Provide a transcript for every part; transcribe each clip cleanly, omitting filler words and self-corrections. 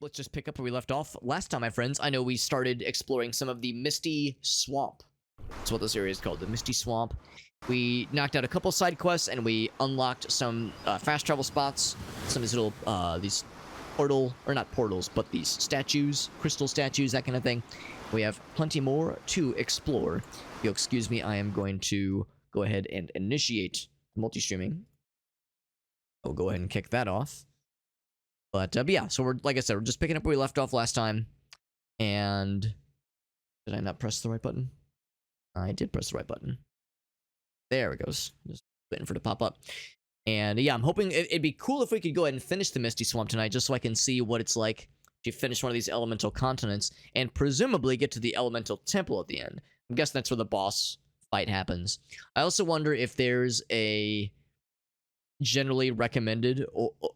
let's just pick up where we left off last time, my friends. I know we started exploring some of the Misty Swamp. That's what this area is called, the Misty Swamp. We knocked out a couple side quests, and we unlocked some fast travel spots. Some of these little, these portal, or not portals, but these statues, crystal statues, that kind of thing. We have plenty more to explore. If you'll excuse me, I am going to go ahead and initiate multi-streaming. I'll go ahead and kick that off. But yeah, so we're, like I said, we're just picking up where we left off last time. And did I not press the right button? I did press the right button. There it goes. Just waiting for it to pop up. And yeah, I'm hoping it'd be cool if we could go ahead and finish the Misty Swamp tonight, just so I can see what it's like to finish one of these elemental continents and presumably get to the elemental temple at the end. I'm guessing that's where the boss fight happens. I also wonder if there's a generally recommended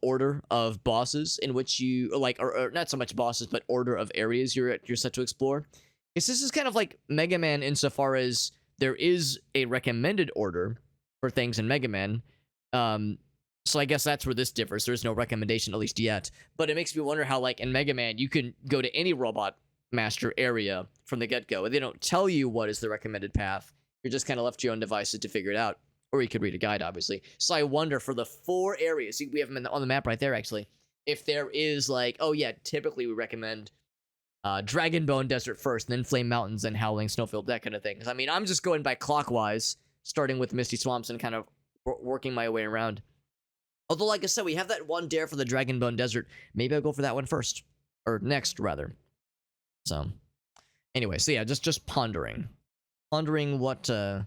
order of bosses in which you like, or not so much bosses, but order of areas you're set to explore. Because this is kind of like Mega Man insofar as there is a recommended order for things in Mega Man. So I guess that's where this differs. There's no recommendation, at least yet. But it makes me wonder how, like, in Mega Man, you can go to any Robot Master area from the get-go, and they don't tell you what is the recommended path. You're just kind of left to your own devices to figure it out. Or you could read a guide, obviously. So I wonder, for the 4 areas, we have them on the map right there, actually, if there is, like, oh yeah, typically we recommend Dragon Bone Desert first, and then Flame Mountains, and Howling Snowfield, that kind of thing. 'Cause, I mean, I'm just going by clockwise, starting with Misty Swamps and kind of working my way around. Although, like I said, we have that one dare for the Dragon Bone Desert. Maybe I'll go for that one first. Or next, rather. So, anyway, so yeah, just pondering. Pondering what the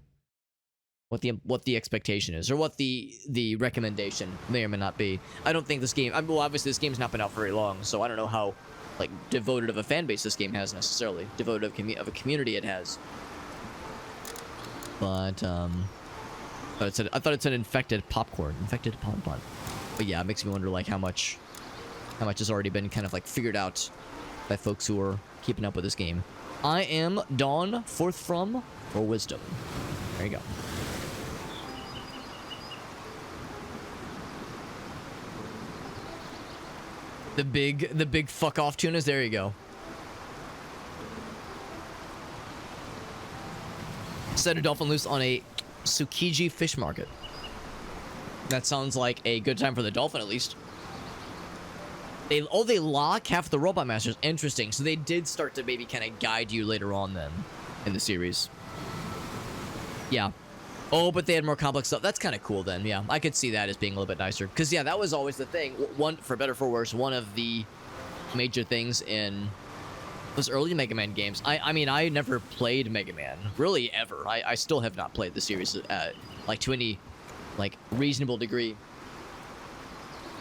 expectation is, or what the recommendation may or may not be. I don't think this game, well, obviously this game's not been out very long, so I don't know how, like, devoted of a fan base this game has necessarily. Devoted of a community it has. But, I thought it said infected popcorn. Infected popcorn. But yeah, it makes me wonder, like, how much has already been kind of, like, figured out by folks who are keeping up with this game. I am Dawn, forth from, for wisdom. There you go. The big fuck off tunas, there you go. Set a dolphin loose on a Tsukiji fish market. That sounds like a good time for the dolphin, at least. They lock half the Robot Masters. Interesting. So they did start to maybe kind of guide you later on then in the series. Yeah. Oh, but they had more complex stuff. That's kind of cool then. Yeah, I could see that as being a little bit nicer. Because, yeah, that was always the thing. One, for better or for worse, one of the major things in those early Mega Man games. I mean, I never played Mega Man, really, ever. I still have not played the series, like, to any, like, reasonable degree.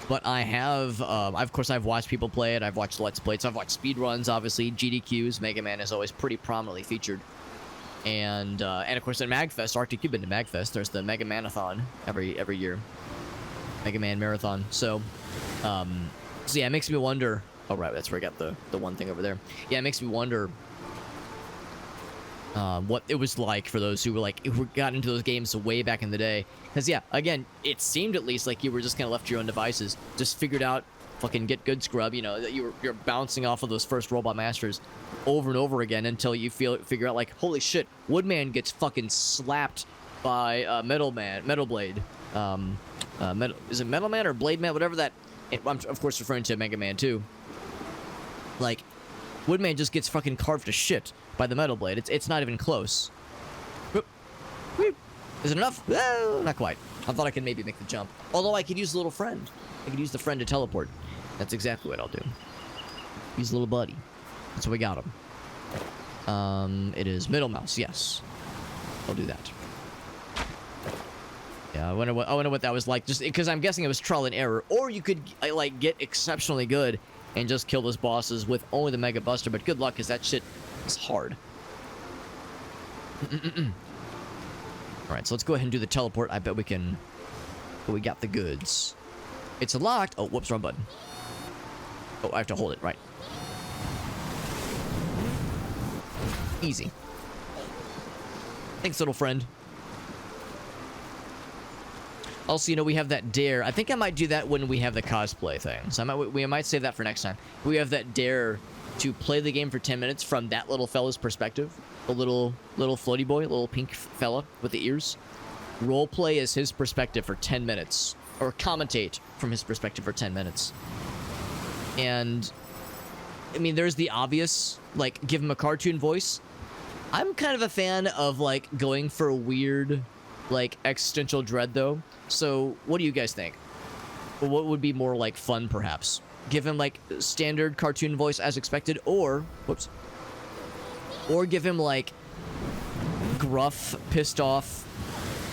But I have, of course, I've watched people play it. I've watched Let's Plays. I've watched speedruns, obviously. GDQs, Mega Man is always pretty prominently featured. And of course, at MagFest, Arctic, you've been to MagFest. There's the Mega Manathon every year. Mega Man Marathon. So yeah, it makes me wonder. Oh, right, that's where I got the one thing over there. Yeah, it makes me wonder what it was like for those who got into those games way back in the day. Because, yeah, again, it seemed at least like you were just kind of left to your own devices. Just figured out, fucking get good scrub, you know, that you're bouncing off of those first Robot Masters over and over again until you figure out, like, holy shit, Woodman gets fucking slapped by Metal Blade. Is it Metal Man or Blade Man? Whatever that. I'm, of course, referring to Mega Man 2. Like, Woodman just gets fucking carved to shit by the Metal Blade. It's not even close. Whoop. Whoop. Is it enough? Well, not quite. I thought I could maybe make the jump. Although I could use the little friend. I could use the friend to teleport. That's exactly what I'll do. Use little buddy. That's what we got him. It is middle mouse, yes. I'll do that. Yeah, I wonder what that was like. Just because I'm guessing it was trial and error. Or you could, like, get exceptionally good and just kill those bosses with only the Mega Buster. But good luck, because that shit is hard. Alright, so let's go ahead and do the teleport. I bet we can... But we got the goods. It's locked. Oh, whoops, wrong button. Oh, I have to hold it, right. Easy. Thanks, little friend. Also, you know, we have that dare. I think I might do that when we have the cosplay thing. So we might save that for next time. We have that dare to play the game for 10 minutes from that little fella's perspective. The little floaty boy, little pink fella with the ears. Role play as his perspective for 10 minutes. Or commentate from his perspective for 10 minutes. And, I mean, there's the obvious, like, give him a cartoon voice. I'm kind of a fan of, like, going for a weird, like, existential dread, though. So, what do you guys think? What would be more, like, fun, perhaps? Give him, like, standard cartoon voice as expected, or... Whoops. Or give him, like, gruff, pissed off,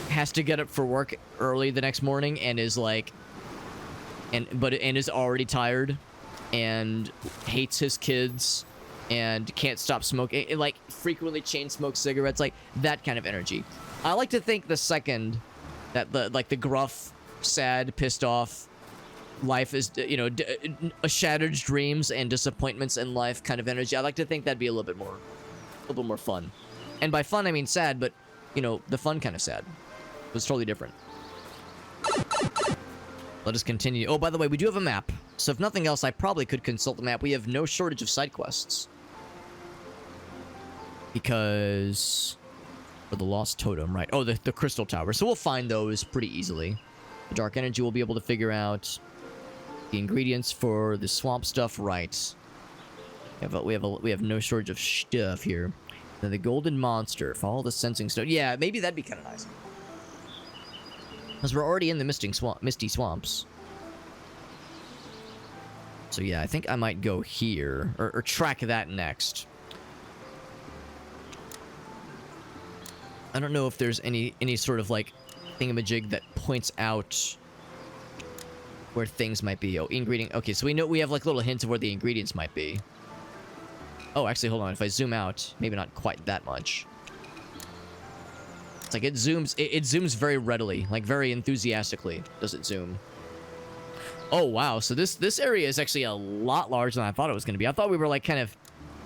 has to get up for work early the next morning, and is, like... And is already tired, and hates his kids, and can't stop smoking. It, like, frequently chain smokes cigarettes, like, that kind of energy. I like to think the second... That the gruff, sad, pissed off, life is, you know, shattered dreams and disappointments in life kind of energy. I like to think that'd be a little bit more fun. And by fun, I mean sad, but, you know, the fun kind of sad. It was totally different. Let us continue. Oh, by the way, we do have a map. So if nothing else, I probably could consult the map. We have no shortage of side quests. Because... For the Lost Totem, right. Oh, the Crystal Tower. So we'll find those pretty easily. The Dark Energy we'll be able to figure out. The ingredients for the swamp stuff, right. We have no shortage of stuff here. Then the Golden Monster. Follow the Sensing Stone. Yeah, maybe that'd be kind of nice. Because we're already in the Misty Swamps. So yeah, I think I might go here. Or track that next. I don't know if there's any sort of, like, thingamajig that points out where things might be. Oh, ingredient. Okay, so we know we have, like, little hints of where the ingredients might be. Oh, actually, hold on. If I zoom out, maybe not quite that much. It's like it zooms very readily, like very enthusiastically does it zoom. Oh, wow. So this area is actually a lot larger than I thought it was going to be. I thought we were, like, kind of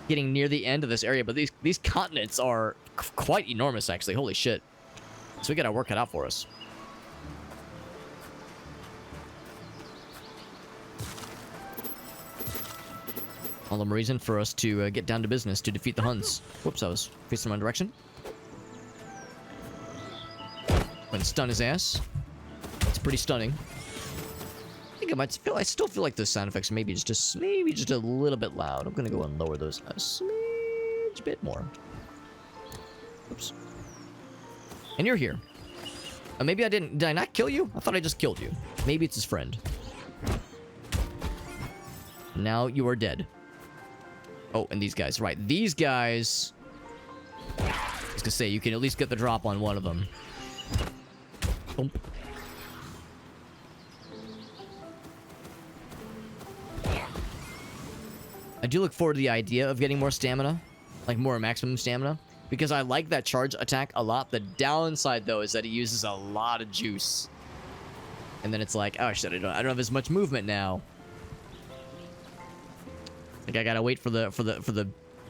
getting near the end of this area, but these continents are quite enormous, actually. Holy shit. So we gotta work it out for us. All the more reason for us to get down to business to defeat the Huns. Whoops, I was facing the wrong direction. And stun his ass. It's pretty stunning. I still feel like the sound effects maybe just a little bit loud. I'm gonna go and lower those a smidge bit more. Oops. And you're here. Maybe did I not kill you? I thought I just killed you. Maybe it's his friend. Now you are dead. Oh, and these guys, right. These guys... I was gonna say, you can at least get the drop on one of them. Boom. I do look forward to the idea of getting more stamina. Like, more maximum stamina. Because I like that charge attack a lot. The downside, though, is that it uses a lot of juice. And then it's like, oh, shit, I don't have as much movement now. Like, I gotta wait for the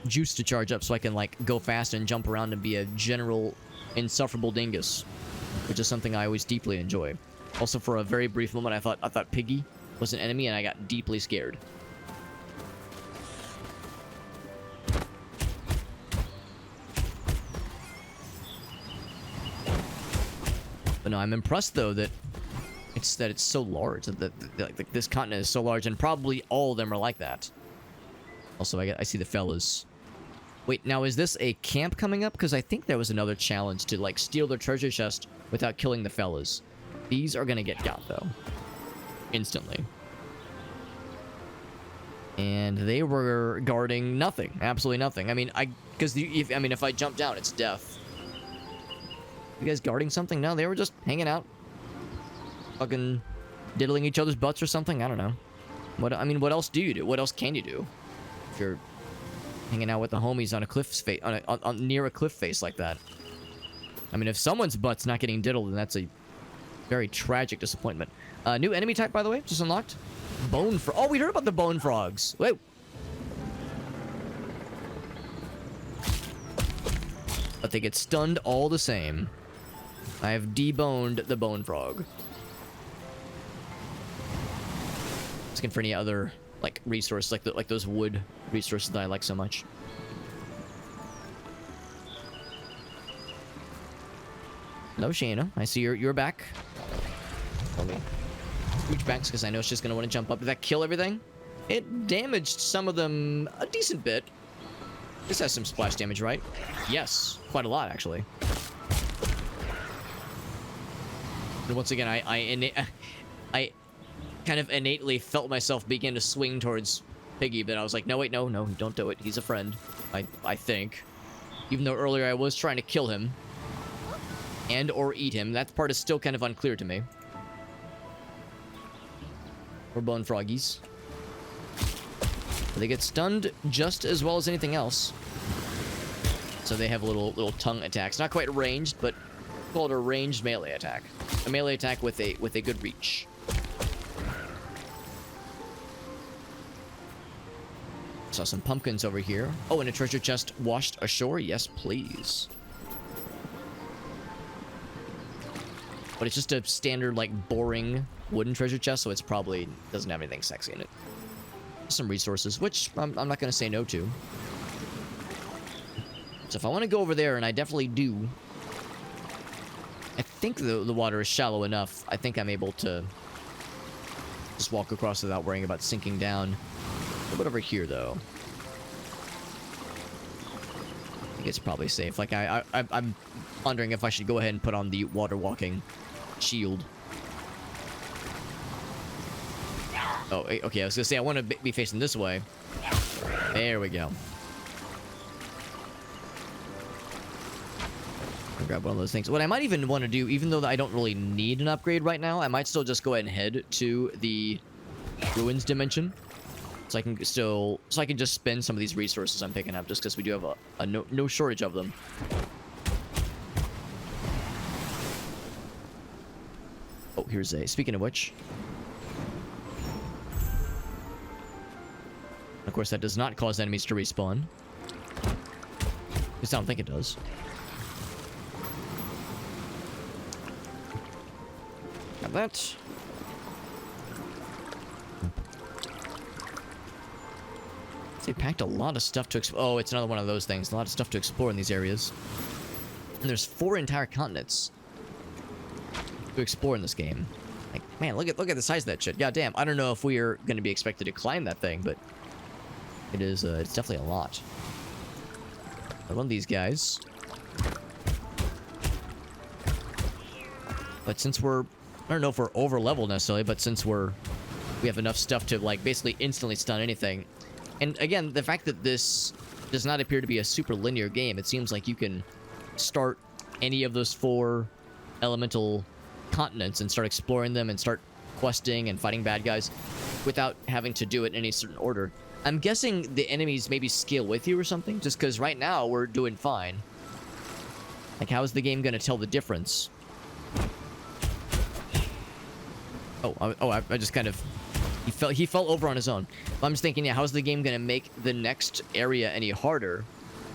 juice to charge up so I can, like, go fast and jump around and be a general insufferable dingus. Which is something I always deeply enjoy. Also, for a very brief moment, I thought Piggy was an enemy, and I got deeply scared. But no, I'm impressed, though, that it's so large. That this continent is so large, and probably all of them are like that. Also, I see the fellas. Wait, now is this a camp coming up? Because I think there was another challenge to, like, steal their treasure chest without killing the fellas. These are gonna get got, though. Instantly. And they were guarding nothing. Absolutely nothing. I mean, if I jump down, it's death. You guys guarding something? No, they were just hanging out. Fucking diddling each other's butts or something? I don't know. What else do you do? What else can you do? If you're hanging out with the homies on a cliff face, near a cliff face like that. I mean, if someone's butt's not getting diddled, then that's a very tragic disappointment. New enemy type, by the way, just unlocked. Bone frog. Oh, we heard about the bone frogs. Wait. But they get stunned all the same. I have deboned the bone frog. asking for any other, like, resources, like those wood resources that I like so much. Hello, Shayna. I see you're back. Let me reach back because I know she's gonna want to jump up. Did that kill everything? It damaged some of them a decent bit. This has some splash damage, right? Yes, quite a lot actually. And once again, I kind of innately felt myself begin to swing towards Piggy, but I was like, no, wait, no, don't do it. He's a friend. I think. Even though earlier I was trying to kill him. And or eat him. That part is still kind of unclear to me. Or bone froggies. They get stunned just as well as anything else. So they have little tongue attacks. Not quite ranged, but called a ranged melee attack. A melee attack with a good reach. Saw some pumpkins over here. Oh, and a treasure chest washed ashore? Yes, please. But it's just a standard, like, boring wooden treasure chest, so it's probably doesn't have anything sexy in it. Some resources, which I'm not going to say no to. So if I want to go over there, and I definitely do, I think the water is shallow enough. I think I'm able to just walk across without worrying about sinking down. A bit over here, though. I think it's probably safe. Like, I'm wondering if I should go ahead and put on the water walking shield. Oh, okay, I was gonna say I want to be facing this way. There we go. I'll grab one of those things. What I might even want to do, even though I don't really need an upgrade right now, I might still just go ahead and head to the ruins dimension. So I can just spend some of these resources I'm picking up, just because we do have no shortage of them. Oh, here's a... Speaking of which... Of course, that does not cause enemies to respawn. At least I don't think it does. Got that. They packed a lot of stuff to explore. Oh, it's another one of those things. A lot of stuff to explore in these areas. And there's 4 entire continents to explore in this game. Like, man, look at the size of that shit. God damn, I don't know if we are going to be expected to climb that thing, but it is. It's definitely a lot. I love these guys. But since we're, I don't know if we're over leveled necessarily, but since we have enough stuff to like basically instantly stun anything. And again, the fact that this does not appear to be a super linear game, it seems like you can start any of those 4 elemental continents and start exploring them and start questing and fighting bad guys without having to do it in any certain order. I'm guessing the enemies maybe scale with you or something, just because right now we're doing fine. Like, how is the game going to tell the difference? I just kind of... He fell over on his own. I'm just thinking, yeah, how's the game going to make the next area any harder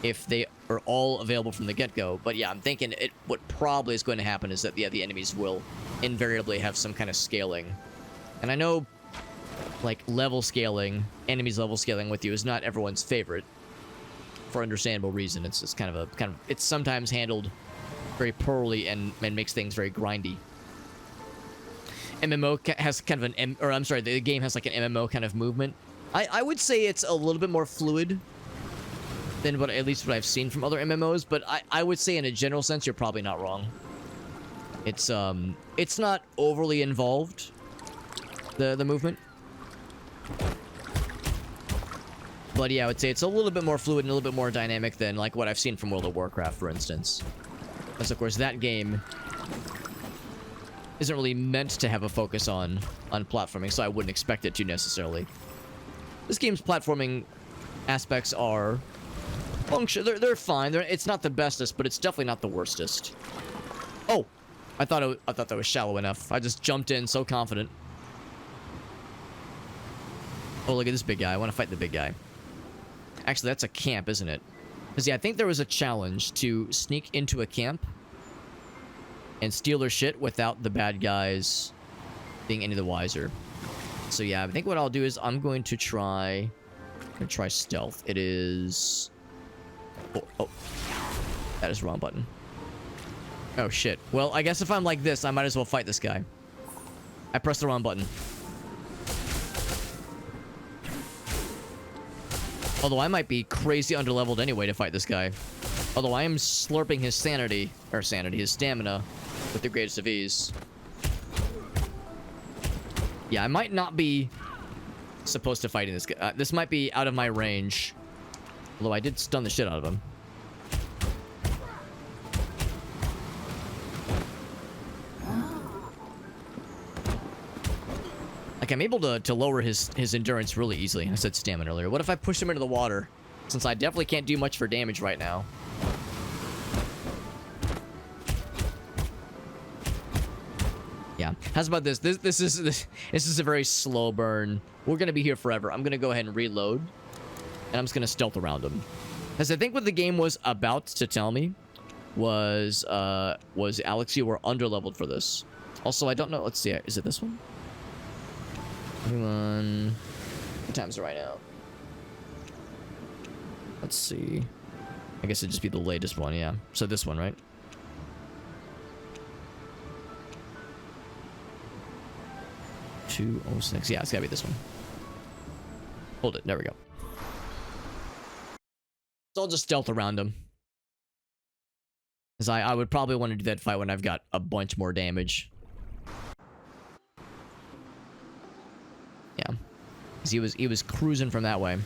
if they are all available from the get-go? But yeah, I'm thinking what probably is going to happen is that, yeah, the enemies will invariably have some kind of scaling. And I know, like, level scaling, enemies level scaling with you is not everyone's favorite. For understandable reason. It's just it's sometimes handled very poorly and makes things very grindy. MMO has kind of the game has like an MMO kind of movement. I would say it's a little bit more fluid than at least what I've seen from other MMOs, but I would say in a general sense you're probably not wrong. It's not overly involved, the movement. But yeah, I would say it's a little bit more fluid and a little bit more dynamic than like what I've seen from World of Warcraft, for instance. Because of course that game isn't really meant to have a focus on platforming, so I wouldn't expect it to necessarily. This game's platforming aspects are they're fine. It's not the bestest, but it's definitely not the worstest. Oh, I thought that was shallow enough. I just jumped in so confident. Oh, look at this big guy. I want to fight the big guy. Actually, that's a camp, isn't it? Because, yeah, I think there was a challenge to sneak into a camp and steal their shit without the bad guys being any the wiser. So yeah, I think what I'll do is I'm going to try stealth. It is... Oh. That is the wrong button. Oh, shit. Well, I guess if I'm like this, I might as well fight this guy. I pressed the wrong button. Although I might be crazy underleveled anyway to fight this guy. Although I am slurping his his stamina with the greatest of ease. Yeah, I might not be supposed to fight this guy. This might be out of my range. Although I did stun the shit out of him. Like, I'm able to lower his endurance really easily. I said stamina earlier. What if I push him into the water? Since I definitely can't do much for damage right now. Yeah. How's about this? This is a very slow burn. We're gonna be here forever. I'm gonna go ahead and reload. And I'm just gonna stealth around him. Because I think what the game was about to tell me was Alex, you were underleveled for this. Also, I don't know. Let's see. Is it this one? 21. What time's it right now? Let's see. I guess it'd just be the latest one, yeah. So this one, right? $2.06. Yeah, it's gotta be this one. Hold it. There we go. So I'll just stealth around him. Because I would probably want to do that fight when I've got a bunch more damage. Yeah. Because he was cruising from that way.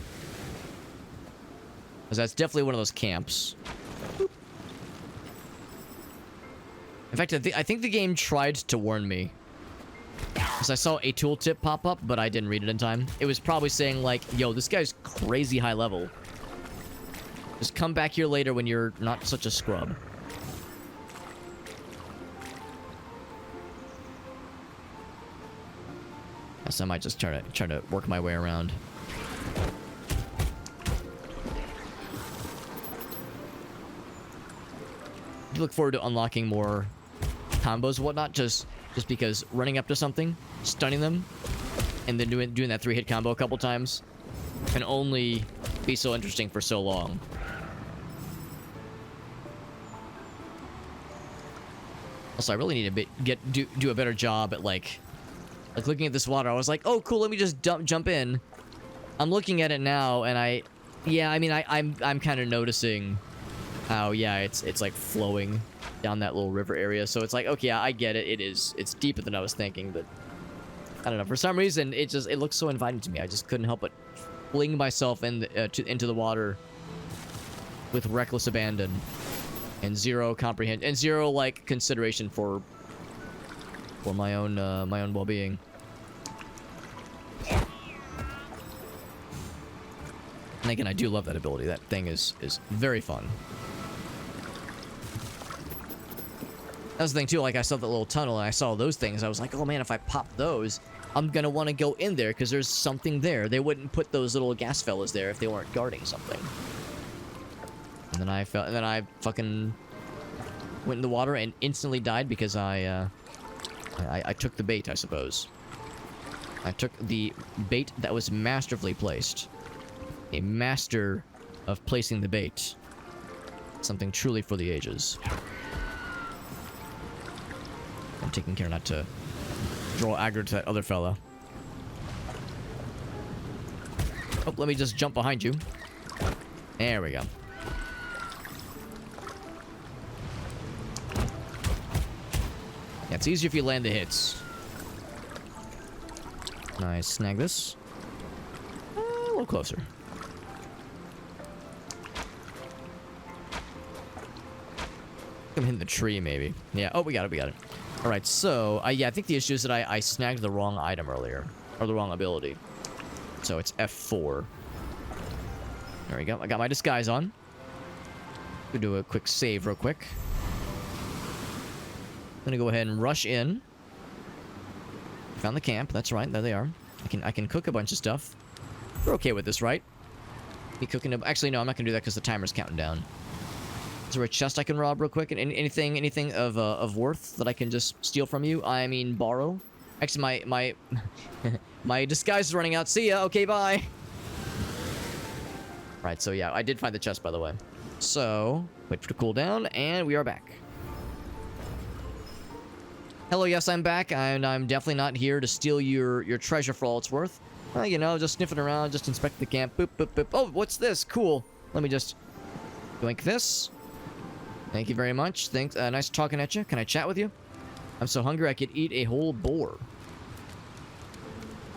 Because that's definitely one of those camps. In fact, I think the game tried to warn me. Because I saw a tooltip pop up, but I didn't read it in time. It was probably saying, like, yo, this guy's crazy high level. Just come back here later when you're not such a scrub. Guess I might just try to work my way around. I look forward to unlocking more combos and whatnot, just because running up to something, stunning them, and then doing that 3-hit combo a couple times can only be so interesting for so long. Also, I really need to do a better job at like looking at this water. I was like, oh cool, let me just jump in. I'm looking at it now, and I'm kind of noticing how it's like flowing down that little river area. So it's like, okay, yeah, I get it. It's deeper than I was thinking, but I don't know. For some reason, it looks so inviting to me. I just couldn't help but fling myself into the water with reckless abandon and zero comprehension and zero like consideration for my own well-being. And again, I do love that ability. That thing is very fun. That was the thing too, like I saw that little tunnel and I saw those things. I was like, oh man, if I pop those, I'm gonna want to go in there because there's something there. They wouldn't put those little gas fellas there if they weren't guarding something. And then I fucking went in the water and instantly died because I took the bait, I suppose. I took the bait that was masterfully placed. A master of placing the bait. Something truly for the ages. I'm taking care not to draw aggro to that other fella. Oh, let me just jump behind you. There we go. Yeah, it's easier if you land the hits. Nice. Snag this. A little closer. I'm hitting the tree, maybe. Yeah. Oh, we got it. All right. So, yeah, I think the issue is that I snagged the wrong item earlier, or the wrong ability. So it's F4. There we go. I got my disguise on. We'll do a quick save real quick. I'm gonna go ahead and rush in. Found the camp. That's right. There they are. I can cook a bunch of stuff. We're okay with this, right? Be cooking. Actually, no, I'm not gonna do that because the timer's counting down. Is there a chest I can rob real quick? And anything of worth that I can just steal from you? I mean, borrow. Actually, my My disguise is running out. See ya. Okay, bye. Right, so yeah, I did find the chest, by the way. So, wait for it to cool down, and we are back. Hello, yes, I'm back, and I'm definitely not here to steal your treasure for all it's worth. Well, you know, just sniffing around, just inspect the camp. Boop, boop, boop. Oh, what's this? Cool. Let me just doink this. Thank you very much. Thanks. Nice talking at you. Can I chat with you? I'm so hungry I could eat a whole boar.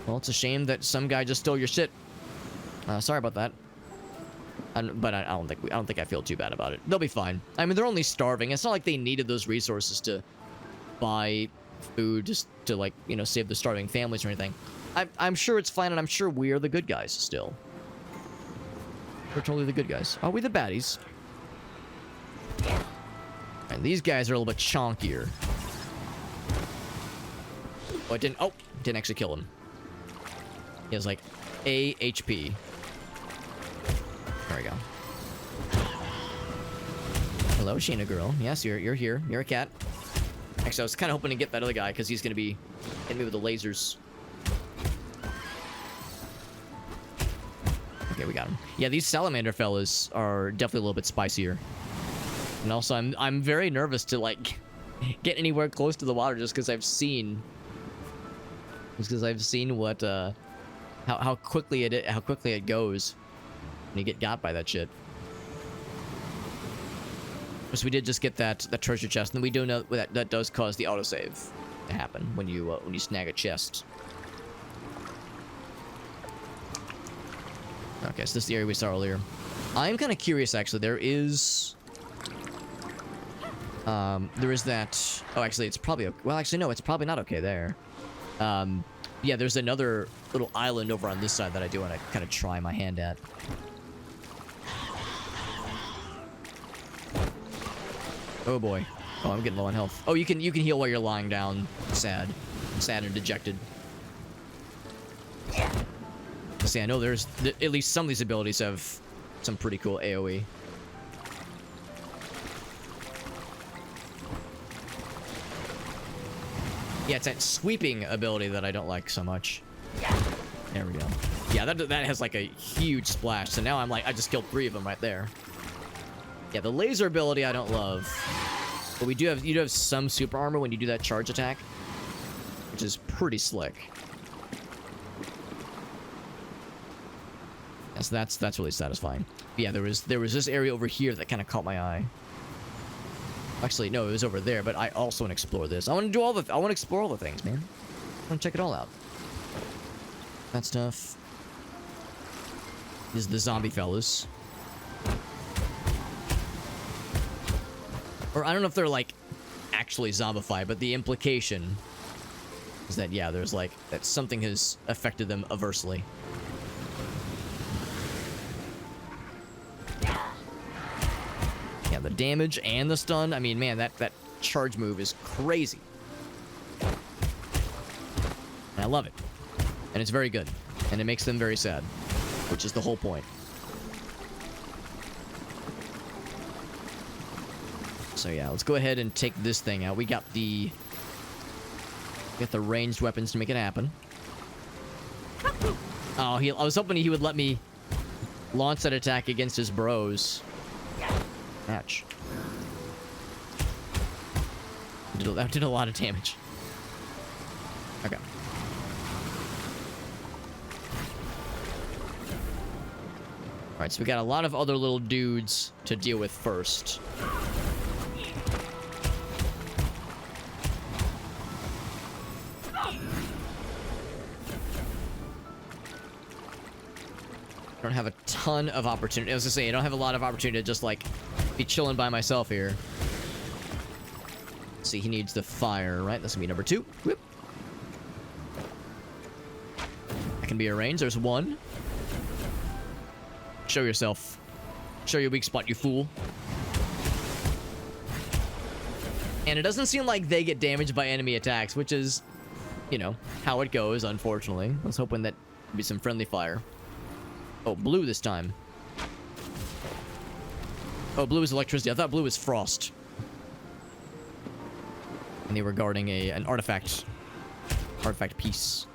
Well, it's a shame that some guy just stole your shit. Sorry about that. But I don't think I feel too bad about it. They'll be fine. I mean, they're only starving. It's not like they needed those resources to buy food just to, like, you know, save the starving families or anything. I'm sure it's fine, and I'm sure we're the good guys still. We're totally the good guys. Are we the baddies? And these guys are a little bit chonkier. Oh, it didn't. Oh, didn't actually kill him. He has like A HP. There we go. Hello, Sheena girl. Yes, you're here. You're a cat. Actually, I was kind of hoping to get that other guy because he's gonna be hitting me with the lasers. Okay, we got him. Yeah, these salamander fellas are definitely a little bit spicier. And also, I'm very nervous to, like, get anywhere close to the water just because I've seen what how quickly it goes when you get got by that shit. So we did just get that treasure chest, and we do know that does cause the autosave to happen when you snag a chest. Okay, so this is the area we saw earlier. I'm kind of curious, actually. There is that. Oh, actually, it's probably. Well, actually, no, it's probably not okay there. Yeah, there's another little island over on this side that I do want to kind of try my hand at. Oh boy. Oh, I'm getting low on health. Oh, you can heal while you're lying down. Sad and dejected. See, I know there's at least some of these abilities have some pretty cool AoE. Yeah, it's that sweeping ability that I don't like so much. There we go. Yeah, that has like a huge splash. So now I'm like, I just killed 3 of them right there. Yeah, the laser ability I don't love. But you do have some super armor when you do that charge attack, which is pretty slick. Yes, that's really satisfying. But yeah, there was this area over here that kind of caught my eye. Actually, no, it was over there, but I also want to explore this. I want to explore all the things, man. I want to check it all out. That stuff. This is the zombie fellas. Or I don't know if they're, like, actually zombified, but the implication is that, yeah, there's, like, that something has affected them adversely. Yeah, the damage and the stun. I mean, man, that charge move is crazy. And I love it. And it's very good. And it makes them very sad, which is the whole point. So yeah, let's go ahead and take this thing out. We got the ranged weapons to make it happen. Oh, I was hoping he would let me launch that attack against his bros. Match. That did a lot of damage. Okay. Alright, so we got a lot of other little dudes to deal with first. I don't have a ton of opportunity. I was gonna say, I don't have a lot of opportunity to just, like, be chilling by myself here. Let's see, he needs the fire, right? That's gonna be number 2. Whoop. That can be arranged. There's 1. Show yourself. Show your weak spot, you fool. And it doesn't seem like they get damaged by enemy attacks, which is, you know, how it goes, unfortunately. I was hoping that would be some friendly fire. Oh, blue this time. Oh, blue is electricity. I thought blue was frost. And they were guarding an artifact piece.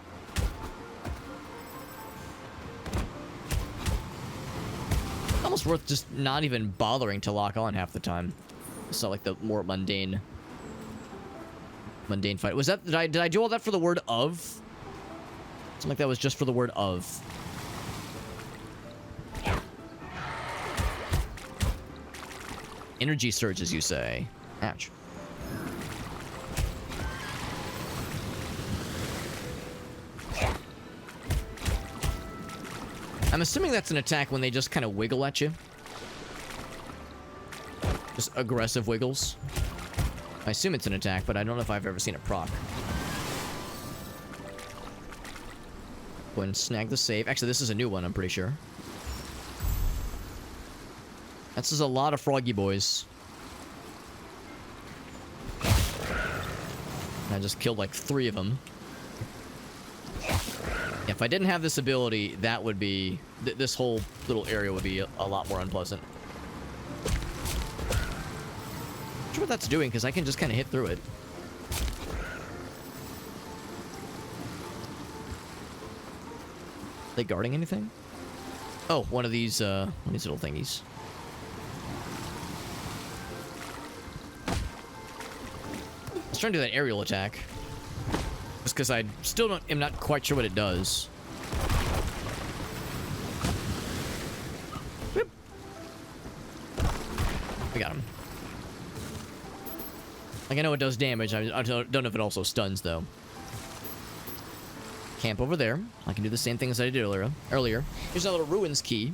almost worth just not even bothering to lock on half the time. It's not like the more mundane fight. Was that, did I do all that for the word of? Something like that was just for the word of. Energy surges, you say? Ouch. I'm assuming that's an attack when they just kind of wiggle at you. Just aggressive wiggles. I assume it's an attack, but I don't know if I've ever seen it proc. Go ahead and snag the save. Actually, this is a new one, I'm pretty sure. This is a lot of froggy boys. I just killed like 3 of them. If I didn't have this ability, that would be... this whole little area would be a lot more unpleasant. Not sure what that's doing, because I can just kind of hit through it. Are they guarding anything? Oh, one of these little thingies. Let's try and do that aerial attack. Just because I still am not quite sure what it does. Whoop. I got him. Like, I know it does damage. I don't know if it also stuns, though. Camp over there. I can do the same thing as I did earlier. Here's a little ruins key.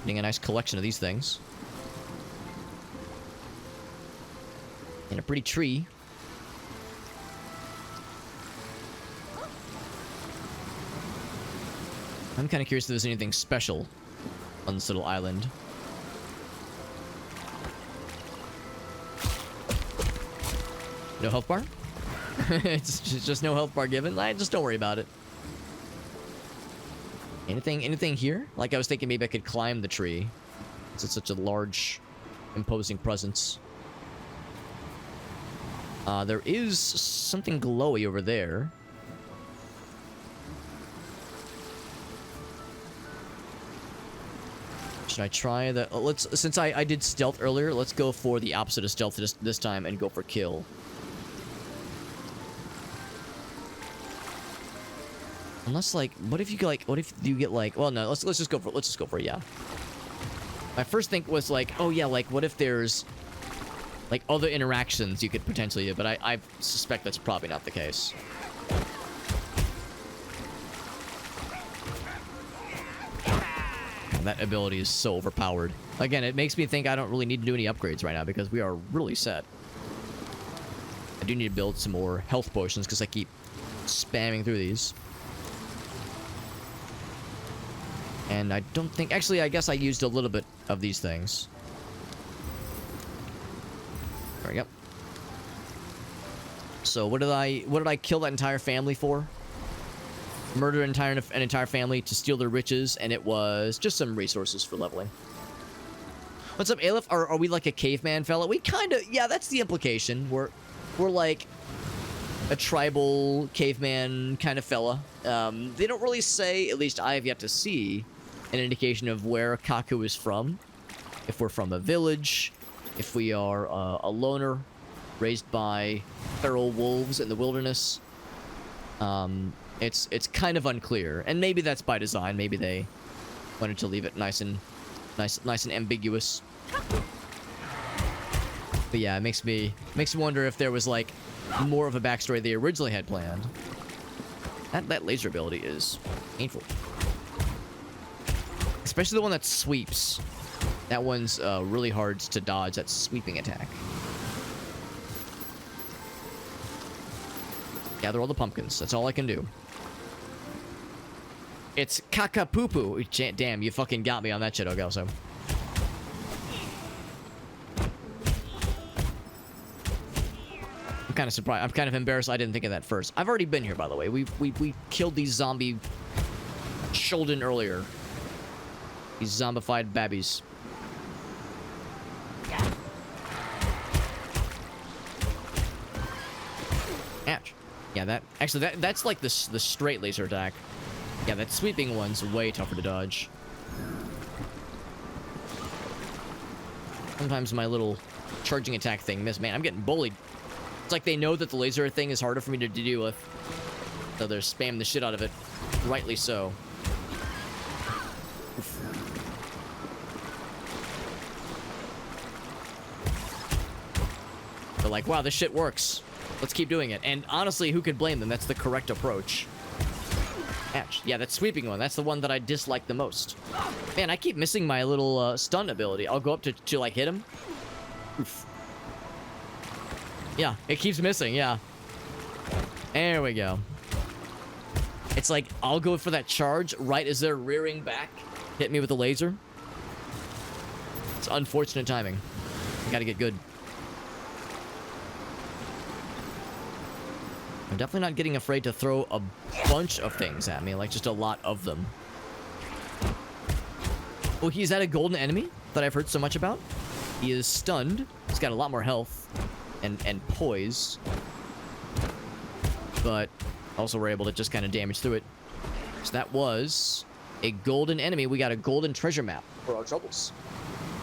Getting a nice collection of these things. And a pretty tree. I'm kind of curious if there's anything special on this little island. No health bar? It's just no health bar given. Just don't worry about it. Anything here? Like, I was thinking maybe I could climb the tree. It's such a large, imposing presence. There is something glowy over there. Should I try the... since I did stealth earlier, let's go for the opposite of stealth this time and go for kill. Unless, like, what if you get like, well, no, let's just go for it, yeah. My first think was like, oh yeah, like, what if there's like other interactions you could potentially do, but I suspect that's probably not the case. And that ability is so overpowered. Again, it makes me think I don't really need to do any upgrades right now because we are really set. I do need to build some more health potions because I keep spamming through these. And I don't think... Actually, I guess I used a little bit of these things. There we go. So what did I kill that entire family for? Murder an entire family to steal their riches, and it was just some resources for leveling. What's up, Aleph? Are we like a caveman fella? We kind of... Yeah, that's the implication. We're like a tribal caveman kind of fella. They don't really say, at least I have yet to see, an indication of where KAKU is from. If we're from a village, if we are a loner raised by feral wolves in the wilderness. It's kind of unclear, and maybe that's by design. Maybe they wanted to leave it nice and ambiguous. But yeah, it makes me wonder if there was like more of a backstory they originally had planned. That laser ability is painful. Especially the one that sweeps. That one's really hard to dodge, that sweeping attack. Gather all the pumpkins. That's all I can do. It's kaka-poo-poo. Damn, you fucking got me on that shit, Ogelso. I'm kind of surprised. I'm kind of embarrassed I didn't think of that first. I've already been here, by the way. We killed these zombie children earlier. These zombified babbies. Ouch. Yeah, that's like the straight laser attack. Yeah, that sweeping one's way tougher to dodge. Sometimes my little charging attack thing miss. Man, I'm getting bullied. It's like they know that the laser thing is harder for me to deal with. So they're spamming the shit out of it. Rightly so. Oof. They're like, wow, this shit works. Let's keep doing it. And honestly, who could blame them? That's the correct approach. Ouch. Yeah, that sweeping one. That's the one that I dislike the most. Man, I keep missing my little stun ability. I'll go up to like, hit him. Oof. Yeah, it keeps missing, yeah. There we go. It's like, I'll go for that charge right as they're rearing back. Hit me with a laser. It's unfortunate timing. Gotta get good. I'm definitely not getting afraid to throw a bunch of things at me, like just a lot of them. Oh, he's at a golden enemy that I've heard so much about. He is stunned. He's got a lot more health and poise. But also we're able to just kind of damage through it. So that was a golden enemy. We got a golden treasure map for our troubles.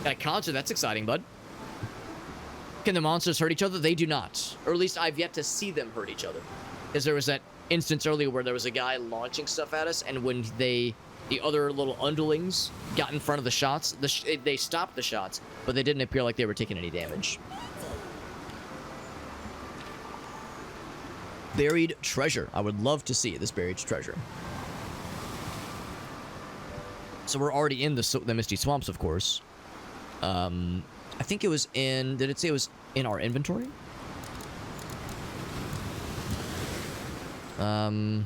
Got a concha. That's exciting, bud. Can the monsters hurt each other? They do not. Or at least I've yet to see them hurt each other. Because there was that instance earlier where there was a guy launching stuff at us, and when the other little underlings got in front of the shots, they stopped the shots, but they didn't appear like they were taking any damage. Buried treasure. I would love to see this buried treasure. So we're already in the Misty Swamps, of course. I think it was in... Did it say it was in our inventory? 1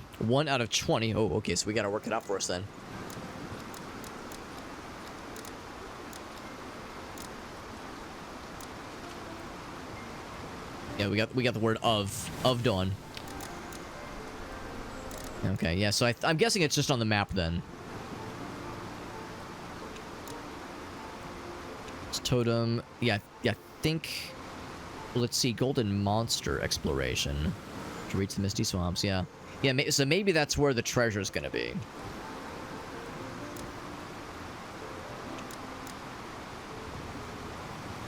out of 20. Oh, okay, so we gotta work it out for us then. Yeah, we got the word of dawn. Okay, yeah, so I'm guessing it's just on the map then. It's totem. Yeah, I think... Let's see, golden monster exploration. To reach the Misty Swamps, yeah. Yeah, so maybe that's where the treasure's gonna be.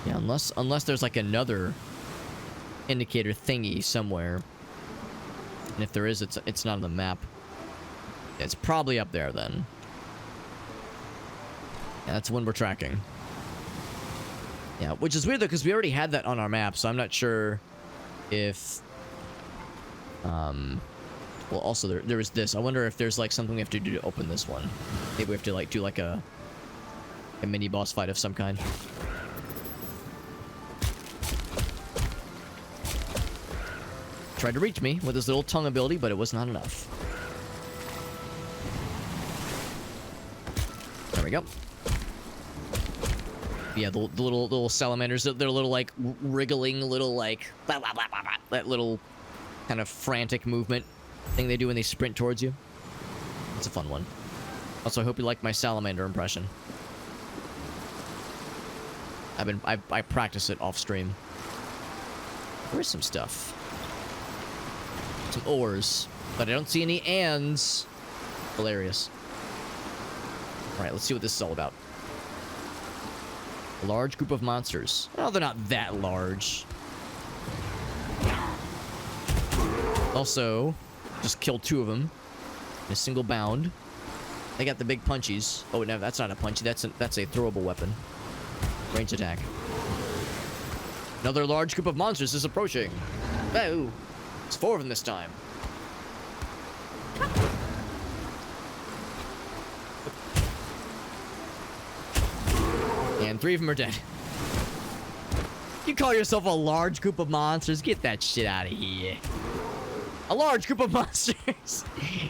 Yeah, unless there's like another indicator thingy somewhere. And if there is, it's not on the map. It's probably up there then. Yeah, that's when we're tracking. Yeah, which is weird though, because we already had that on our map, so I'm not sure if... Well, also there is this. I wonder if there's like something we have to do to open this one. Maybe we have to like do like a mini boss fight of some kind. Tried to reach me with his little tongue ability, but it was not enough. There we go. Yeah, the little salamanders, they're little like wriggling little like blah, blah, blah, blah, blah, that little kind of frantic movement thing they do when they sprint towards you. It's a fun one. Also, I hope you like my salamander impression. I practice it off stream. Where's some stuff? Some ores, but I don't see any ands. Hilarious. All right, let's see what this is all about. A large group of monsters. Oh, they're not that large. Also, just killed 2 of them in a single bound. They got the big punchies. Oh, no, that's not a punchy. That's a throwable weapon. Range attack. Another large group of monsters is approaching. Oh, it's 4 of them this time. And 3 of them are dead. You call yourself a large group of monsters? Get that shit out of here. A large group of monsters.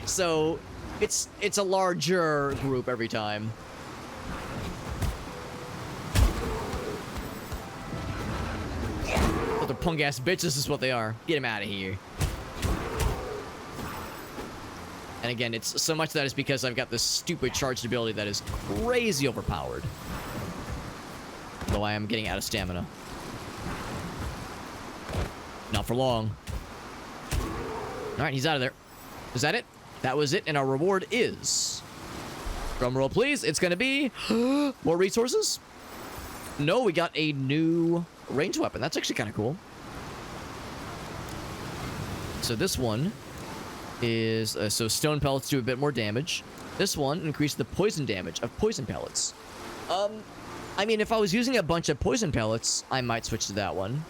So it's a larger group every time. But they're punk ass bitches is what they are. Get them out of here. And again, it's so much of that is because I've got this stupid charged ability that is crazy overpowered. Though I am getting out of stamina. Not for long. Alright, he's out of there. Is that it? That was it, and our reward is... Drum roll, please. It's gonna be... more resources? No, we got a new ranged weapon. That's actually kind of cool. So this one is... so stone pellets do a bit more damage. This one increased the poison damage of poison pellets. I mean, if I was using a bunch of poison pellets, I might switch to that one.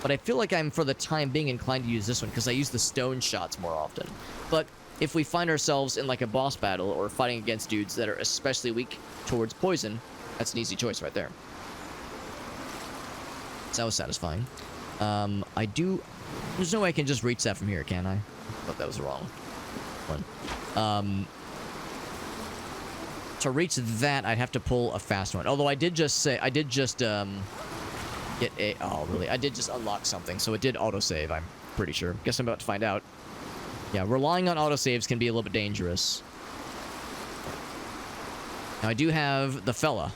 But I feel like I'm, for the time being, inclined to use this one because I use the stone shots more often. But if we find ourselves in, like, a boss battle or fighting against dudes that are especially weak towards poison, that's an easy choice right there. So that was satisfying. I do... There's no way I can just reach that from here, can I? Thought that was the wrong one. To reach that, I'd have to pull a fast one. Although I did just say... I did just, get a... Oh, really? I did just unlock something, so it did autosave, I'm pretty sure. Guess I'm about to find out. Yeah, relying on autosaves can be a little bit dangerous. Now, I do have the fella,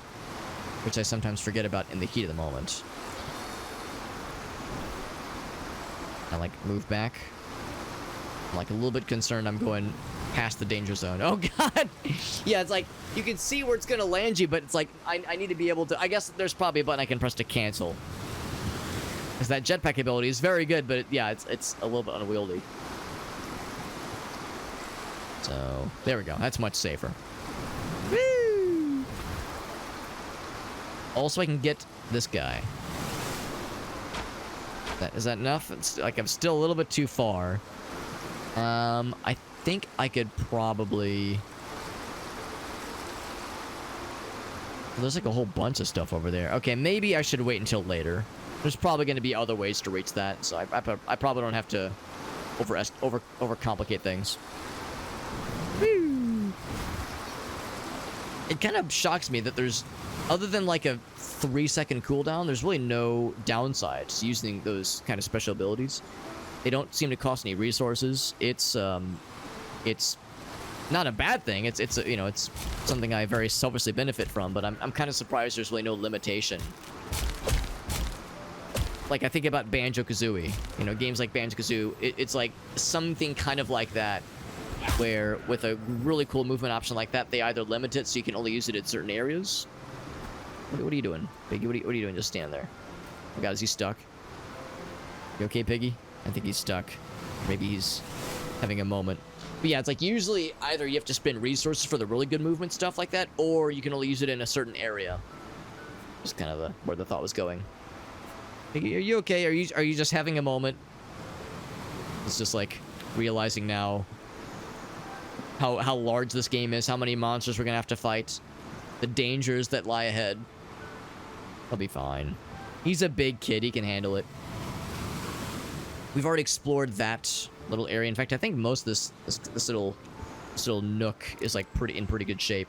which I sometimes forget about in the heat of the moment. I, like, move back. I'm, like, a little bit concerned I'm going past the danger zone. Oh, God! Yeah, it's like, you can see where it's gonna land you, but it's like, I need to be able to... I guess there's probably a button I can press to cancel. Because that jetpack ability is very good, but yeah, it's a little bit unwieldy. So, there we go. That's much safer. Woo! Also, I can get this guy. Is that enough? It's like I'm still a little bit too far. I think I could probably... There's like a whole bunch of stuff over there. Okay, maybe I should wait until later. There's probably going to be other ways to reach that, so I probably don't have to overcomplicate things. Woo! It kind of shocks me that there's, other than like a 3-second cooldown, there's really no downsides to using those kind of special abilities. They don't seem to cost any resources. It's not a bad thing. It's you know, it's something I very selfishly benefit from, but I'm kind of surprised there's really no limitation. Like, I think about Banjo-Kazooie. You know, games like Banjo-Kazooie, it's like something kind of like that, where with a really cool movement option like that, they either limit it so you can only use it in certain areas. What are you doing, Piggy? What are you doing? Just stand there. Oh, God, is he stuck? You okay, Piggy? I think he's stuck. Maybe he's having a moment. But yeah, it's like usually either you have to spend resources for the really good movement stuff like that, or you can only use it in a certain area. Just kind of where the thought was going. Piggy, are you okay? Are you just having a moment? It's just like realizing now how large this game is, how many monsters we're gonna have to fight, the dangers that lie ahead. He'll be fine. He's a big kid. He can handle it. We've already explored that little area. In fact, I think most of this little nook is like in pretty good shape.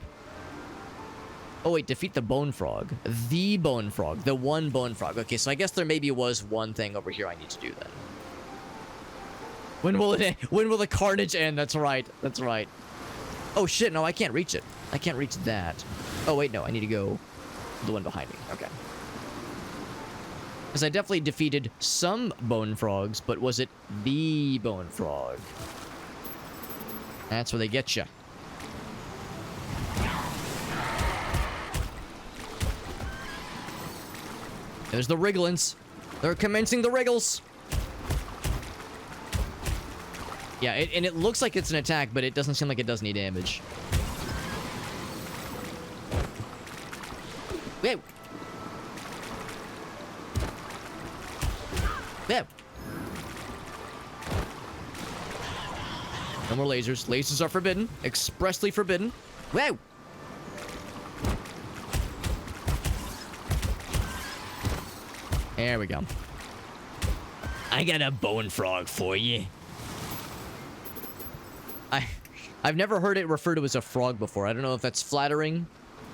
Oh wait, defeat the bone frog. The bone frog. The one bone frog. Okay, so I guess there maybe was one thing over here I need to do then. When will it end? When will the carnage end? That's right. That's right. Oh shit, no, I can't reach it. I can't reach that. Oh wait, no, I need to go the one behind me. Okay. Because I definitely defeated some bone frogs, but was it the bone frog? That's where they get you. There's the wrigglins. They're commencing the wriggles. Yeah, and it looks like it's an attack, but it doesn't seem like it does any damage. Whoa. Whoa. No more lasers. Lasers are forbidden. Expressly forbidden. Whoa. There we go. I got a bone frog for you. I've never heard it referred to as a frog before. I don't know if that's flattering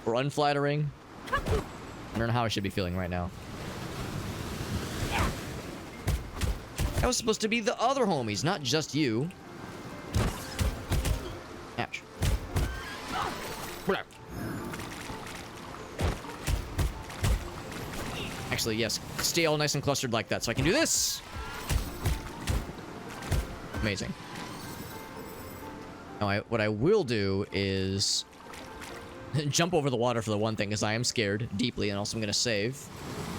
or unflattering. I don't know how I should be feeling right now. That was supposed to be the other homies, not just you. Ouch. Actually, yes. Stay all nice and clustered like that so I can do this. Amazing. Now, what I will do is jump over the water for the one thing, because I am scared deeply, and also I'm going to save.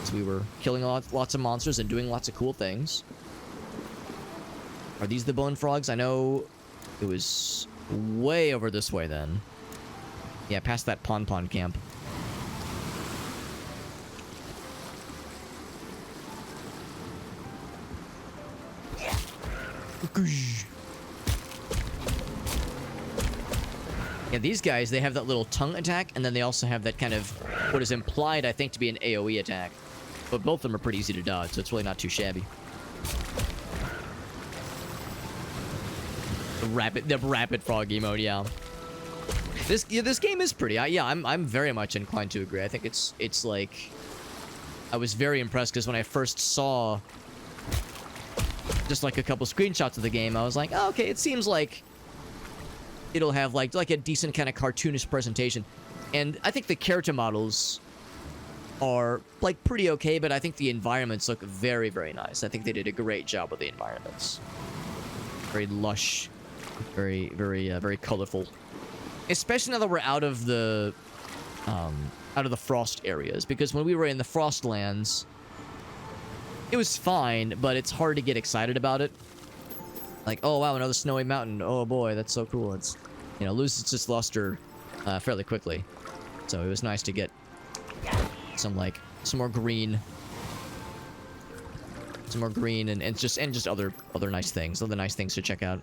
So we were killing lots of monsters and doing lots of cool things. Are these the bone frogs? I know it was way over this way then. Yeah, past that pond camp. Yeah, these guys, they have that little tongue attack, and then they also have that kind of, what is implied, I think, to be an AoE attack. But both of them are pretty easy to dodge, so it's really not too shabby. The rapid frog emote, yeah. This game is pretty. I'm very much inclined to agree. I think it's like, I was very impressed because when I first saw just like a couple screenshots of the game, I was like, oh, okay, it seems like it'll have like a decent kind of cartoonish presentation. And I think the character models are like pretty okay, but I think the environments look very, very nice. I think they did a great job with the environments. Very lush, very colorful. Especially now that we're out of the frost areas, because when we were in the Frostlands, it was fine, but it's hard to get excited about it. Like, oh wow, another snowy mountain. Oh boy, that's so cool. It's, you know, loses its luster fairly quickly. So it was nice to get some more green. Some more green and just other nice things. Other nice things to check out.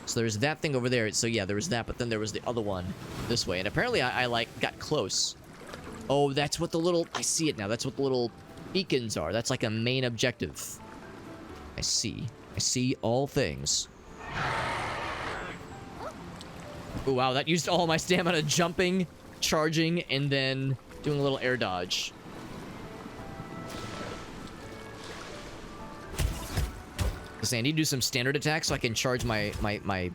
So there's that thing over there. So yeah, there was that, but then there was the other one this way. And apparently I like got close. Oh, that's what the little, I see it now. That's what the little beacons are. That's like a main objective. I see all things. Oh wow, that used all my stamina jumping, charging, and then doing a little air dodge. I need to do some standard attacks so I can charge my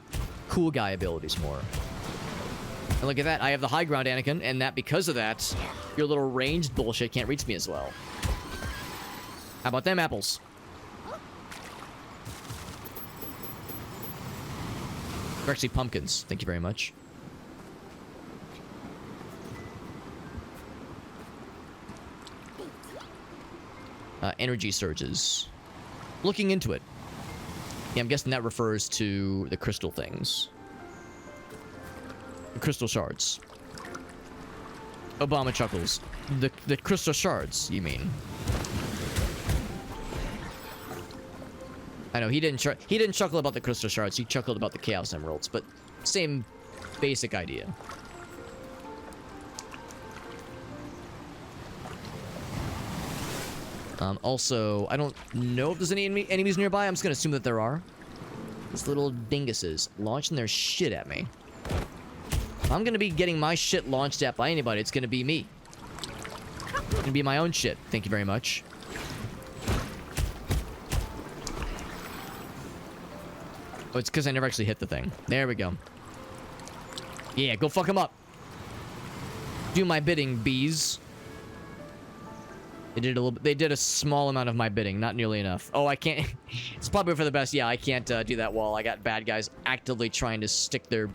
cool guy abilities more. And look at that, I have the high ground, Anakin, and that because of that, your little ranged bullshit can't reach me as well. How about them apples? They're actually pumpkins. Thank you very much. Energy surges. Looking into it. Yeah, I'm guessing that refers to the crystal things. The crystal shards. Obama chuckles. The crystal shards, you mean? I know he didn't chuckle about the crystal shards. He chuckled about the chaos emeralds, but same basic idea. Also, I don't know if there's any enemies nearby. I'm just gonna assume that there are. These little dinguses launching their shit at me. If I'm gonna be getting my shit launched at by anybody, it's gonna be me. It's gonna be my own shit. Thank you very much. Oh, it's because I never actually hit the thing. There we go. Yeah, go fuck him up. Do my bidding, bees. They did a little. They did a small amount of my bidding, not nearly enough. Oh, I can't. It's probably for the best. Yeah, I can't do that while I got bad guys actively trying to stick their.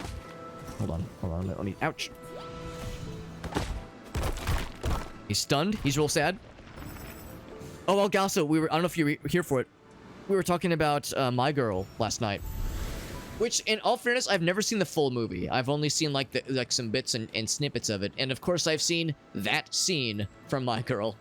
Hold on. Let me. Ouch. He's stunned. He's real sad. Oh, well, also, I don't know if you were here for it. We were talking about My Girl last night. Which, in all fairness, I've never seen the full movie. I've only seen like some bits and snippets of it. And of course, I've seen that scene from My Girl.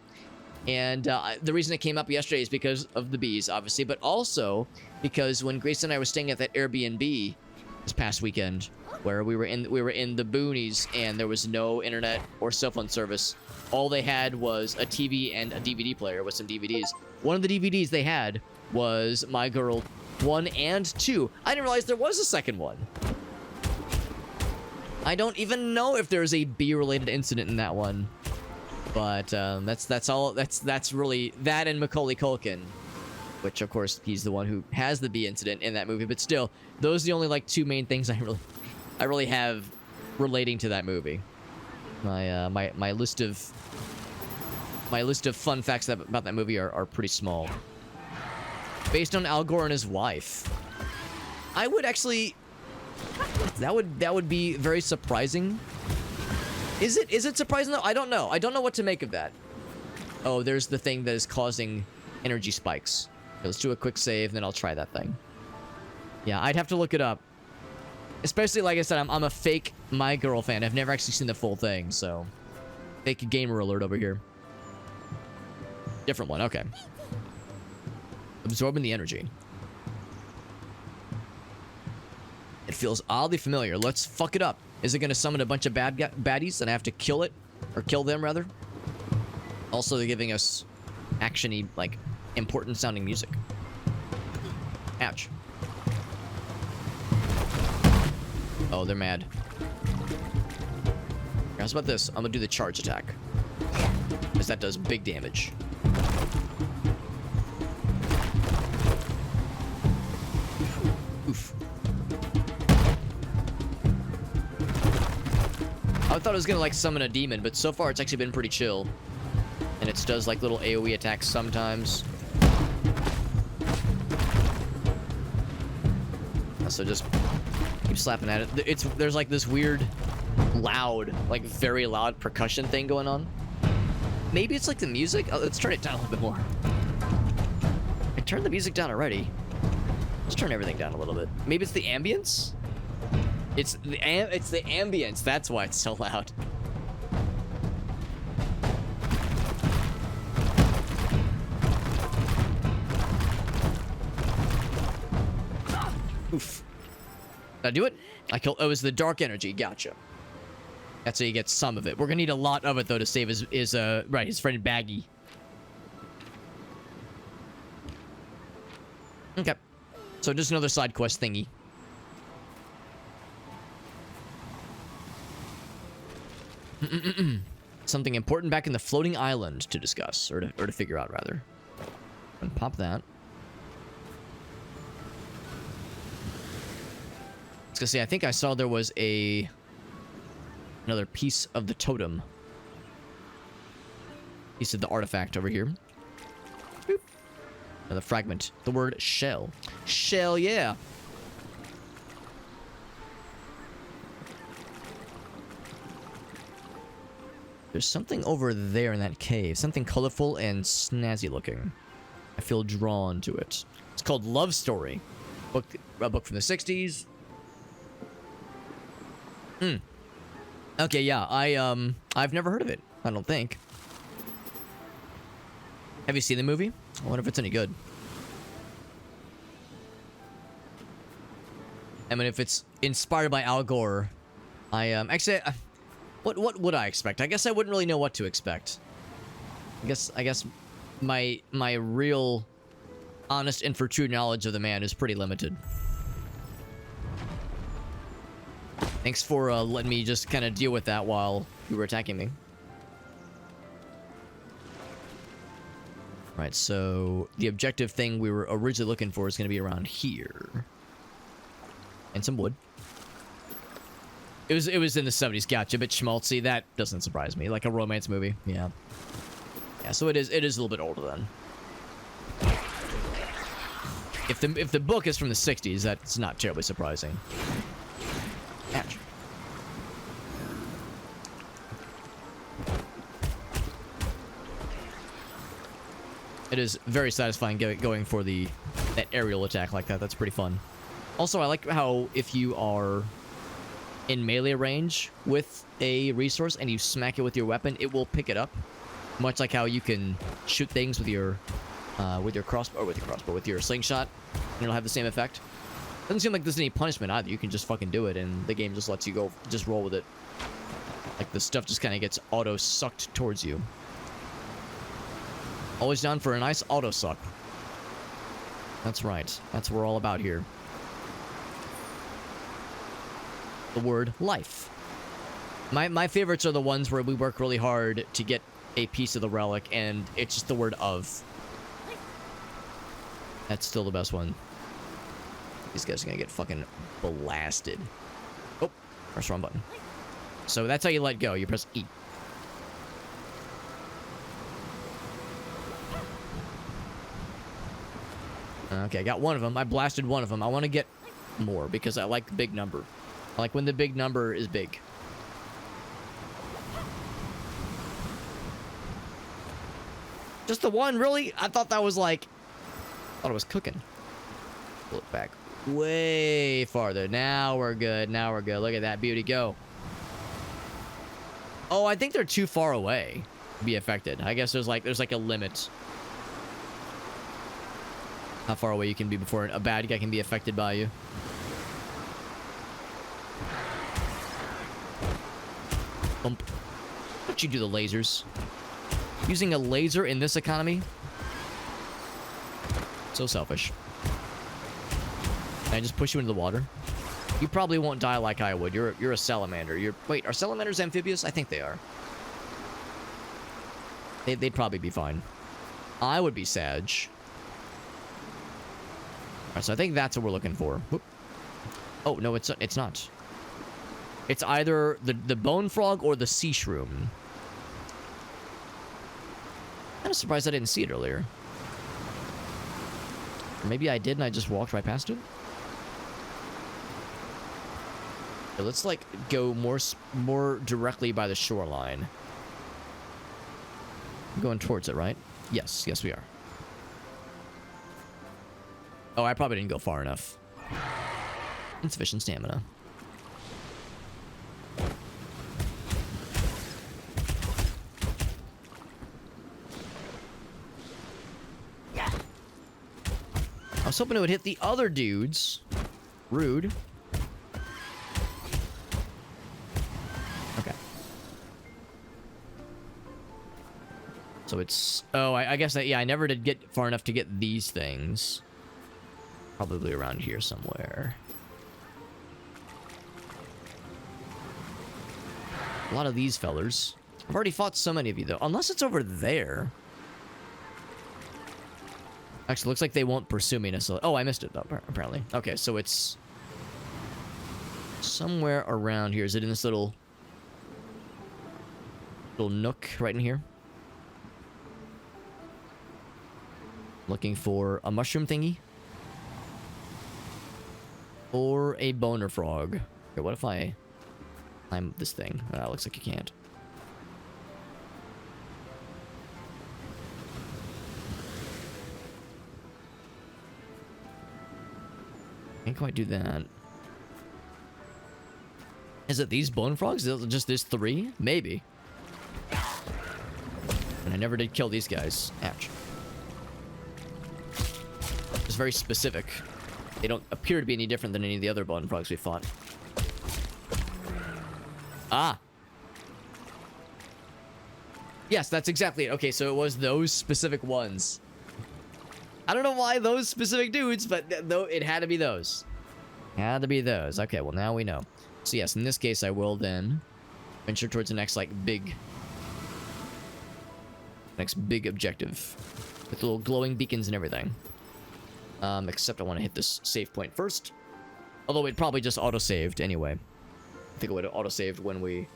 And the reason it came up yesterday is because of the bees, obviously, but also because when Grace and I were staying at that Airbnb this past weekend, where we were in the boonies and there was no internet or cell phone service, all they had was a TV and a DVD player with some DVDs. One of the DVDs they had was My Girl 1 and 2. I didn't realize there was a second one. I don't even know if there's a bee-related incident in that one. But that's really that and Macaulay Culkin, which of course he's the one who has the bee incident in that movie. But still, those are the only like two main things I really have relating to that movie. My list of fun facts about that movie are pretty small. Based on Al Gore and his wife, I would actually That would be very surprising. Is it surprising though? I don't know. I don't know what to make of that. Oh, there's the thing that is causing energy spikes. Okay, let's do a quick save, and then I'll try that thing. Yeah, I'd have to look it up. Especially, like I said, I'm a fake My Girl fan. I've never actually seen the full thing, so... Fake gamer alert over here. Different one, okay. Absorbing the energy. It feels oddly familiar. Let's fuck it up. Is it going to summon a bunch of baddies and I have to kill it? Or kill them, rather? Also, they're giving us action-y, like, important-sounding music. Ouch. Oh, they're mad. How's about this? I'm gonna do the charge attack. Because that does big damage. Oof. I thought it was gonna, like, summon a demon, but so far it's actually been pretty chill. And it does, like, little AoE attacks sometimes. So just keep slapping at it. There's, like, this weird, loud, like, very loud percussion thing going on. Maybe it's, like, the music? Oh, let's turn it down a little bit more. I turned the music down already. Let's turn everything down a little bit. Maybe it's the ambience? It's the ambience. That's why it's so loud. Oof. Did I do it? I killed... Oh, it was the dark energy. Gotcha. That's how you get some of it. We're gonna need a lot of it, though, to save his friend Baggy. Okay. So just another side quest thingy. Something important back in the floating island to discuss, or to figure out, rather. And pop that. I was gonna say, I think I saw there was another piece of the totem. Piece of the artifact over here. Boop. Another fragment. The word shell. Shell, yeah. There's something over there in that cave. Something colorful and snazzy looking. I feel drawn to it. It's called Love Story. A book from the 60s. Okay, yeah, I've never heard of it. I don't think. Have you seen the movie? I wonder if it's any good. I mean, if it's inspired by Al Gore, actually, what would I expect? I guess I wouldn't really know what to expect. I guess my real, honest and for true knowledge of the man is pretty limited. Thanks for letting me just kind of deal with that while you were attacking me. Right, so the objective thing we were originally looking for is going to be around here. And some wood. It was in the 70s, gotcha, a bit schmaltzy. That doesn't surprise me. Like a romance movie, yeah. Yeah, so it is a little bit older then. If the book is from the 60s, that's not terribly surprising. Ouch. It is very satisfying going for that aerial attack like that. That's pretty fun. Also, I like how if you are in melee range with a resource and you smack it with your weapon, it will pick it up. Much like how you can shoot things with your crossbow, or with your slingshot, and it'll have the same effect. Doesn't seem like there's any punishment either. You can just fucking do it, and the game just lets you go, just roll with it. Like, the stuff just kind of gets auto-sucked towards you. Always down for a nice auto-suck. That's right. That's what we're all about here. The word life. My favorites are the ones where we work really hard to get a piece of the relic, and it's just the word of. That's still the best one. These guys are gonna get fucking blasted. Oh, press the wrong button. So that's how you let go. You press E. Okay, I got one of them. I blasted one of them. I want to get more because I like the big number. I like when the big number is big. Just the one, really? I thought that was like... I thought it was cooking. Pull it back way farther. Now we're good. Now we're good. Look at that beauty go. Oh, I think they're too far away to be affected. I guess there's like a limit. How far away you can be before a bad guy can be affected by you. Bump. Don't you do the lasers? Using a laser in this economy? So selfish. Can I just push you into the water? You probably won't die like I would. You're a salamander. Wait, are salamanders amphibious? I think they are. They'd probably be fine. I would be Sag. Alright, so I think that's what we're looking for. Whoop. Oh, no, it's not. It's either the bone frog or the sea shroom. I'm kind of surprised I didn't see it earlier. Or maybe I did and I just walked right past it. Okay, let's like go more directly by the shoreline. I'm going towards it, right? Yes, we are. Oh, I probably didn't go far enough. Insufficient stamina. I was hoping it would hit the other dudes. Rude. Okay. So it's... Oh, I guess that... Yeah, I never did get far enough to get these things. Probably around here somewhere. A lot of these fellers. I've already fought so many of you, though. Unless it's over there. Actually, looks like they won't pursue me necessarily. Oh, I missed it, though, apparently. Okay, so it's... somewhere around here. Is it in this little nook right in here? Looking for a mushroom thingy. Or a boner frog. Okay, what if I climb this thing? Looks like you can't. Can't quite do that. Is it these bone frogs? Is it just this 3? Maybe. And I never did kill these guys. Ouch. It's very specific. They don't appear to be any different than any of the other bone frogs we fought. Ah! Yes, that's exactly it. Okay, so it was those specific ones. I don't know why those specific dudes, but though it had to be those. Had to be those. Okay, well now we know. So yes, in this case I will then venture towards the next big objective. With little glowing beacons and everything. Except I want to hit this save point first. Although it probably just auto-saved anyway. I think it would have auto-saved when we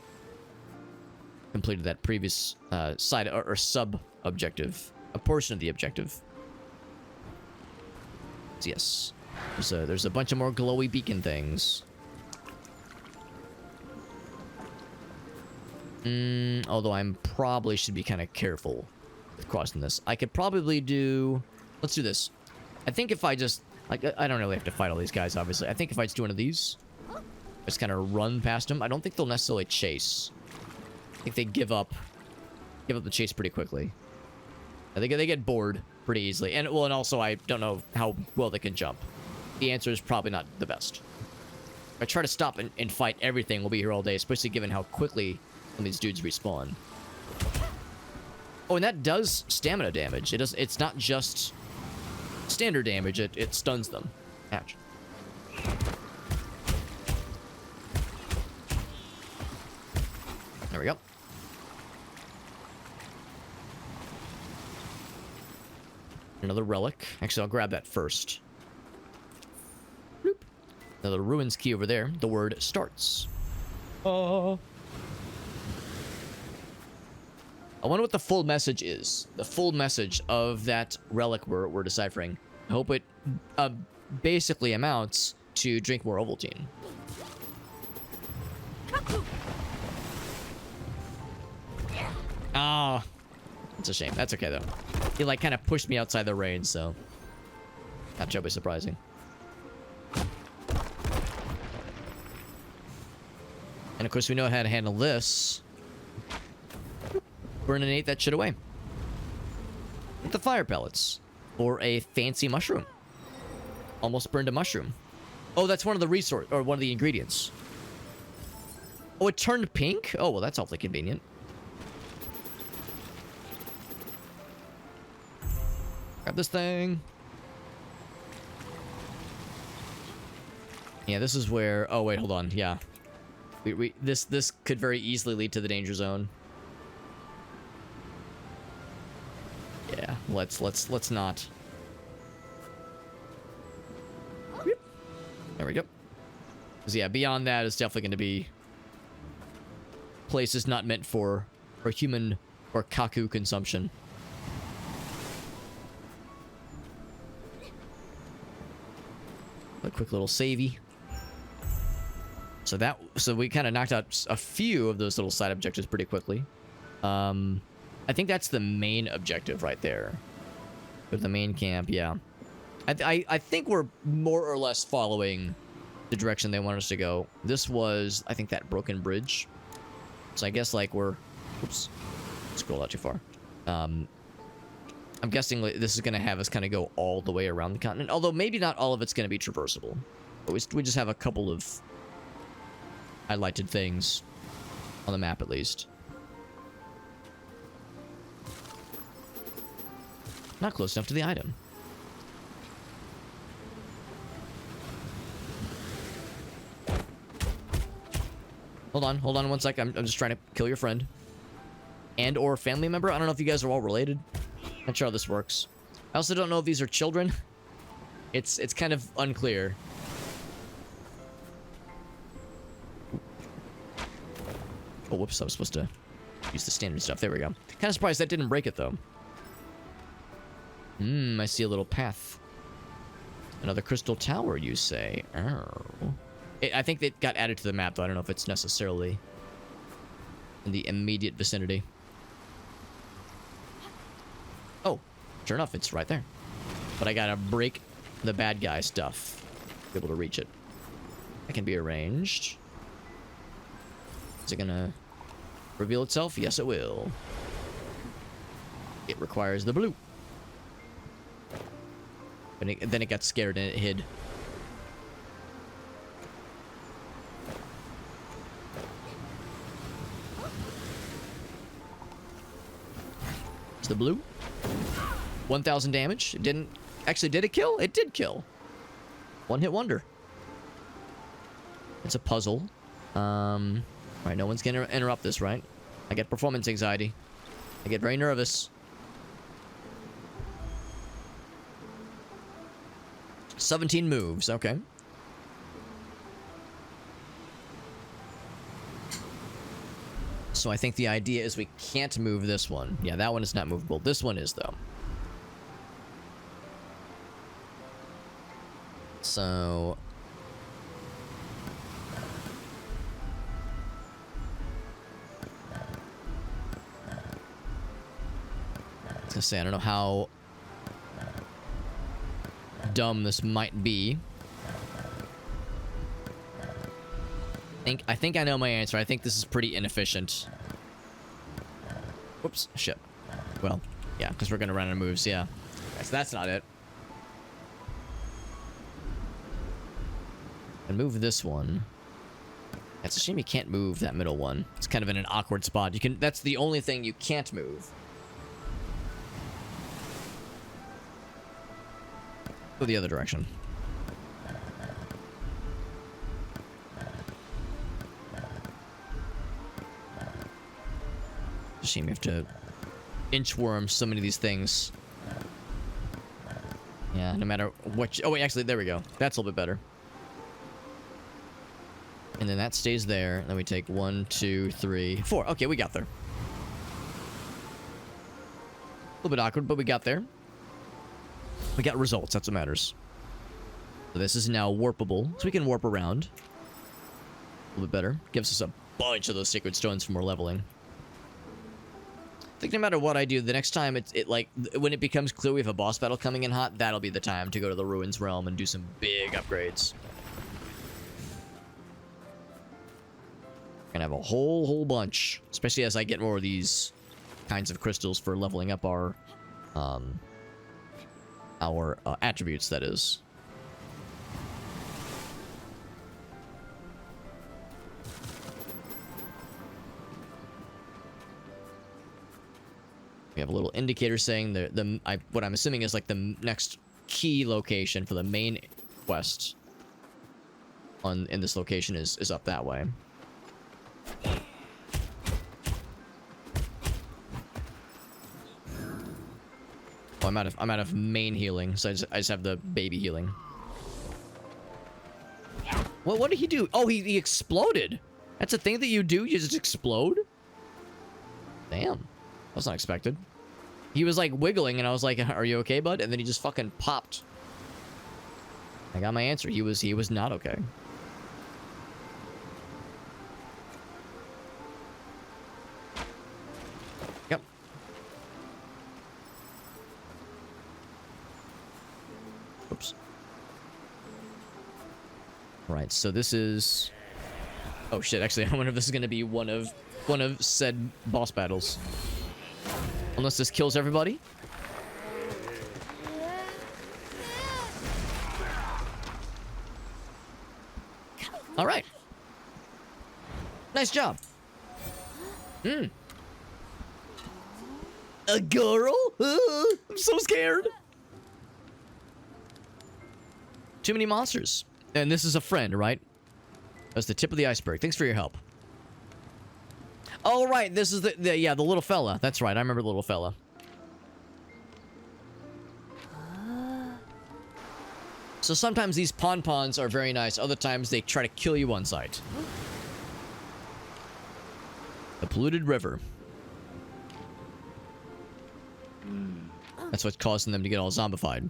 completed that previous side or sub-objective. A portion of the objective. So yes. There's a bunch of more glowy beacon things. Although I probably should be kind of careful with crossing this. I could probably do... Let's do this. I think if I just... I don't really have to fight all these guys, obviously. I think if I just do one of these... Just kind of run past them. I don't think they'll necessarily chase. I think they give up the chase pretty quickly. I think they get bored pretty easily. And also I don't know how well they can jump. The answer is probably not the best. If I try to stop and fight everything, we'll be here all day, especially given how quickly some of these dudes respawn. Oh, and that does stamina damage. It's not just standard damage, it stuns them. Ouch. There we go. Another relic. Actually, I'll grab that first. Bloop. Another ruins key over there. The word starts. Oh. I wonder what the full message is. The full message of that relic we're deciphering. I hope it basically amounts to drink more Ovaltine. KAKU. Ah, it's a shame. That's okay though. He like kind of pushed me outside the range, so not terribly surprising. And of course, we know how to handle this. Burninate that shit away with the fire pellets or a fancy mushroom. Almost burned a mushroom. Oh, that's one of the resource or one of the ingredients. Oh, it turned pink? Oh, well, that's awfully convenient. Grab this thing. Yeah, this is where... Oh, wait, hold on. Yeah. This could very easily lead to the danger zone. Yeah, let's not. There we go. Because, yeah, beyond that is definitely going to be places not meant for human or KAKU consumption. A quick little savey. So we kind of knocked out a few of those little side objectives pretty quickly. I think that's the main objective right there. With the main camp, yeah. I think we're more or less following the direction they want us to go. This was, I think, that broken bridge. So I guess like we're... Oops. Scrolled out too far. I'm guessing like, this is going to have us kind of go all the way around the continent. Although maybe not all of it's going to be traversable. But we just have a couple of highlighted things on the map at least. Not close enough to the item. Hold on one sec. I'm just trying to kill your friend. And or family member. I don't know if you guys are all related. Not sure how this works. I also don't know if these are children. It's kind of unclear. Oh, whoops. I was supposed to use the standard stuff. There we go. Kind of surprised that didn't break it, though. I see a little path. Another crystal tower, you say? Oh. I think it got added to the map, though. I don't know if it's necessarily in the immediate vicinity. Oh, sure enough, it's right there. But I gotta break the bad guy stuff to be able to reach it. That can be arranged. Is it gonna reveal itself? Yes, it will. It requires the blue. And then it got scared and it hid. It's the blue. 1,000 damage. It didn't... Actually, did it kill? It did kill. One hit wonder. It's a puzzle. Alright, no one's gonna interrupt this, right? I get performance anxiety. I get very nervous. 17 moves, okay. So I think the idea is we can't move this one. Yeah, that one is not movable. This one is, though. So... I was gonna say, I don't know how dumb this might be. I think I know my answer. I think this is pretty inefficient. Whoops, shit. Well, yeah, because we're gonna run out of moves, yeah. Okay, so that's not it. And move this one. It's a shame you can't move that middle one. It's kind of in an awkward spot. You can. That's the only thing you can't move. Go the other direction. Shame you have to inchworm so many of these things. Yeah, no matter what. Oh wait, actually, there we go. That's a little bit better. And then that stays there. Then we take 1, 2, 3, 4. Okay, we got there. A little bit awkward, but we got there. We got results. That's what matters. So this is now warpable, so we can warp around a little bit better. Gives us a bunch of those sacred stones from more leveling. I think no matter what I do, the next time when it becomes clear we have a boss battle coming in hot, that'll be the time to go to the Ruins Realm and do some big upgrades. Gonna have a whole bunch, especially as I get more of these kinds of crystals for leveling up our attributes, that is. We have a little indicator saying what I'm assuming is like the next key location for the main quest in this location is up that way. Oh, I'm out of main healing, so I just have the baby healing. What did he do? Oh, he exploded. That's a thing that you do? You just explode? Damn. That's not expected. He was like wiggling and I was like, are you okay, bud? And then he just fucking popped. I got my answer. He was not okay. Yep. Oops. Right, so this is... Oh shit, actually I wonder if this is gonna be one of said boss battles. Unless this kills everybody. All right. Nice job. A girl? I'm so scared. Too many monsters. And this is a friend, right? That's the tip of the iceberg. Thanks for your help. Oh, right. This is the little fella. That's right. I remember the little fella. So sometimes these pon-pons are very nice. Other times they try to kill you on sight. The polluted river. That's what's causing them to get all zombified.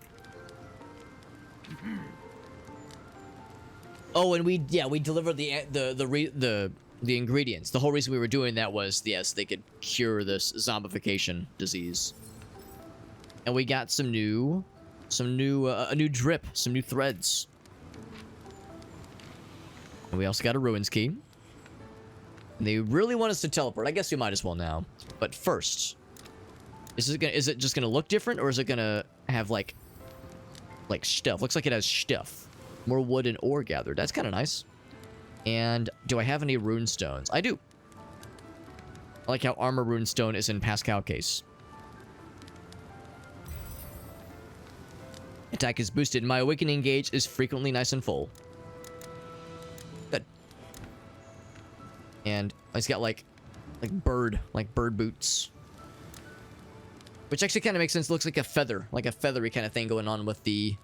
Oh, and we delivered the ingredients. The whole reason we were doing that was, yes, they could cure this zombification disease. And we got a new drip, some new threads. And we also got a ruins key. And they really want us to teleport. I guess we might as well now. But first, is it just gonna look different, or is it gonna have like stuff? Looks like it has stuff. More wood and ore gathered. That's kind of nice. And do I have any rune stones? I do. I like how armor rune stone is in Pascal case. Attack is boosted. My awakening gauge is frequently nice and full. Good. And it's got like bird boots. Which actually kind of makes sense. Looks like a feather. Like a feathery kind of thing going on with the...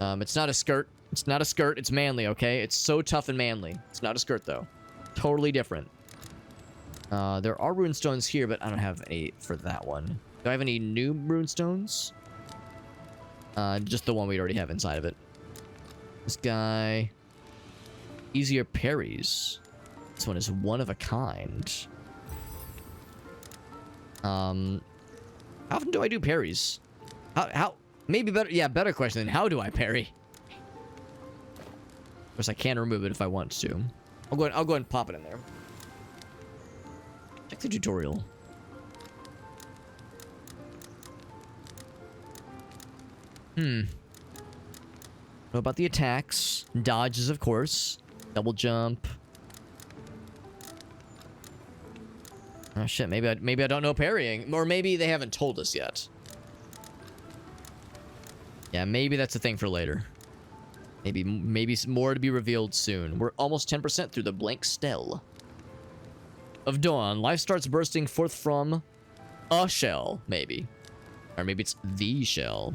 it's not a skirt. It's not a skirt. It's manly, okay? It's so tough and manly. It's not a skirt, though. Totally different. There are rune stones here, but I don't have any for that one. Do I have any new rune stones? Just the one we already have inside of it. This guy... Easier parries. This one is one of a kind. How often do I do parries? How... Maybe better... Yeah, better question than how do I parry? Of course, I can remove it if I want to. I'll go ahead and pop it in there. Check the tutorial. What about the attacks? Dodges, of course. Double jump. Oh shit, maybe I don't know parrying. Or maybe they haven't told us yet. Yeah, maybe that's a thing for later. Maybe more to be revealed soon. We're almost 10% through the blank stele of dawn. Life starts bursting forth from a shell, maybe. Or maybe it's the shell.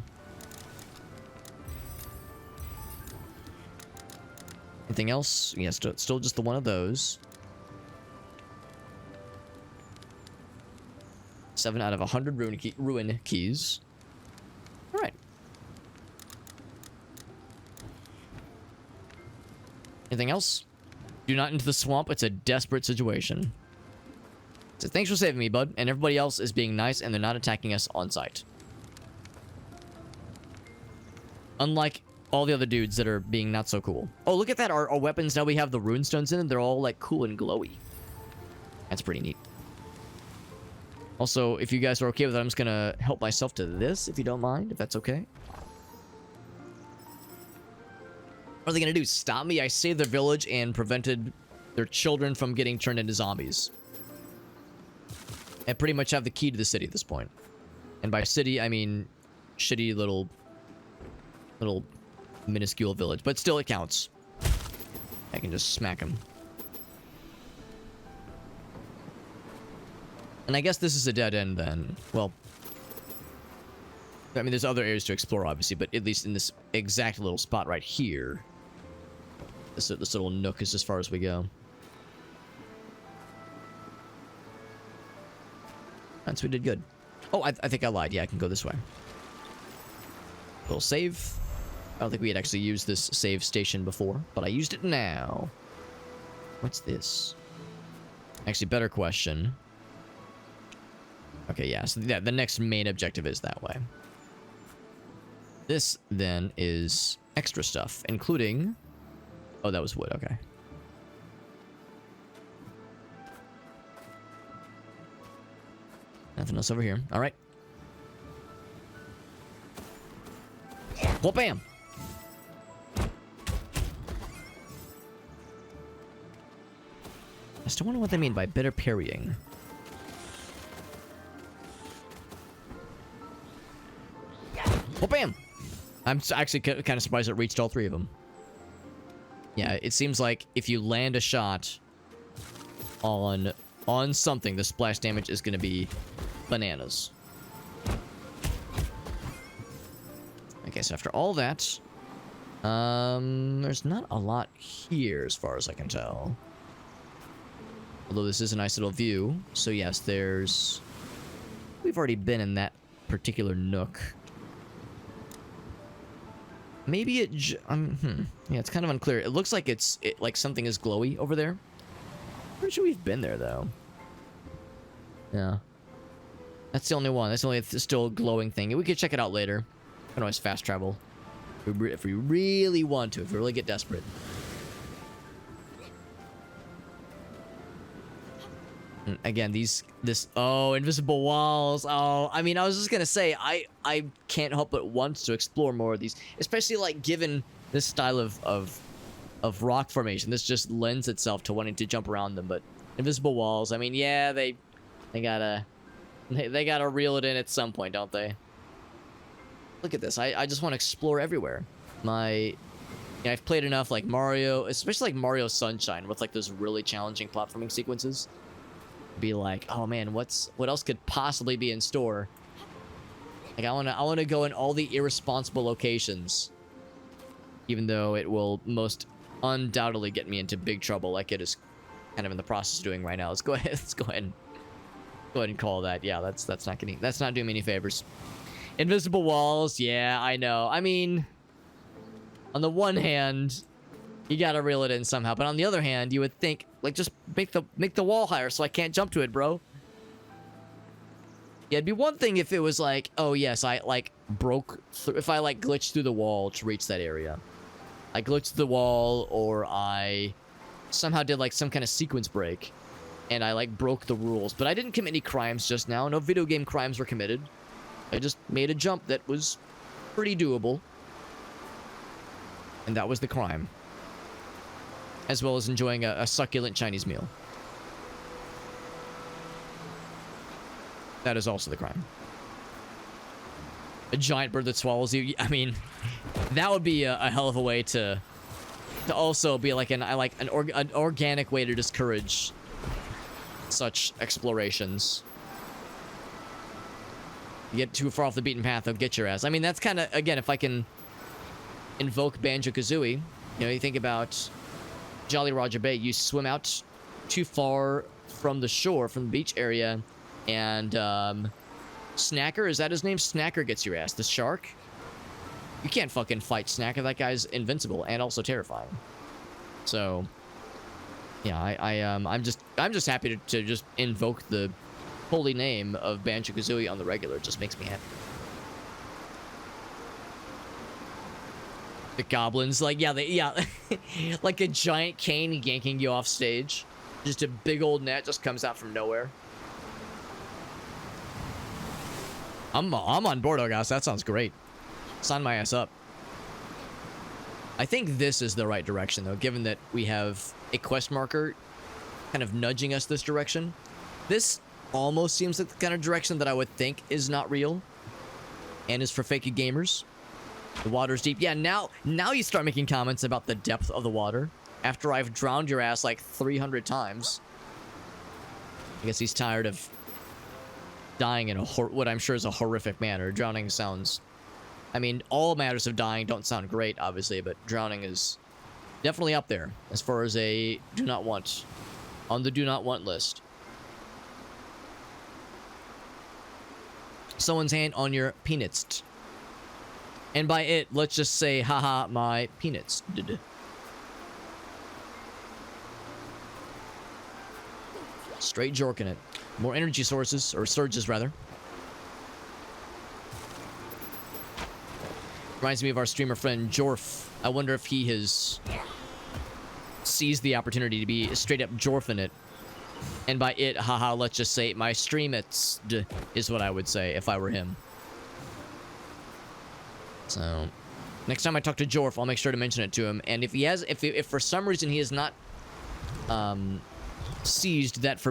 Anything else? Yeah, still just the one of those. 7 out of 100 ruin keys. All right. Anything else? Do not into the swamp. It's a desperate situation. So thanks for saving me, bud. And everybody else is being nice, and they're not attacking us on sight. Unlike all the other dudes that are being not so cool. Oh, look at that. Our weapons, now we have the rune stones in them. They're all, like, cool and glowy. That's pretty neat. Also, if you guys are okay with it, I'm just gonna help myself to this, if you don't mind, if that's okay. What are they gonna do? Stop me? I saved their village and prevented their children from getting turned into zombies. I pretty much have the key to the city at this point. And by city, I mean shitty little minuscule village. But still, it counts. I can just smack him. And I guess this is a dead end then. Well, I mean, there's other areas to explore, obviously, but at least in this exact little spot right here, this little nook is as far as we go. And so we did good. Oh, I think I lied. Yeah, I can go this way. Little save. I don't think we had actually used this save station before, but I used it now. What's this? Actually, better question. Okay, yeah, so yeah, the next main objective is that way. This, then, is extra stuff, including... Oh, that was wood, okay. Nothing else over here. All right. Well, bam! I still wonder what they mean by better parrying. Well, bam! I'm actually kind of surprised it reached all three of them. Yeah, it seems like if you land a shot on something, the splash damage is going to be bananas. Okay, so after all that, there's not a lot here as far as I can tell. Although this is a nice little view. So yes, there's... We've already been in that particular nook. Maybe it... Yeah, it's kind of unclear. It looks like like something is glowy over there. Pretty sure we've been there, though. Yeah. That's the only one. That's the only still glowing thing. We could check it out later. We can always fast travel. If we really want to. If we really get desperate. And again, oh, invisible walls. Oh, I mean, I was just gonna say, I can't help but want to explore more of these. Especially, like, given this style of rock formation. This just lends itself to wanting to jump around them. But invisible walls, I mean, yeah, they gotta reel it in at some point, don't they? Look at this. I just want to explore everywhere. I've played enough, like, Mario, especially like Mario Sunshine with, like, those really challenging platforming sequences. Be like, oh man, what else could possibly be in store? Like, I wanna go in all the irresponsible locations, even though it will most undoubtedly get me into big trouble, like it is kind of in the process of doing right now. Let's go ahead and call that. Yeah, that's not doing me any favors. Invisible walls, yeah, I know. I mean, on the one hand, you gotta reel it in somehow, but on the other hand, you would think, like, just make the wall higher so I can't jump to it, bro. Yeah, it'd be one thing if it was like, oh yes, I like if I like glitched through the wall to reach that area. I glitched the wall, or I somehow did like some kind of sequence break, and I like broke the rules. But I didn't commit any crimes just now. No video game crimes were committed. I just made a jump that was pretty doable, and that was the crime. As well as enjoying a succulent Chinese meal. That is also the crime. A giant bird that swallows you. I mean, that would be a hell of a way to also be like an organic way to discourage such explorations. You get too far off the beaten path, they'll get your ass. I mean, that's kind of, again, if I can invoke Banjo-Kazooie, you know, you think about Jolly Roger Bay, you swim out too far from the shore, from the beach area, and Snacker, is that his name? Snacker gets your ass. The shark? You can't fucking fight Snacker. That guy's invincible and also terrifying. So, yeah, I'm just happy to just invoke the holy name of Banjo-Kazooie on the regular. It just makes me happy. The goblins, like, yeah, like a giant cane yanking you off stage. Just a big old net just comes out from nowhere. I'm on board, guys. That sounds great. Sign my ass up. I think this is the right direction, though, given that we have a quest marker kind of nudging us this direction. This almost seems like the kind of direction that I would think is not real and is for fakey gamers. The water's deep. Yeah, now you start making comments about the depth of the water after I've drowned your ass like 300 times. I guess he's tired of dying in what I'm sure is a horrific manner. Drowning sounds... I mean, all matters of dying don't sound great, obviously, but drowning is definitely up there as far as a do not want, on the do not want list. Someone's hand on your peanuts. And by it, let's just say, haha, my peanuts. Straight jorking it. More energy sources, or surges rather. Reminds me of our streamer friend Jorf. I wonder if he has seized the opportunity to be straight up Jorfing it. And by it, haha, let's just say my streamits is what I would say if I were him. So, next time I talk to Jorf, I'll make sure to mention it to him. And if he has, if for some reason he has not, seized that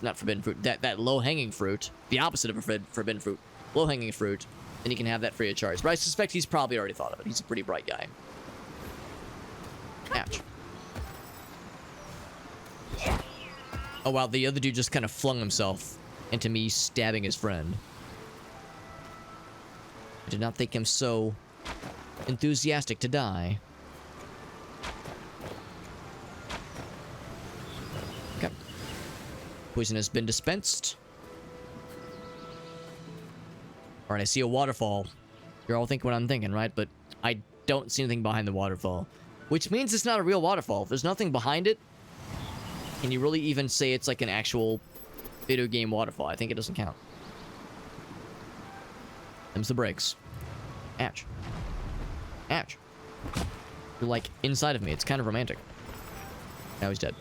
not forbidden fruit, that low-hanging fruit, the opposite of a forbidden fruit, low-hanging fruit, then he can have that free of charge. But I suspect he's probably already thought of it. He's a pretty bright guy. Ouch. Oh wow, the other dude just kind of flung himself into me stabbing his friend. I did not think him so enthusiastic to die. Okay. Poison has been dispensed. Alright, I see a waterfall. You're all thinking what I'm thinking, right? But I don't see anything behind the waterfall. Which means it's not a real waterfall. If there's nothing behind it, can you really even say it's like an actual video game waterfall? I think it doesn't count. Them's the brakes. Ouch. Ouch. You're like inside of me. It's kind of romantic. Now he's dead.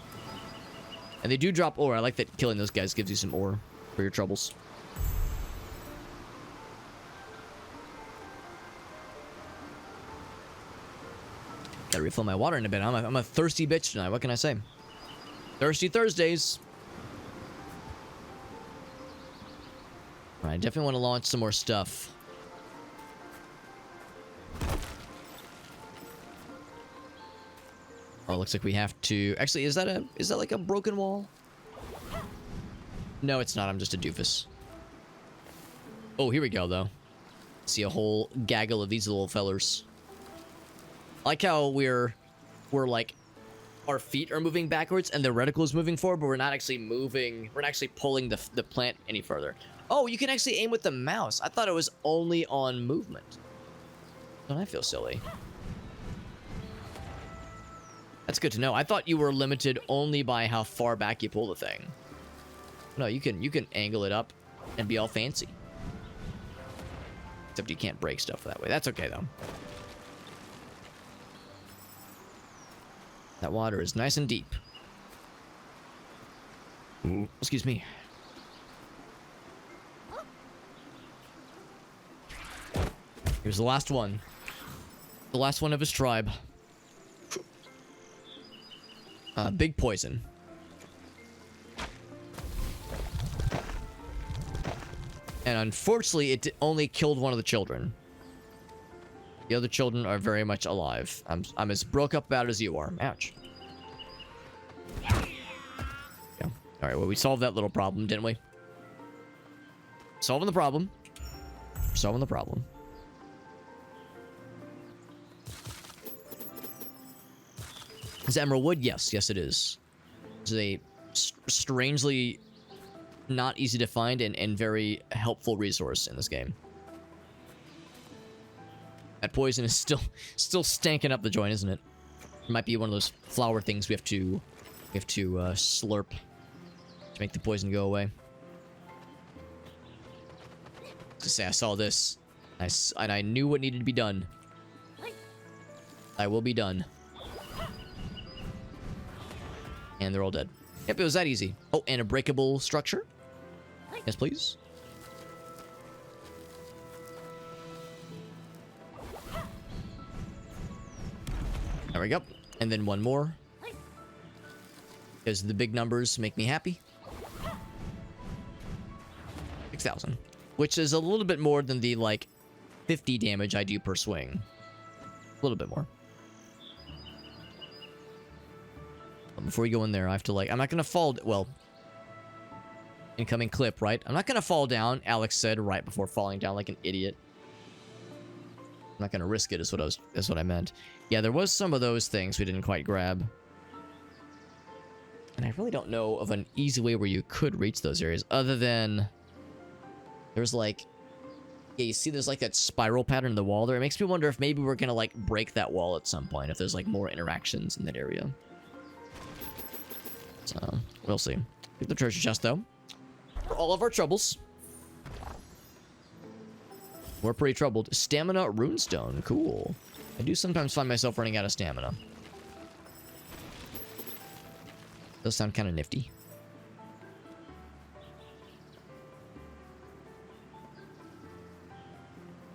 And they do drop ore. I like that killing those guys gives you some ore for your troubles. Gotta refill my water in a bit. I'm a thirsty bitch tonight. What can I say? Thirsty Thursdays. Alright, I definitely want to launch some more stuff. Oh, it looks like we have to... Actually, is that like a broken wall? No, it's not. I'm just a doofus. Oh, here we go, though. See a whole gaggle of these little fellers. I like how we're like... Our feet are moving backwards and the reticle is moving forward, but we're not actually moving... We're not actually pulling the plant any further. Oh, you can actually aim with the mouse. I thought it was only on movement. Don't I feel silly? That's good to know. I thought you were limited only by how far back you pull the thing. No, you can angle it up and be all fancy. Except you can't break stuff that way. That's okay, though. That water is nice and deep. Ooh. Excuse me. Here's the last one. The last one of his tribe. Big poison. And unfortunately, it only killed one of the children. The other children are very much alive. I'm as broke up about it as you are. Ouch. Yeah. Alright, well, we solved that little problem, didn't we? Solving the problem. Solving the problem. Is it emerald wood? Yes. Yes, it is. It's a strangely not easy to find and very helpful resource in this game. That poison is still stanking up the joint, isn't it? It might be one of those flower things we have to slurp to make the poison go away. To say I saw this, and I knew what needed to be done. I will be done. And they're all dead. Yep, it was that easy. Oh, and a breakable structure. Yes, please. There we go. And then one more. Because the big numbers make me happy. 6,000. Which is a little bit more than the, like, 50 damage I do per swing. A little bit more. But before we go in there, I have to, like... I'm not gonna fall... Well... Incoming clip, right? I'm not gonna fall down, Alex said right before falling down like an idiot. I'm not gonna risk it, is what I meant. Yeah, there was some of those things we didn't quite grab. And I really don't know of an easy way where you could reach those areas, other than... There's like... Yeah, you see there's like that spiral pattern in the wall there. It makes me wonder if maybe we're gonna like break that wall at some point, if there's like more interactions in that area. So, we'll see. Get the treasure chest, though. For all of our troubles. We're pretty troubled. Stamina runestone. Cool. I do sometimes find myself running out of stamina. Does sound kind of nifty.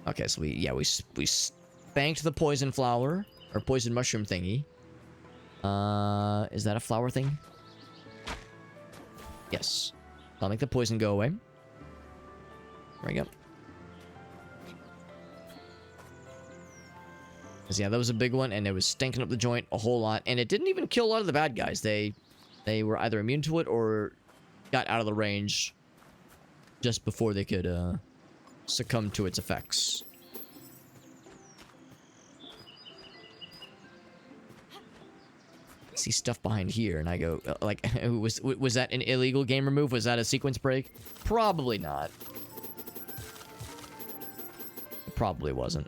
Okay, so we spanked the poison flower, or poison mushroom thingy. Is that a flower thing? Yes. I'll make the poison go away. There we go. Because yeah, that was a big one, and it was stinking up the joint a whole lot, and it didn't even kill a lot of the bad guys. They were either immune to it or got out of the range just before they could succumb to its effects. I see stuff behind here, and I go, like, was that an illegal game remove? Was that a sequence break? Probably not. It probably wasn't.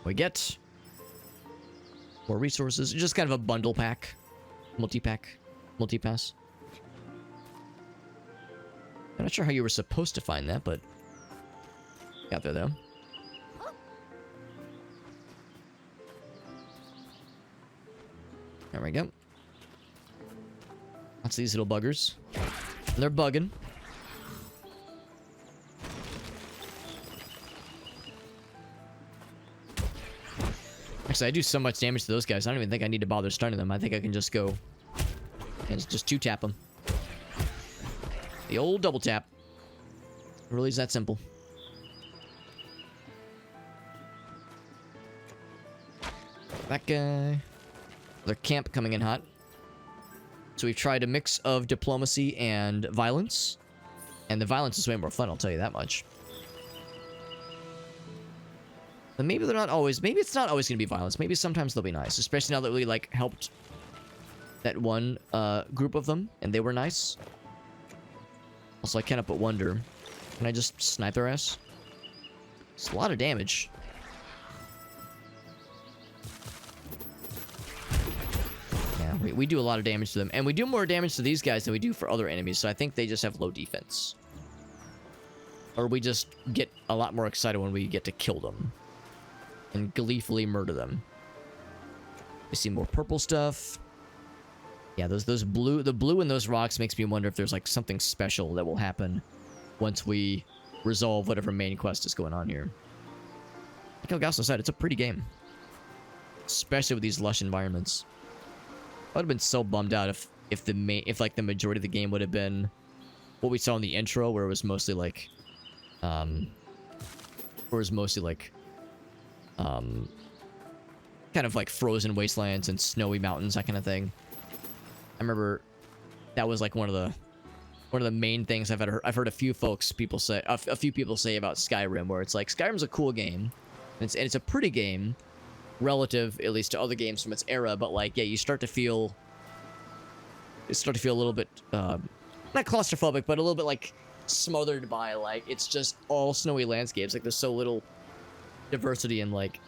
We get more resources. Just kind of a bundle pack. Multi-pack. Multi-pass. I'm not sure how you were supposed to find that, but got there, though. There we go. Lots of these little buggers. And they're bugging. Actually, I do so much damage to those guys, I don't even think I need to bother stunning them. I think I can just go and just two-tap them. The old double tap. It really is that simple. That guy. Another camp coming in hot. So we've tried a mix of diplomacy and violence. And the violence is way more fun, I'll tell you that much. But maybe they're not always... Maybe it's not always going to be violence. Maybe sometimes they'll be nice. Especially now that we, like, helped that one group of them. And they were nice. Also, I can't help but wonder. Can I just snipe their ass? It's a lot of damage. Yeah, we do a lot of damage to them. And we do more damage to these guys than we do for other enemies. So I think they just have low defense. Or we just get a lot more excited when we get to kill them. And gleefully murder them. We see more purple stuff. Yeah, those blue... The blue in those rocks makes me wonder if there's, like, something special that will happen once we resolve whatever main quest is going on here. Like how Gasso said, it's a pretty game. Especially with these lush environments. I would have been so bummed out if the majority of the game would have been what we saw in the intro, where it was mostly like... kind of like frozen wastelands and snowy mountains, that kind of thing. I remember that was like one of the main things I've heard a few people say about Skyrim, where it's like Skyrim's a cool game, and it's a pretty game relative at least to other games from its era, but like yeah, you start to feel a little bit not claustrophobic, but a little bit like smothered by like it's just all snowy landscapes. Like there's so little diversity in like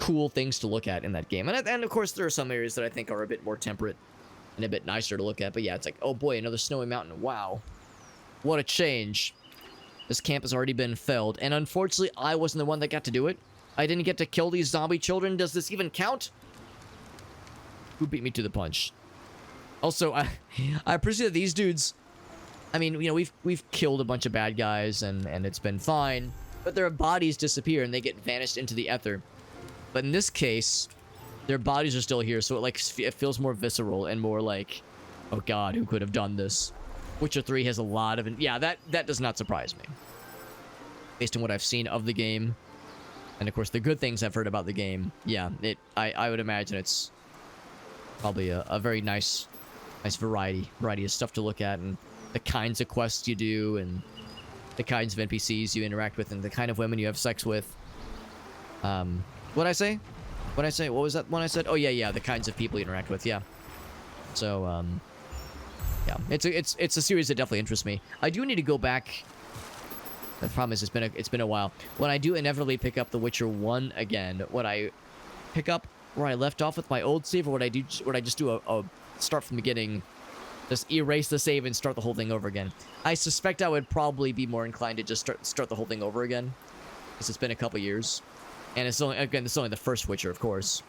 cool things to look at in that game. And of course, there are some areas that I think are a bit more temperate and a bit nicer to look at. But yeah, it's like, oh boy, another snowy mountain. Wow. What a change. This camp has already been felled. And unfortunately, I wasn't the one that got to do it. I didn't get to kill these zombie children. Does this even count? Who beat me to the punch? Also, I appreciate that these dudes... I mean, you know, we've killed a bunch of bad guys, and it's been fine. But their bodies disappear, and they get vanished into the ether. But in this case, their bodies are still here, so it feels more visceral and more like, oh god, who could have done this? Witcher 3 has a lot of... Yeah, that does not surprise me. Based on what I've seen of the game, and of course the good things I've heard about the game, yeah, I would imagine it's probably a very nice variety of stuff to look at, and the kinds of quests you do, and the kinds of NPCs you interact with, and the kind of women you have sex with. What'd I say? What was that one I said? Oh yeah, the kinds of people you interact with, yeah. So, yeah, it's a series that definitely interests me. I do need to go back. The problem is it's been a while. When I do inevitably pick up The Witcher 1 again, would I pick up where I left off with my old save, or would I just do a start from the beginning, just erase the save and start the whole thing over again? I suspect I would probably be more inclined to just start the whole thing over again, because it's been a couple years, and it's only the first Witcher, of course.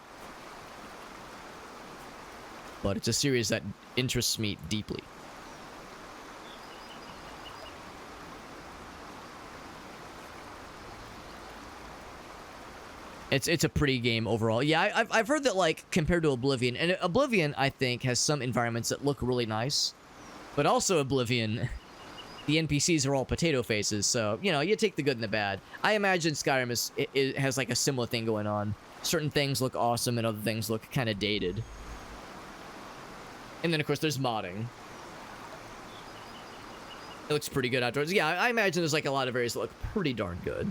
But it's a series that interests me deeply. It's a pretty game overall. Yeah, I've heard that, like, compared to Oblivion, and Oblivion, I think, has some environments that look really nice, but also Oblivion, the NPCs are all potato faces, so, you know, you take the good and the bad. I imagine Skyrim has, like, a similar thing going on. Certain things look awesome, and other things look kind of dated. And then, of course, there's modding. It looks pretty good outdoors. Yeah, I imagine there's, like, a lot of areas that look pretty darn good.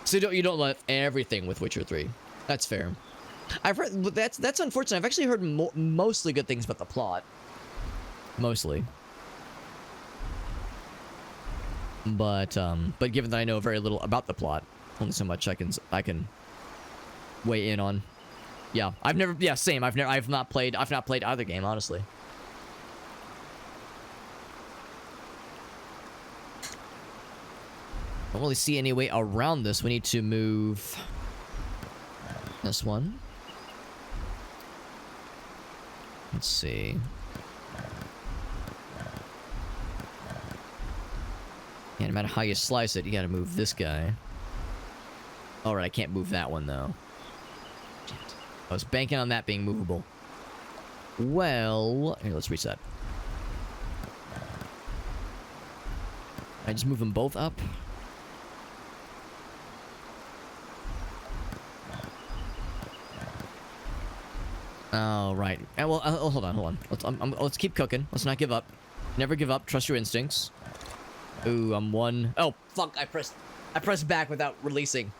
So you don't love everything with Witcher 3. That's fair. I've heard that's unfortunate. I've actually heard mostly good things about the plot. Mostly. But given that I know very little about the plot, only so much I can weigh in on. Yeah, same. I've not played either game, honestly. I don't really see any way around this. We need to move this one. Let's see. Yeah, no matter how you slice it, you gotta move this guy. Alright, I can't move that one, though. Shit. I was banking on that being movable. Well... Here, let's reset. I just move them both up? Oh, right. Well, hold on. Let's keep cooking. Let's not give up. Never give up. Trust your instincts. Ooh, I'm one. Oh, fuck. I pressed back without releasing.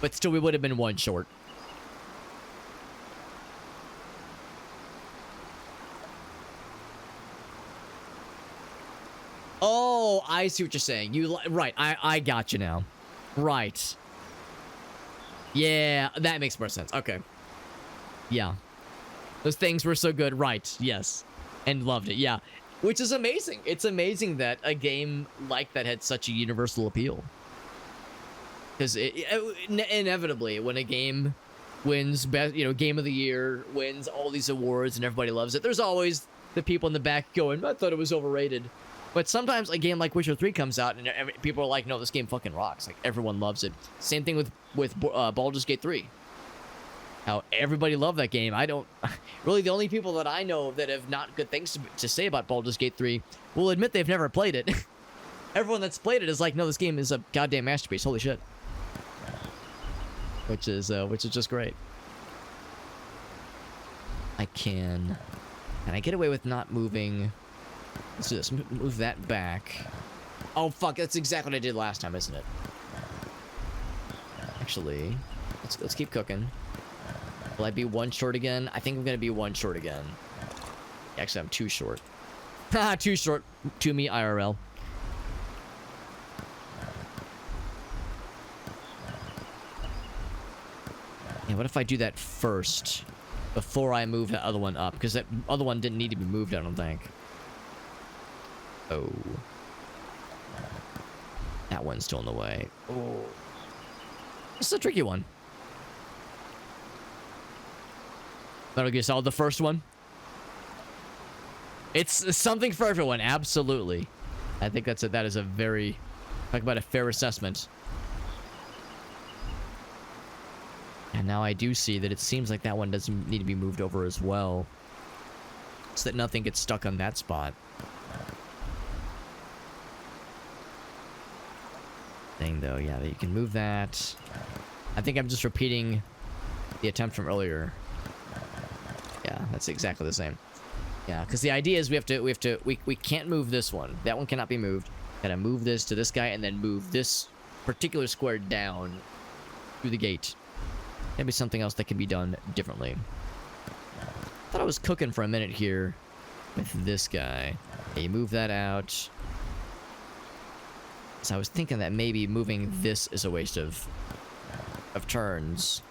But still, we would have been one short. Oh, I see what you're saying. Right. I got you now. Right. Yeah, that makes more sense. Okay. Yeah. Those things were so good. Right. Yes. And loved it. Yeah. Which is amazing. It's amazing that a game like that had such a universal appeal. Because inevitably, when a game wins best, game of the year, wins all these awards, and everybody loves it, there's always the people in the back going, I thought it was overrated. But sometimes a game like Witcher 3 comes out, and people are like, no, this game fucking rocks. Like, everyone loves it. Same thing with Baldur's Gate 3. How everybody loved that game. I don't... Really, the only people that I know that have not good things to say about Baldur's Gate 3 will admit they've never played it. Everyone that's played it is like, no, this game is a goddamn masterpiece. Holy shit. Which is just great. Can I get away with not moving... Let's do this. Move that back. Oh, fuck. That's exactly what I did last time, isn't it? Actually, let's keep cooking. Will I be one short again? I think I'm going to be one short again. Actually, I'm two short. Haha, too short to me, IRL. Yeah, what if I do that first before I move the other one up? Because that other one didn't need to be moved, I don't think. Oh. That one's still in the way. Oh. This is a tricky one. Metal Gear Solid, the first one. It's something for everyone, absolutely. I think that is a very, talk about a fair assessment. And now I do see that it seems like that one doesn't need to be moved over as well, so that nothing gets stuck on that spot. Thing though, yeah, you can move that. I think I'm just repeating the attempt from earlier. Yeah, that's exactly the same. Yeah, because the idea is we can't move this one. That one cannot be moved. Gotta move this to this guy and then move this particular square down through the gate. That'd be something else that can be done differently. Thought I was cooking for a minute here with this guy. Okay, you move that out. So I was thinking that maybe moving this is a waste of turns.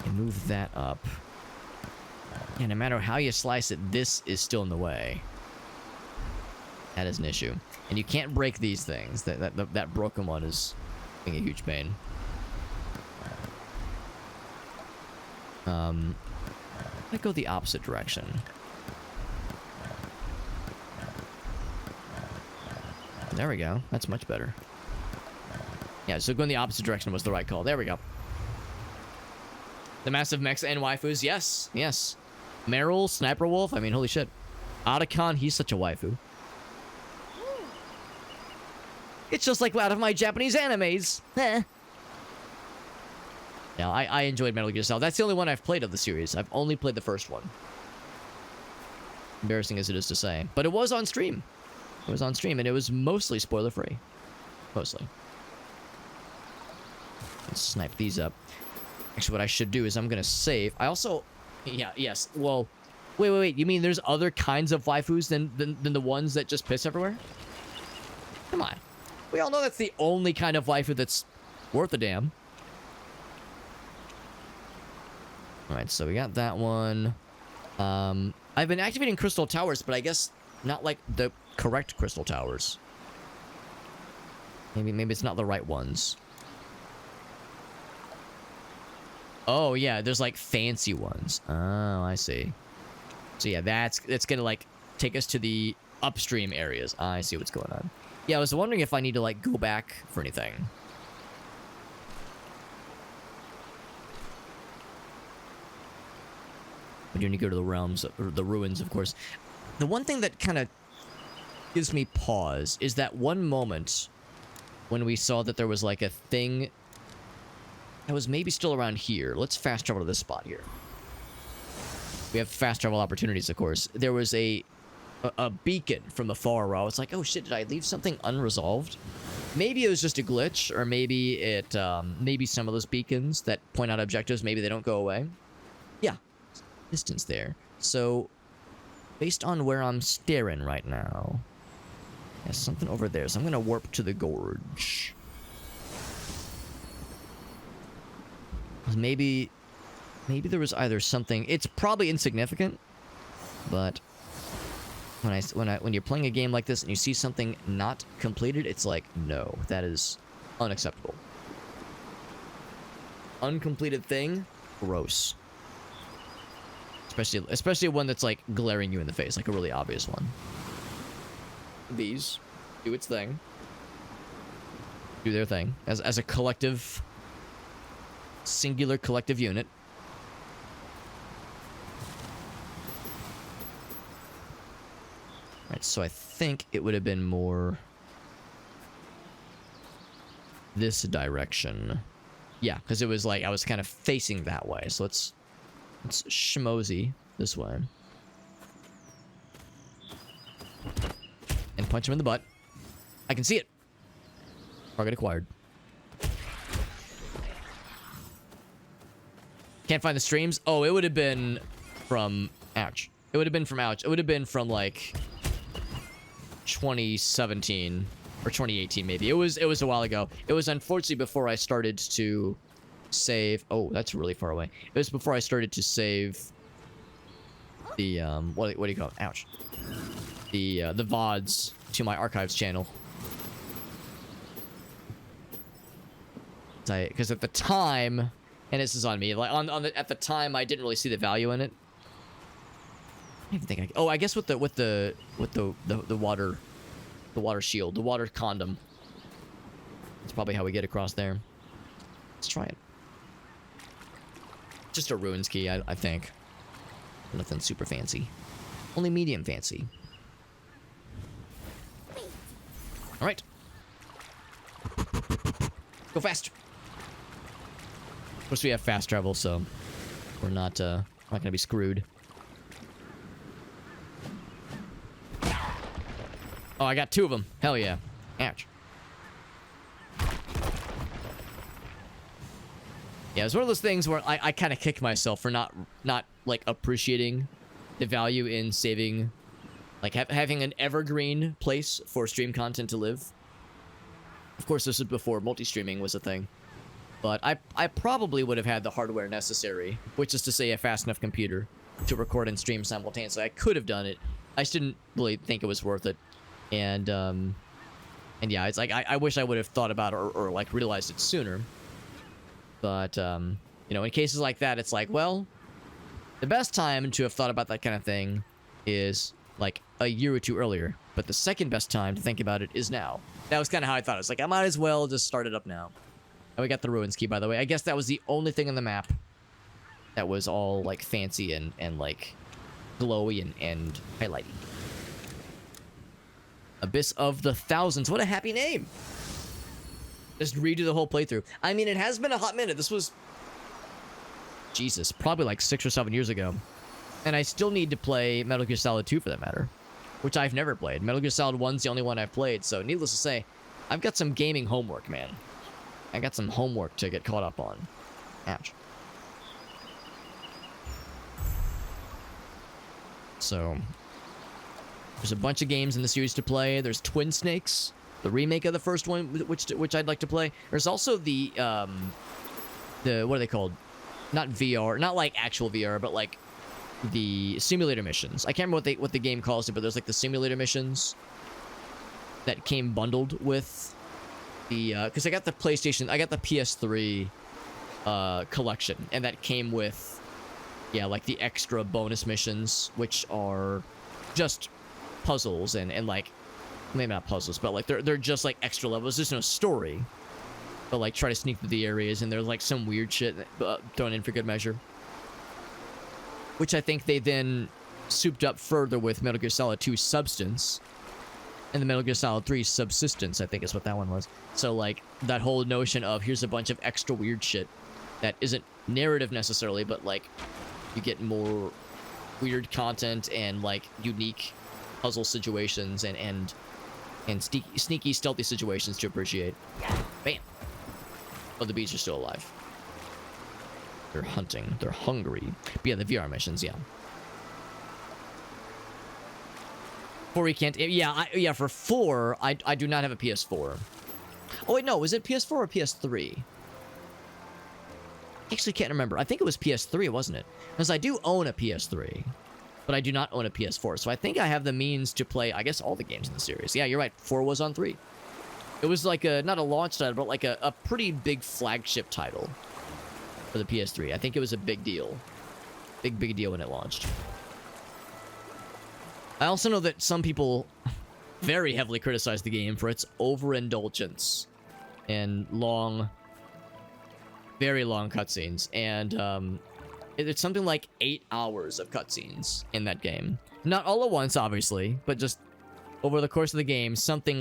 And move that up. And no matter how you slice it, this is still in the way. That is an issue. And you can't break these things. That broken one is being a huge pain. I go the opposite direction. There we go. That's much better. Yeah, so going the opposite direction was the right call. There we go. The massive mechs and waifus. Yes, yes. Meryl, Sniper Wolf. I mean, holy shit. Otacon, he's such a waifu. It's just like out of my Japanese animes. Yeah, I enjoyed Metal Gear Solid. That's the only one I've played of the series. I've only played the first one. Embarrassing as it is to say. But it was on stream. It was on stream, and it was mostly spoiler-free. Mostly. Let's snipe these up. Actually, what I should do is I'm going to save. I also... Yeah, yes. Well, wait. You mean there's other kinds of waifus than the ones that just piss everywhere? Come on. We all know that's the only kind of waifu that's worth a damn. Alright, so we got that one. I've been activating crystal towers, but I guess not like the correct crystal towers. Maybe it's not the right ones. Oh, yeah, there's like fancy ones. Oh, I see. So yeah, that's gonna like take us to the upstream areas. I see what's going on. Yeah, I was wondering if I need to like go back for anything. We do need to go to the realms, or the ruins, of course. The one thing that kind of gives me pause is that one moment when we saw that there was like a thing that was maybe still around here. Let's fast travel to this spot here. We have fast travel opportunities, of course. There was a beacon from afar where I was like, oh shit, did I leave something unresolved? Maybe it was just a glitch, or maybe it, maybe some of those beacons that point out objectives, maybe they don't go away. Yeah, distance there. So, based on where I'm staring right now, there's something over there, so I'm gonna warp to the gorge. Maybe there was either something. It's probably insignificant, but when you're playing a game like this and you see something not completed, it's like, no, that is unacceptable. Uncompleted thing, gross. Especially one that's like glaring you in the face, like a really obvious one. These do its thing, do their thing as a collective. Singular collective unit. Right, so I think it would have been more this direction. Yeah, because it was like I was kind of facing that way. So let's schmosy this way. And punch him in the butt. I can see it. Target acquired. Can't find the streams? Oh, it would have been from... Ouch. It would have been from ouch. It would have been from, like, 2017. or 2018 maybe. It was a while ago. It was unfortunately before I started to save. Oh, that's really far away. It was before I started to save the what do you call it? Ouch. The VODs to my archives channel. Because at the time, and this is on me, like at the time I didn't really see the value in it. I don't even think I guess with the water shield, the water condom. That's probably how we get across there. Let's try it. Just a ruins key, I think. Nothing super fancy. Only medium fancy. Alright. Go fast. Of course we have fast travel, so we're not gonna be screwed. Oh, I got 2 of them. Hell yeah. Ouch. Yeah, it's one of those things where I kind of kick myself for not like appreciating the value in saving, like having an evergreen place for stream content to live. Of course, this was before multi-streaming was a thing, but I probably would have had the hardware necessary, which is to say a fast enough computer to record and stream simultaneously. I could have done it. I just didn't really think it was worth it, and yeah, it's like I wish I would have thought about it or like realized it sooner. But, you know, in cases like that, it's like, well, the best time to have thought about that kind of thing is, like, a year or 2 earlier. But the second best time to think about it is now. That was kind of how I thought. It's like, I might as well just start it up now. And we got the ruins key, by the way. I guess that was the only thing on the map that was all, like, fancy and like, glowy and highlighty. Abyss of the Thousands. What a happy name! Just redo the whole playthrough. I mean, it has been a hot minute. This was, Jesus, probably like 6 or 7 years ago. And I still need to play Metal Gear Solid 2 for that matter, which I've never played. Metal Gear Solid 1's the only one I've played, so needless to say, I've got some gaming homework, man. I got some homework to get caught up on. Ouch. So, there's a bunch of games in the series to play. There's Twin Snakes, the remake of the first one, which I'd like to play. There's also the what are they called? Not VR, not like actual VR, but like the simulator missions. I can't remember what the game calls it, but there's like the simulator missions that came bundled with the because I got the PlayStation, I got the PS3 collection, and that came with like the extra bonus missions, which are just puzzles and like, maybe not puzzles, but like they're just like extra levels. There's no story, but like try to sneak through the areas, and there's like some weird shit thrown in for good measure, which I think they then souped up further with Metal Gear Solid 2 Substance and the Metal Gear Solid 3 Subsistence, I think is what that one was. So like that whole notion of here's a bunch of extra weird shit that isn't narrative necessarily, but like you get more weird content and like unique puzzle situations and sneaky, stealthy situations to appreciate. Bam! Oh, the bees are still alive. They're hunting. They're hungry. But yeah, the VR missions, yeah. 4 we can't... Yeah, for 4, I do not have a PS4. Oh, wait, no. Was it PS4 or PS3? I actually can't remember. I think it was PS3, wasn't it? Because I do own a PS3. But I do not own a PS4, so I think I have the means to play, I guess, all the games in the series. Yeah, you're right. 4 was on 3. It was like not a launch title, but like a pretty big flagship title for the PS3. I think it was a big deal. Big deal when it launched. I also know that some people very heavily criticize the game for its overindulgence and very long cutscenes. And, it's something like 8 hours of cutscenes in that game. Not all at once, obviously, but just over the course of the game, something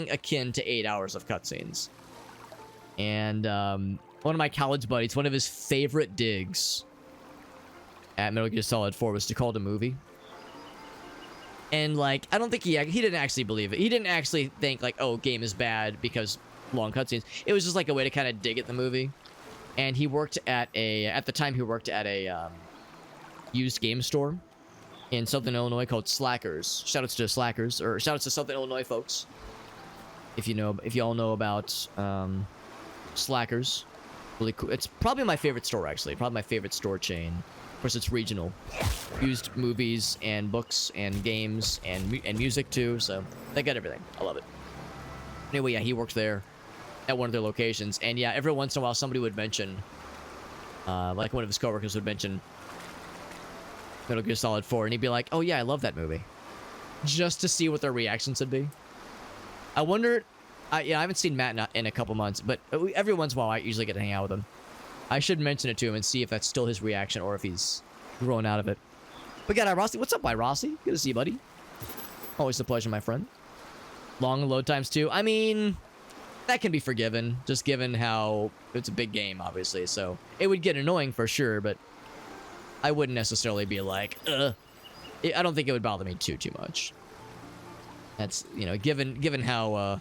akin to 8 hours of cutscenes. And one of my college buddies, one of his favorite digs at Metal Gear Solid 4 was to call it a movie. And like, I don't think he didn't actually believe it. He didn't actually think like, oh, game is bad because long cutscenes. It was just like a way to kind of dig at the movie. And he worked at the time he worked at a used game store in Southern Illinois called Slackers. Shoutouts to Slackers, or shoutouts to Southern Illinois folks. If you all know about Slackers, really cool. It's probably my favorite store actually. Probably my favorite store chain. Of course, it's regional. Used movies and books and games and music too. So they got everything. I love it. Anyway, yeah, he works there at one of their locations, and yeah, every once in a while somebody would mention, like one of his coworkers would mention Metal Gear Solid 4, and he'd be like, "Oh yeah, I love that movie," just to see what their reactions would be. I wonder. Yeah, I haven't seen Matt in a couple months, but every once in a while I usually get to hang out with him. I should mention it to him and see if that's still his reaction or if he's growing out of it. But yeah, Rossi, what's up, my Rossi? Good to see you, buddy. Always a pleasure, my friend. Long load times too. I mean, that can be forgiven, just given how it's a big game, obviously. So it would get annoying for sure, but I wouldn't necessarily be like, ugh. I don't think it would bother me too much. That's, you know, given how,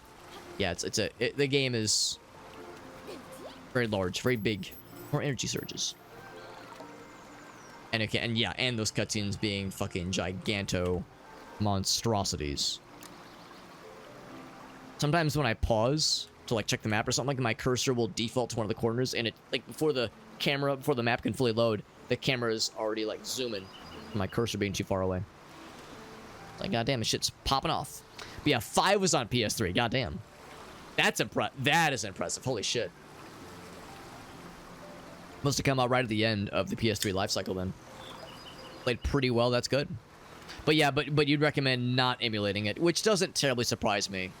yeah, the game is very large, very big, more energy surges. And okay, and yeah, and those cutscenes being fucking giganto monstrosities. Sometimes when I pause to like check the map or something, like my cursor will default to one of the corners, and it like before the map can fully load, the camera is already like zooming. My cursor being too far away. It's like, goddamn, this shit's popping off. But yeah, 5 was on PS3. Goddamn. That is impressive. Holy shit. Must have come out right at the end of the PS3 lifecycle then. Played pretty well. That's good. But yeah, but you'd recommend not emulating it, which doesn't terribly surprise me.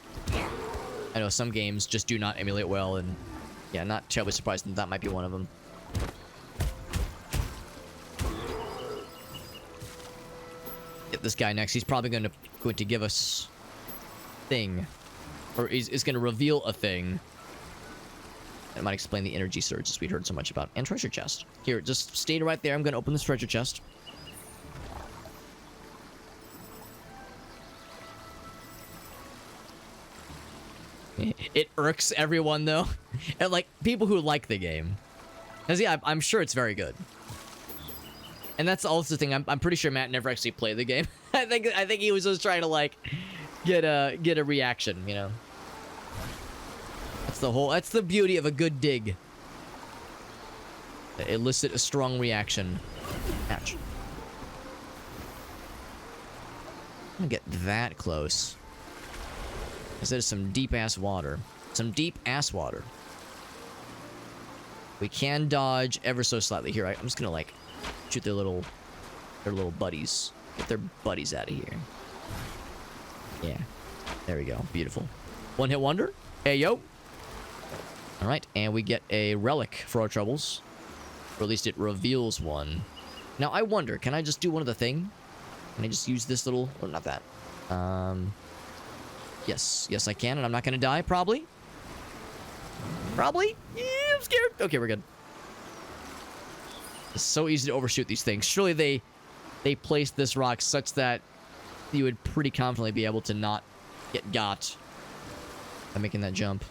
I know some games just do not emulate well, and yeah, not terribly surprised that might be one of them. Get this guy next. He's probably going to give us thing, or is going to reveal a thing that might explain the energy surges we heard so much about. And treasure chest. Here, just stay right there. I'm going to open this treasure chest. It irks everyone though, and like people who like the game, because yeah, I'm sure it's very good. And that's also the thing. I'm pretty sure Matt never actually played the game. I think he was just trying to like get a reaction, you know. That's the beauty of a good dig. Elicit a strong reaction. Ouch. I'm gonna get that close. Because there's some deep-ass water. Some deep-ass water. We can dodge ever so slightly here. I'm just gonna, like, shoot their little buddies. Get their buddies out of here. Yeah. There we go. Beautiful. One-hit wonder. Hey, yo. Alright, and we get a relic for our troubles. Or at least it reveals one. Now, I wonder, can I just do one of the thing? Can I just use this little... Or not that. Yes, I can, and I'm not gonna die, probably. Probably? Yeah, I'm scared. Okay, we're good. It's so easy to overshoot these things. Surely they placed this rock such that you would pretty confidently be able to not get got by making that jump.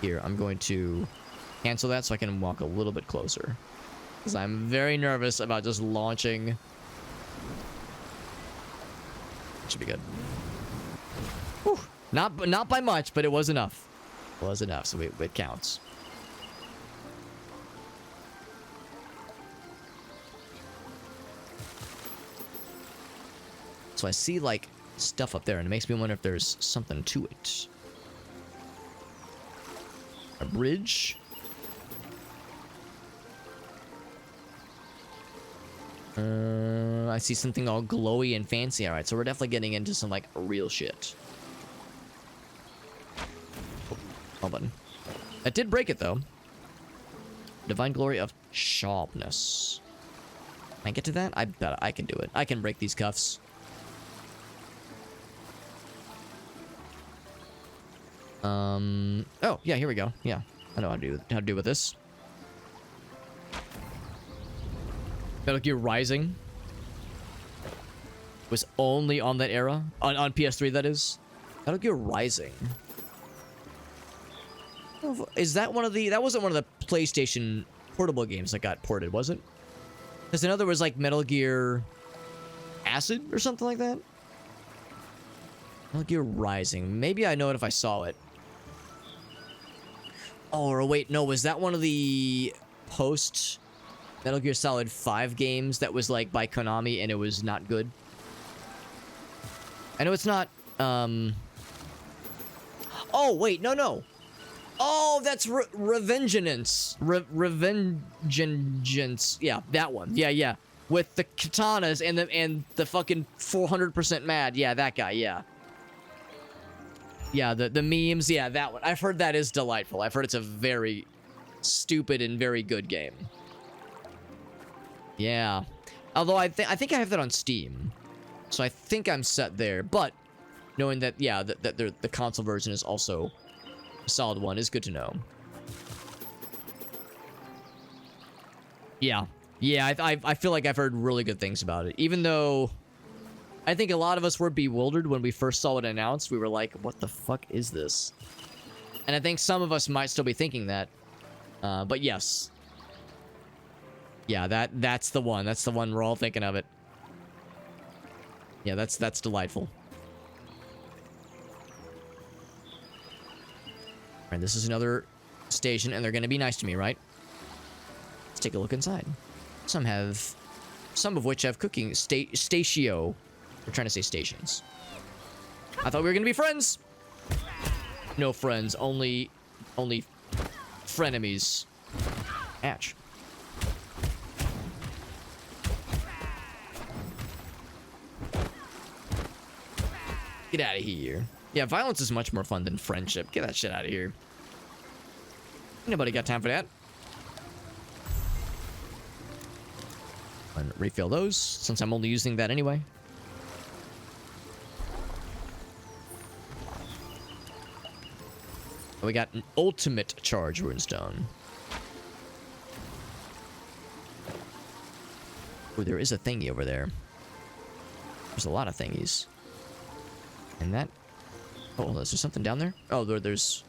Here, I'm going to cancel that so I can walk a little bit closer. Because I'm very nervous about just launching. Should be good. Whew. Not by much, but it was enough. It was enough, so it counts. So I see like stuff up there, and it makes me wonder if there's something to it. A bridge. I see something all glowy and fancy. Alright, so we're definitely getting into some, like, real shit. Oh, button. That did break it, though. Divine glory of sharpness. Can I get to that? I bet I can do it. I can break these cuffs. Oh, yeah, here we go. Yeah, I know how to do with this. Metal Gear Rising was only on that era. On PS3, that is. Metal Gear Rising. Is that one of the... That wasn't one of the PlayStation portable games that got ported, was it? Because in other words, like Metal Gear Acid or something like that? Metal Gear Rising. Maybe I know it if I saw it. Oh, or wait, no, was that one of the post Metal Gear Solid 5 games that was like by Konami and it was not good? I know it's not, Oh, wait, no. Oh, that's Revengeance. Revengeance. Yeah, that one. Yeah. With the katanas and the fucking 400% mad. Yeah, that guy, yeah. Yeah, the memes, yeah, that one. I've heard that is delightful. I've heard it's a very stupid and very good game. Yeah. Although I think I have that on Steam. So I think I'm set there. But knowing that, yeah, that the console version is also a solid one is good to know. Yeah. Yeah, I feel like I've heard really good things about it. Even though I think a lot of us were bewildered when we first saw it announced. We were like, what the fuck is this? And I think some of us might still be thinking that. But yes. Yeah, that's the one. That's the one we're all thinking of it. Yeah, that's delightful. Alright, this is another station, and they're gonna be nice to me, right? Let's take a look inside. Some of which have cooking statio. We're trying to say stations. I thought we were gonna be friends. No friends, only frenemies. Ouch. Get out of here. Yeah, violence is much more fun than friendship. Get that shit out of here. Nobody got time for that. And refill those, since I'm only using that anyway. We got an ultimate charge runestone. Oh, there is a thingy over there. There's a lot of thingies. And that... Oh, is there something down there? Oh, there's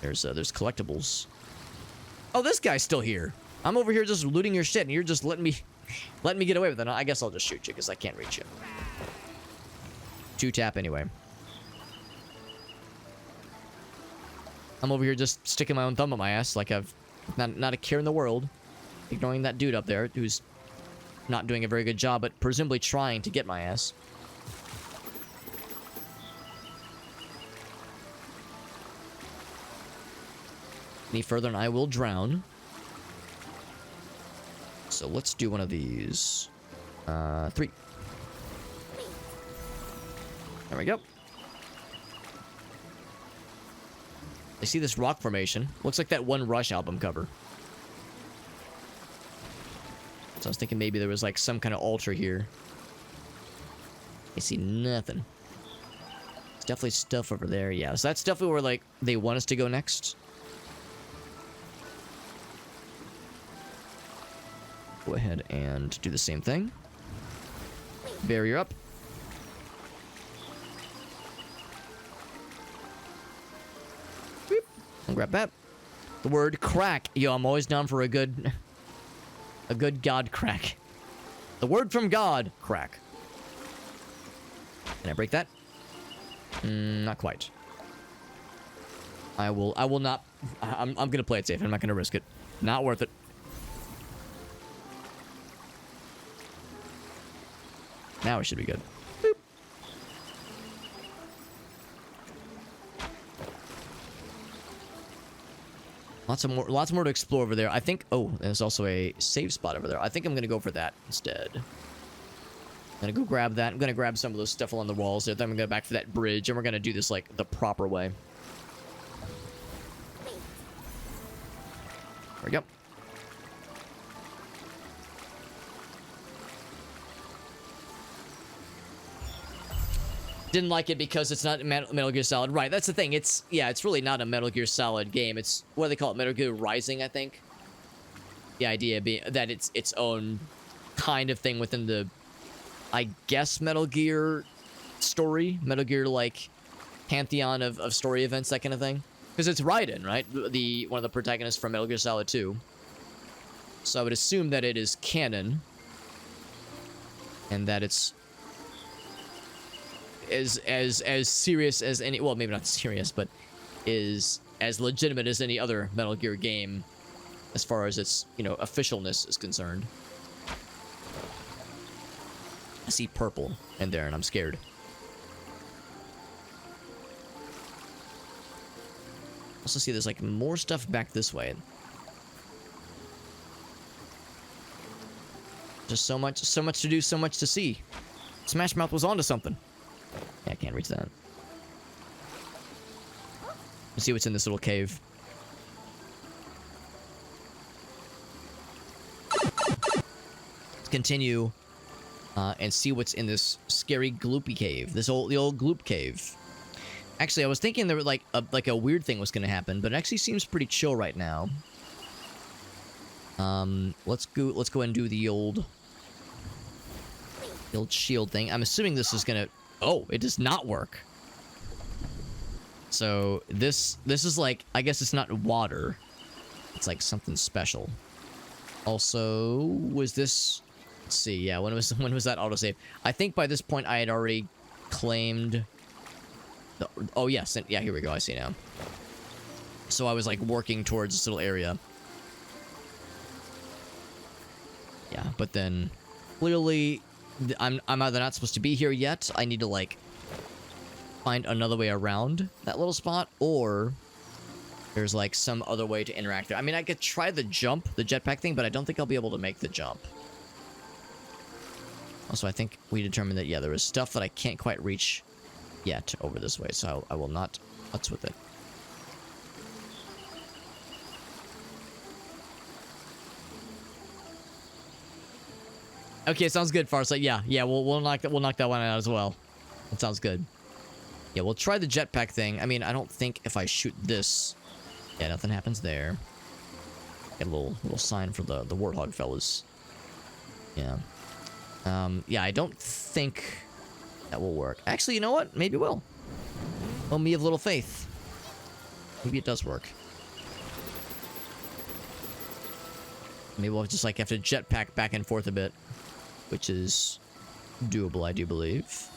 collectibles. Oh, this guy's still here. I'm over here just looting your shit, and you're just letting me get away with it. I guess I'll just shoot you, because I can't reach you. 2-tap anyway. I'm over here just sticking my own thumb up my ass like I've not a care in the world. Ignoring that dude up there who's not doing a very good job, but presumably trying to get my ass. Any further and I will drown. So let's do one of these. 3. There we go. I see this rock formation. Looks like that one Rush album cover. So I was thinking maybe there was like some kind of altar here. I see nothing. There's definitely stuff over there. Yeah, so that's definitely where like they want us to go next. Go ahead and do the same thing. Barrier up. Beep. I'll grab that. The word crack. Yo, I'm always down for a good God crack. The word from God, crack. Can I break that? Not quite. I will not. I'm gonna play it safe. I'm not gonna risk it. Not worth it. Now it should be good. Boop. Lots more to explore over there. I think. Oh, there's also a save spot over there. I think I'm gonna go for that instead. I'm gonna go grab that. I'm gonna grab some of those stuff along the walls there. Then I'm gonna go back for that bridge, and we're gonna do this like the proper way. There we go. Didn't like it because it's not Metal Gear Solid. Right, that's the thing. It's really not a Metal Gear Solid game. It's, what do they call it? Metal Gear Rising, I think. The idea being that it's its own kind of thing within the, I guess, Metal Gear story. Metal Gear, like, pantheon of story events, that kind of thing. Because it's Raiden, right? One of the protagonists from Metal Gear Solid 2. So I would assume that it is canon. And that it's as serious as any. Well, maybe not serious, but is as legitimate as any other Metal Gear game, as far as its officialness is concerned. I see purple in there, and I'm scared. Also see there's like more stuff back this way. Just so much to do, so much to see. Smash Mouth was onto something. Yeah, I can't reach that. Let's see what's in this little cave. Let's continue and see what's in this scary gloopy cave. The old gloop cave. Actually, I was thinking there were like a weird thing was going to happen, but it actually seems pretty chill right now. Let's go and do the old shield thing. I'm assuming this is gonna. Oh, it does not work. So this is like, I guess it's not water. It's like something special. Also, was this? Let's see. Yeah, when was that autosave? I think by this point I had already claimed. Oh yes, yeah. Here we go. I see now. So I was like working towards this little area. Yeah, but then clearly I'm either not supposed to be here yet. I need to like find another way around that little spot, or there's like some other way to interact there. I mean, I could try the jump, the jetpack thing, but I don't think I'll be able to make the jump. Also, I think we determined that, yeah, there is stuff that I can't quite reach yet over this way, so I will not futz with it. Okay, sounds good, Farsight. Yeah, we'll knock that one out as well. That sounds good. Yeah, we'll try the jetpack thing. I mean, I don't think if I shoot this, yeah, nothing happens there. Get a little sign for the warthog fellas. Yeah. Yeah, I don't think that will work. Actually, you know what? Maybe it will. Oh, me of little faith. Maybe it does work. Maybe we'll just like have to jetpack back and forth a bit, which is doable, I do believe.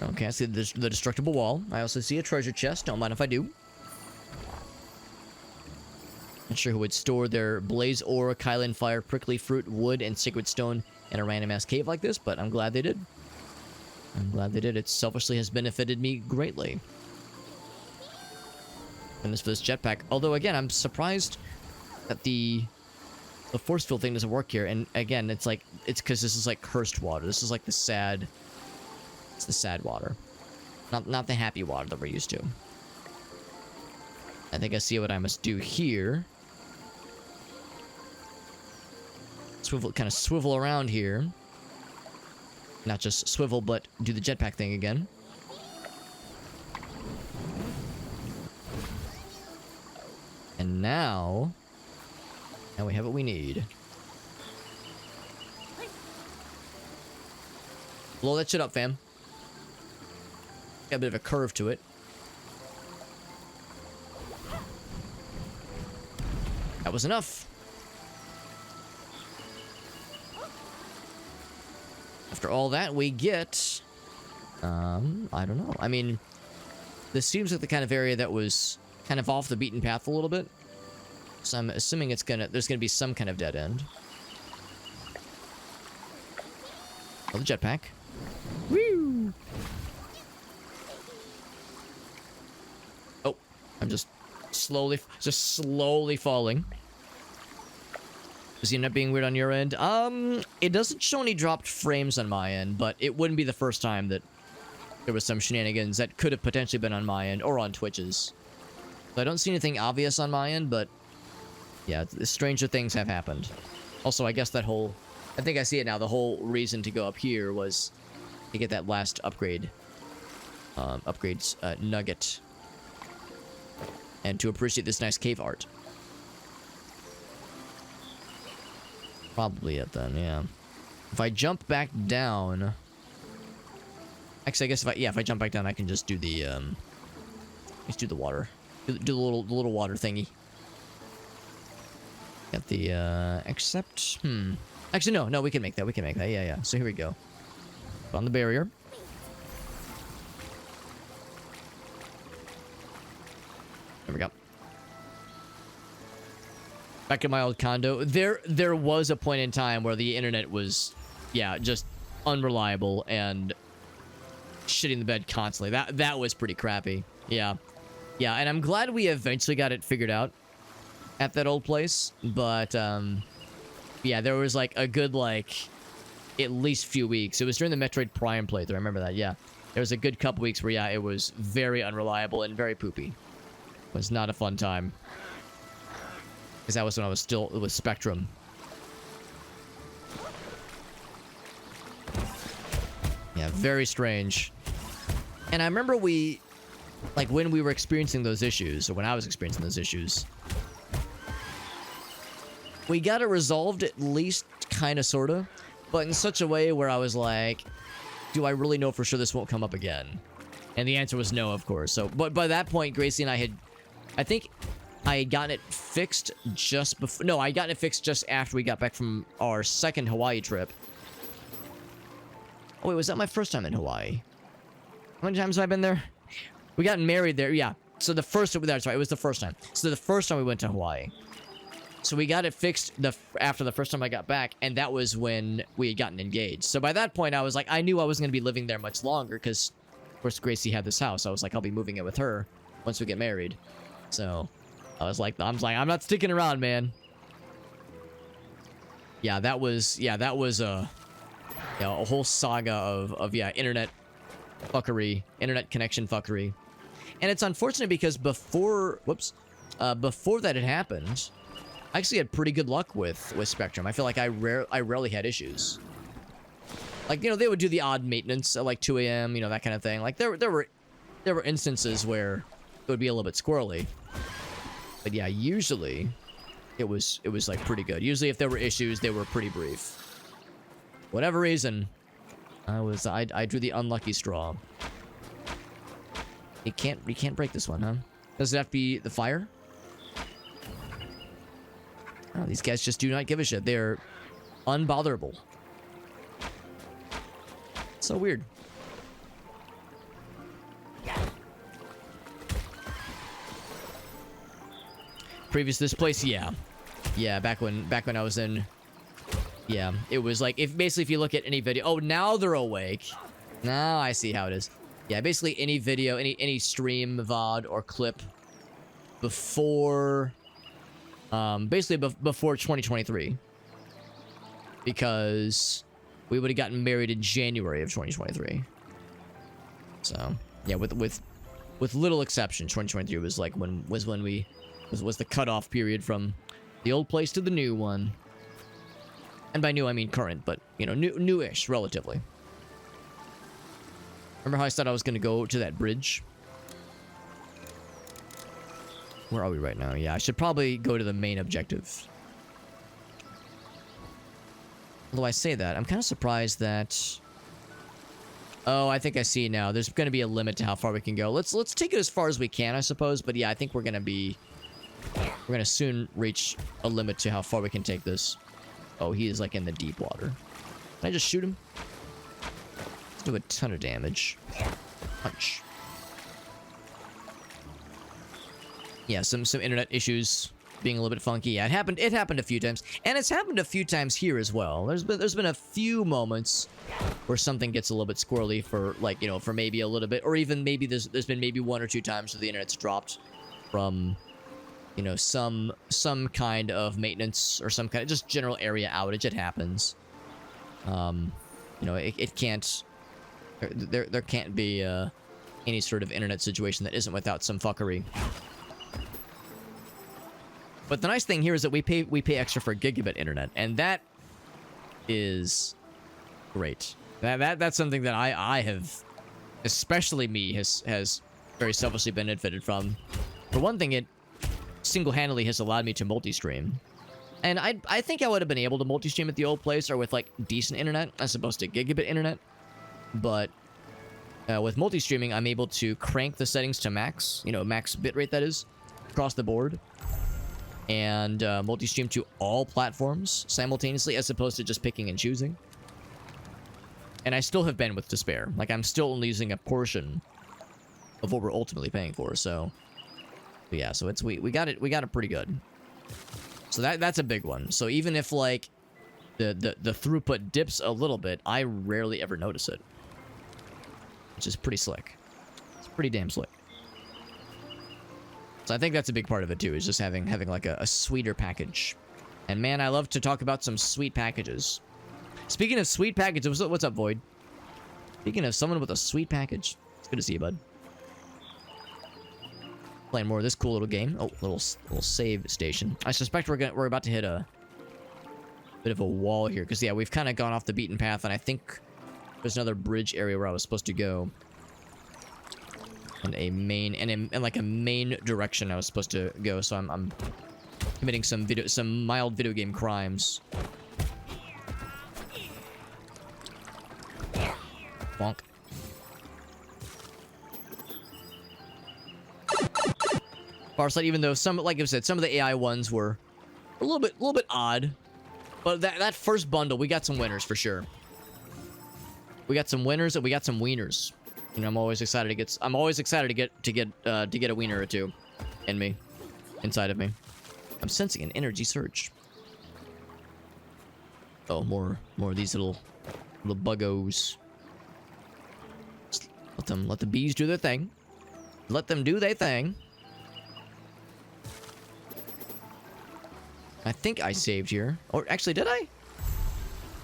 Okay, I see the destructible wall. I also see a treasure chest. Don't mind if I do. Not sure who would store their blaze ore, Kylan fire, prickly fruit, wood, and sacred stone in a random ass cave like this, but I'm glad they did. I'm glad they did. It selfishly has benefited me greatly. And as for this jetpack, although again, I'm surprised that the force field thing doesn't work here. And again, it's because this is like cursed water. This is like the sad water, not the happy water that we're used to. I think I see what I must do here. Kind of swivel around here. Not just swivel, but do the jetpack thing again. And now we have what we need. Blow that shit up, fam. Got a bit of a curve to it. That was enough. After all that, we get... I don't know. I mean, this seems like the kind of area that was kind of off the beaten path a little bit. So I'm assuming there's gonna be some kind of dead end. Oh, the jetpack. Woo! Oh, I'm just slowly falling. Does he end up being weird on your end? It doesn't show any dropped frames on my end, but it wouldn't be the first time that there was some shenanigans that could have potentially been on my end or on Twitch's. So I don't see anything obvious on my end, but yeah, stranger things have happened. Also, I guess that whole... I think I see it now. The whole reason to go up here was to get that last upgrade. Nugget. And to appreciate this nice cave art. Probably it then, yeah. If I jump back down... Actually, I guess if I jump back down, I can just do the, just do the water. Do the little water thingy. Got the, accept, Actually, no, we can make that, yeah. So here we go. On the barrier. There we go. Back in my old condo, there was a point in time where the internet was, yeah, just unreliable and shitting the bed constantly. That was pretty crappy. Yeah. Yeah, and I'm glad we eventually got it figured out at that old place, but yeah, there was like a good at least few weeks. It was during the Metroid Prime playthrough. I remember that. Yeah. There was a good couple weeks where, yeah, it was very unreliable and very poopy. It was not a fun time. Because that was when I was still with Spectrum. Yeah, very strange. And I remember when we were experiencing those issues, or when I was experiencing those issues, we got it resolved at least, kind of, sort of, but in such a way where I was like, do I really know for sure this won't come up again? And the answer was no, of course. So, but by that point, Gracie and I think I had gotten it fixed just before. No, I got it fixed just after we got back from our second Hawaii trip. Oh, wait, was that my first time in Hawaii? How many times have I been there? We got married there, yeah. So the first, that's right, it was the first time. So the first time we went to Hawaii. So we got it fixed after the first time I got back, and that was when we had gotten engaged. So by that point, I was like, I knew I wasn't going to be living there much longer, because, of course, Gracie had this house. I was like, I'll be moving in with her once we get married. So I was like, I'm not sticking around, man. Yeah, that was a whole saga of internet fuckery, internet connection fuckery. And it's unfortunate because before that had happened, I actually had pretty good luck with Spectrum. I feel like I rarely had issues. Like, they would do the odd maintenance at like 2 a.m., that kind of thing. Like there were instances where it would be a little bit squirrely. But yeah, usually it was like pretty good. Usually if there were issues, they were pretty brief. Whatever reason, I drew the unlucky straw. We can't break this one, huh? Does it have to be the fire? Oh, these guys just do not give a shit. They're unbotherable. So weird. Previous to this place, yeah. Yeah, back when I was in, yeah, it was like, if you look at any video, oh, now they're awake. Now I see how it is. Yeah, basically any video, any stream, VOD, or clip before, basically before 2023. Because we would have gotten married in January of 2023. So, yeah, with little exception, 2023 was like when was the cutoff period from the old place to the new one. And by new, I mean current, but, newish, relatively. Remember how I said I was going to go to that bridge? Where are we right now? Yeah, I should probably go to the main objective. Although I say that, I'm kind of surprised that... Oh, I think I see now. There's going to be a limit to how far we can go. Let's take it as far as we can, I suppose. But yeah, I think we're going to soon reach a limit to how far we can take this. Oh, he is like in the deep water. Can I just shoot him? Let's do a ton of damage. Punch. Yeah, some internet issues being a little bit funky. Yeah, it happened a few times. And it's happened a few times here as well. There's been a few moments where something gets a little bit squirrely for, like, for maybe a little bit, or even maybe there's been maybe 1 or 2 times where the internet's dropped from some kind of maintenance or some kind of just general area outage. It happens. It can't, there can't be any sort of internet situation that isn't without some fuckery. But the nice thing here is that we pay extra for gigabit internet, and that is great. That's something that I have, especially me, has very selfishly benefited from. For one thing, it single-handedly has allowed me to multi-stream. And I think I would have been able to multi-stream at the old place or with, like, decent internet as opposed to gigabit internet. But with multi-streaming, I'm able to crank the settings to max, max bitrate, that is, across the board. and multi-stream to all platforms simultaneously as opposed to just picking and choosing. And I still have bandwidth to spare. Like, I'm still only using a portion of what we're ultimately paying for, so... But yeah, so it's we got it pretty good. So that's a big one. So even if, like, the throughput dips a little bit, I rarely ever notice it. Which is pretty slick. It's pretty damn slick. So I think that's a big part of it too, is just having like a sweeter package. And man, I love to talk about some sweet packages. Speaking of sweet packages, what's up, Void? Speaking of someone with a sweet package, it's good to see you, bud. Playing more of this cool little game. Oh, little save station. I suspect we're about to hit a bit of a wall here, because yeah, we've kind of gone off the beaten path, and I think there's another bridge area where I was supposed to go. And a main, and like a main direction I was supposed to go, so I'm committing some mild video game crimes. Bonk. Farsight, even though some, like I said, some of the AI ones were a little bit odd, but that first bundle, we got some winners for sure. We got some winners and we got some wieners. You know, I'm always excited to get a wiener or two inside of me. I'm sensing an energy surge. Oh, more of these little buggos. Just let the bees do their thing. Let them do their thing. I think I saved here. Or actually, did I?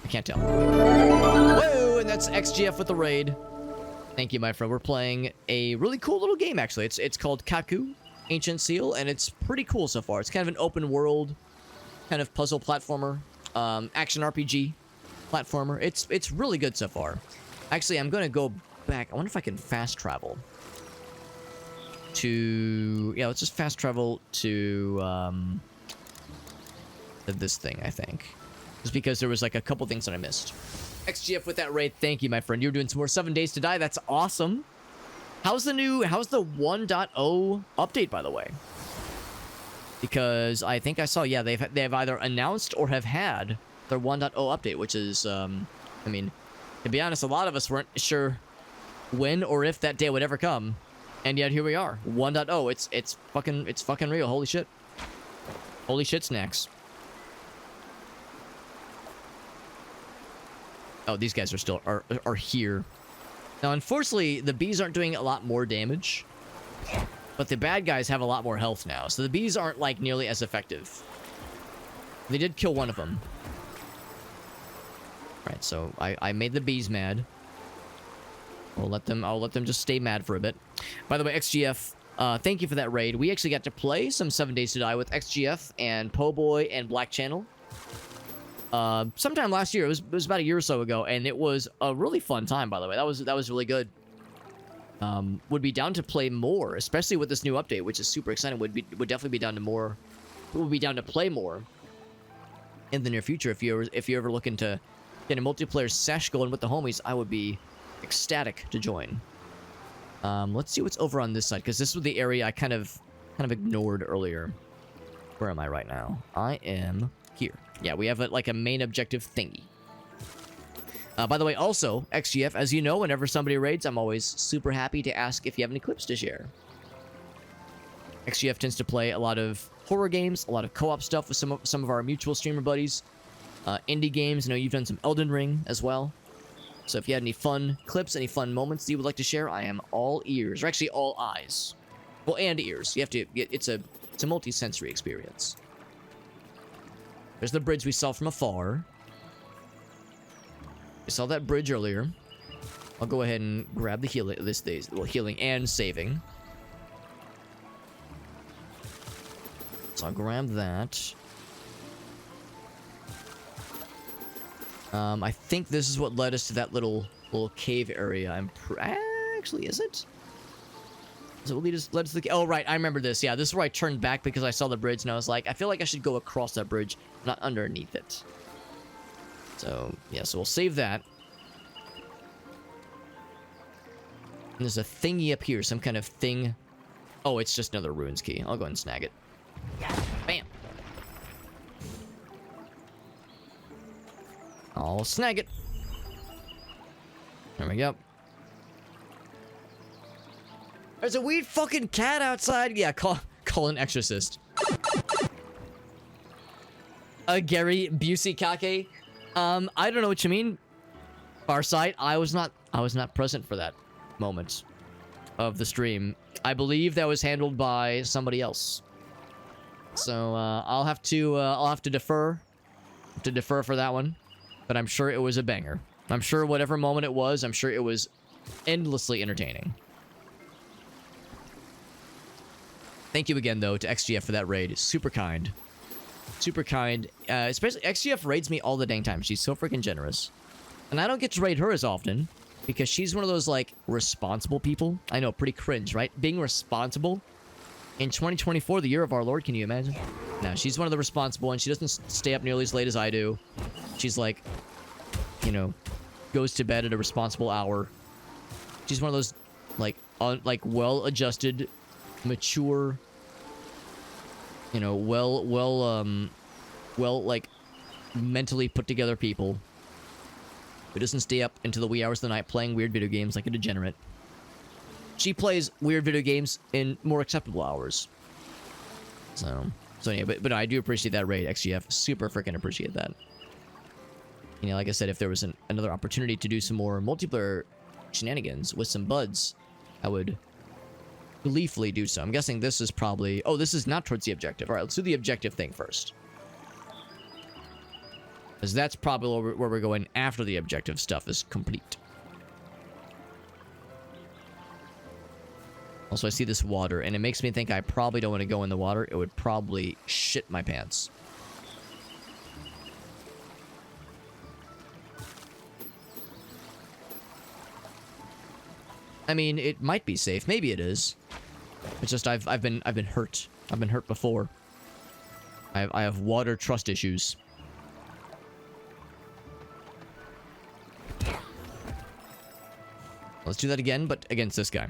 I can't tell. Whoa, and that's XGF with the raid. Thank you, my friend. We're playing a really cool little game, actually. It's called KAKU, Ancient Seal, and it's pretty cool so far. It's kind of an open world, kind of puzzle platformer, action RPG platformer. It's really good so far. Actually, I'm going to go back. I wonder if I can fast travel to... Yeah, let's just fast travel to this thing, I think. Just because there was like a couple things that I missed. XGF with that raid. Thank you, my friend. You're doing some more 7 Days to Die. That's awesome. How's the 1.0 update, by the way? Because I think I saw, yeah, they've either announced or have had their 1.0 update, which is, I mean, to be honest, a lot of us weren't sure when or if that day would ever come. And yet here we are. 1.0. It's fucking real. Holy shit. Holy shit snacks. Oh, these guys are still are here. Now, unfortunately, the bees aren't doing a lot more damage, but the bad guys have a lot more health now, so the bees aren't like nearly as effective. They did kill one of them. All right, so I made the bees mad. I'll let them just stay mad for a bit. By the way, XGF, thank you for that raid. We actually got to play some 7 Days to Die with XGF and Po Boy and Black Channel. Sometime last year. It was about a year or so ago, and it was a really fun time, by the way. That was really good. Would be down to play more, especially with this new update, which is super exciting. Would definitely be down to more. Would be down to play more in the near future. If you're ever looking to get a multiplayer sesh going with the homies, I would be ecstatic to join. Let's see what's over on this side, because this was the area I kind of ignored earlier. Where am I right now? I am here. Yeah, we have like a main objective thingy. By the way, also, XGF, as you know, whenever somebody raids, I'm always super happy to ask if you have any clips to share. XGF tends to play a lot of horror games, a lot of co-op stuff with some of our mutual streamer buddies. Indie games, I know you've done some Elden Ring as well. So if you had any fun clips, any fun moments that you would like to share, I am all ears. Or actually, all eyes. Well, and ears. You have to... It's a multi-sensory experience. There's the bridge we saw from afar. We saw that bridge earlier. I'll go ahead and grab the healing and saving. So I'll grab that. I think this is what led us to that little cave area. Actually, is it? Is it what led us to the... Oh, right. I remember this. Yeah, this is where I turned back because I saw the bridge, and I was like, I feel like I should go across that bridge, not underneath it. So, yeah, so we'll save that. And there's a thingy up here, some kind of thing. Oh, it's just another ruins key. I'll go ahead and snag it. Bam. I'll snag it. There we go. There's a weird fucking cat outside. Yeah, call an exorcist. Gary Busey-Kake. I don't know what you mean. Farsight, I was not present for that moment of the stream. I believe that was handled by somebody else. So I'll have to defer for that one. But I'm sure it was a banger. I'm sure whatever moment it was, I'm sure it was endlessly entertaining. Thank you again, though, to XGF for that raid. Super kind. Super kind. Especially, XGF raids me all the dang time. She's so freaking generous. And I don't get to raid her as often, because she's one of those, like, responsible people. I know, pretty cringe, right? Being responsible in 2024, the year of our Lord, can you imagine? No, she's one of the responsible ones. She doesn't stay up nearly as late as I do. She's, like, you know, goes to bed at a responsible hour. She's one of those, like, well-adjusted, mature, you know, like, mentally put together people who doesn't stay up into the wee hours of the night playing weird video games like a degenerate. She plays weird video games in more acceptable hours. So anyway, but I do appreciate that raid, XGF. Super freaking appreciate that. You know, like I said, if there was another opportunity to do some more multiplayer shenanigans with some buds, I would gleefully do so. I'm guessing this is probably... Oh, this is not towards the objective. All right, let's do the objective thing first. Because that's probably where we're going after the objective stuff is complete. Also, I see this water, and it makes me think I probably don't want to go in the water. It would probably shit my pants. I mean, it might be safe. Maybe it is. It's just I've been hurt. I've been hurt before. I have water trust issues. Let's do that again, but against this guy.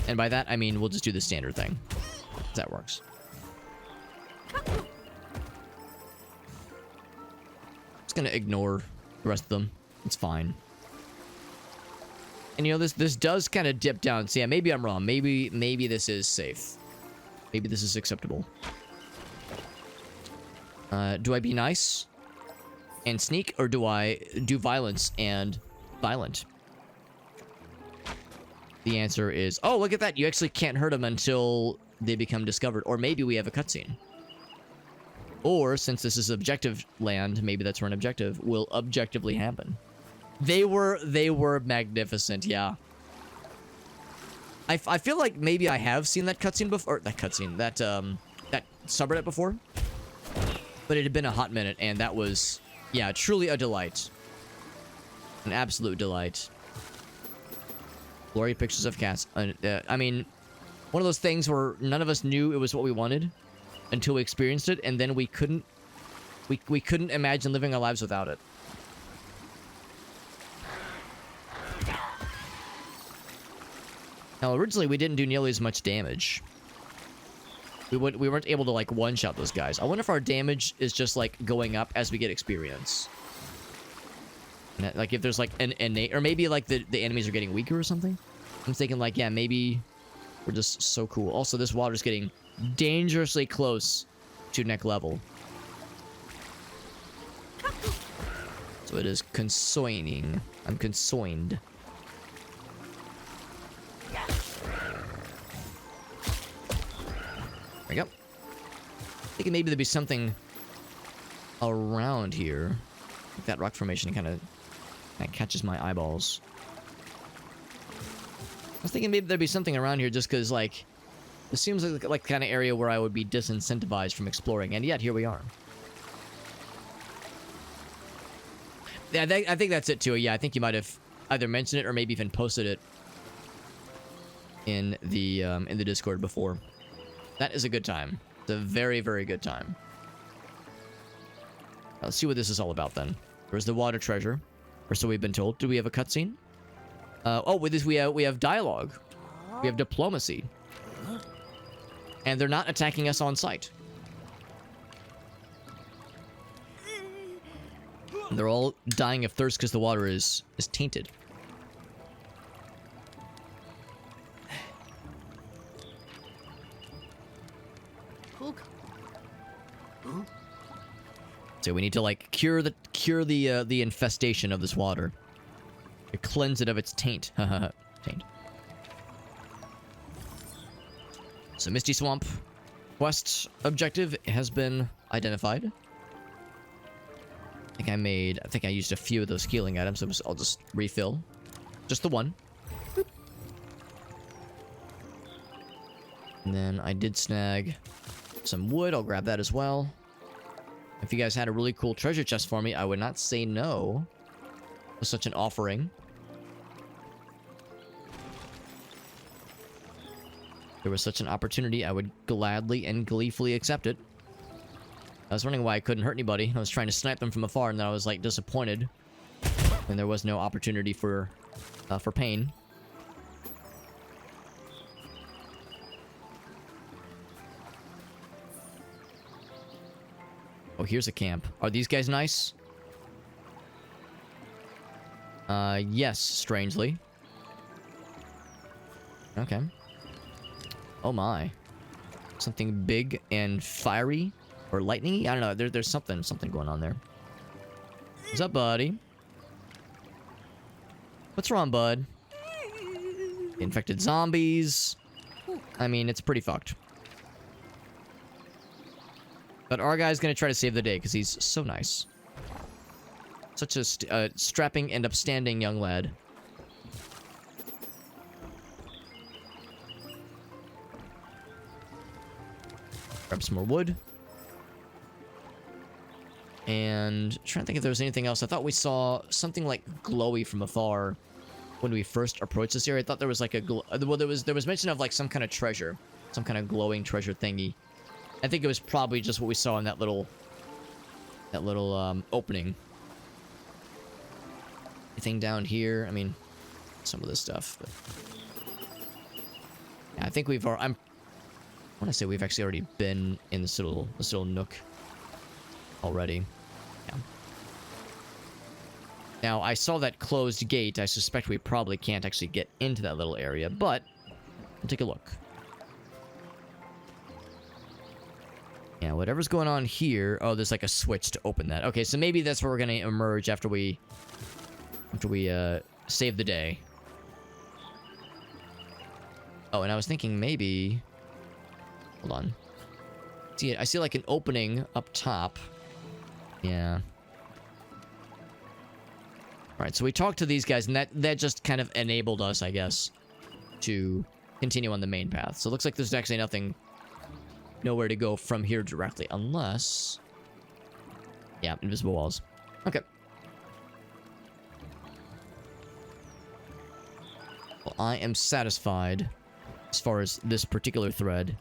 And by that, I mean we'll just do the standard thing. That works. Just gonna ignore the rest of them. It's fine. And you know, this does kind of dip down. So yeah, maybe I'm wrong. Maybe this is safe. Maybe this is acceptable. Do I be nice and sneak, or do I do violence and violent? The answer is, oh, look at that. You actually can't hurt them until they become discovered. Or maybe we have a cutscene. Or, since this is objective land, maybe that's where an objective will objectively happen. They were magnificent, yeah. I feel like maybe I have seen that cutscene before, or that subreddit before. But it had been a hot minute, and that was, yeah, truly a delight. An absolute delight. Blurry pictures of cats. I mean, one of those things where none of us knew it was what we wanted until we experienced it, and then we couldn't imagine living our lives without it. Now, originally, we didn't do nearly as much damage. We weren't able to, like, one-shot those guys. I wonder if our damage is just, like, going up as we get experience. Like, if there's, like, an innate... Or maybe, like, the enemies are getting weaker or something? I'm thinking, like, yeah, maybe we're just so cool. Also, this water's getting dangerously close to neck level. So it is consoling. I'm consoined. There we go. Thinking maybe there'd be something around here. Like that rock formation kind of catches my eyeballs. I was thinking maybe there'd be something around here just because, like, this seems like the kind of area where I would be disincentivized from exploring, and yet here we are. Yeah, I think that's it too. Yeah, I think you might have either mentioned it or maybe even posted it in the Discord before. That is a good time. It's a very, very good time. Let's see what this is all about then. There's the water treasure, or so we've been told. Do we have a cutscene? Oh, with this we have dialogue. We have diplomacy. And they're not attacking us on sight. They're all dying of thirst because the water is tainted. So we need to like cure the infestation of this water. To cleanse it of its taint. Taint. So Misty Swamp quest objective has been identified. I think I used a few of those healing items, so I'll just refill. Just the one. Boop. And then I did snag some wood. I'll grab that as well. If you guys had a really cool treasure chest for me, I would not say no to such an offering. If there was such an opportunity, I would gladly and gleefully accept it. I was wondering why I couldn't hurt anybody. I was trying to snipe them from afar, and then I was like disappointed when there was no opportunity for pain. Oh, here's a camp. Are these guys nice? Yes, strangely. Okay. Oh my. Something big and fiery or lightningy? I don't know. There's something going on there. What's up, buddy? What's wrong, bud? Infected zombies. I mean, it's pretty fucked. But our guy's gonna try to save the day because he's so nice. Such a strapping and upstanding young lad. Grab some more wood. And trying to think if there was anything else. I thought we saw something like glowy from afar when we first approached this area. I thought there was like a well, there was mention of like some kind of treasure, some kind of glowing treasure thingy. I think it was probably just what we saw in that little opening. Anything down here? I mean, some of this stuff. But yeah, I think we've. I want to say we've actually already been in this little nook already. Yeah. Now I saw that closed gate. I suspect we probably can't actually get into that little area, but we'll take a look. Yeah, whatever's going on here. Oh, there's like a switch to open that. Okay, so maybe that's where we're gonna emerge after we save the day. Oh, and I was thinking maybe. Hold on. See, I see like an opening up top. Yeah. Alright, so we talked to these guys, and that just kind of enabled us, I guess, to continue on the main path. So it looks like there's actually nowhere to go from here directly, unless... Yeah, invisible walls. Okay. Well, I am satisfied as far as this particular thread.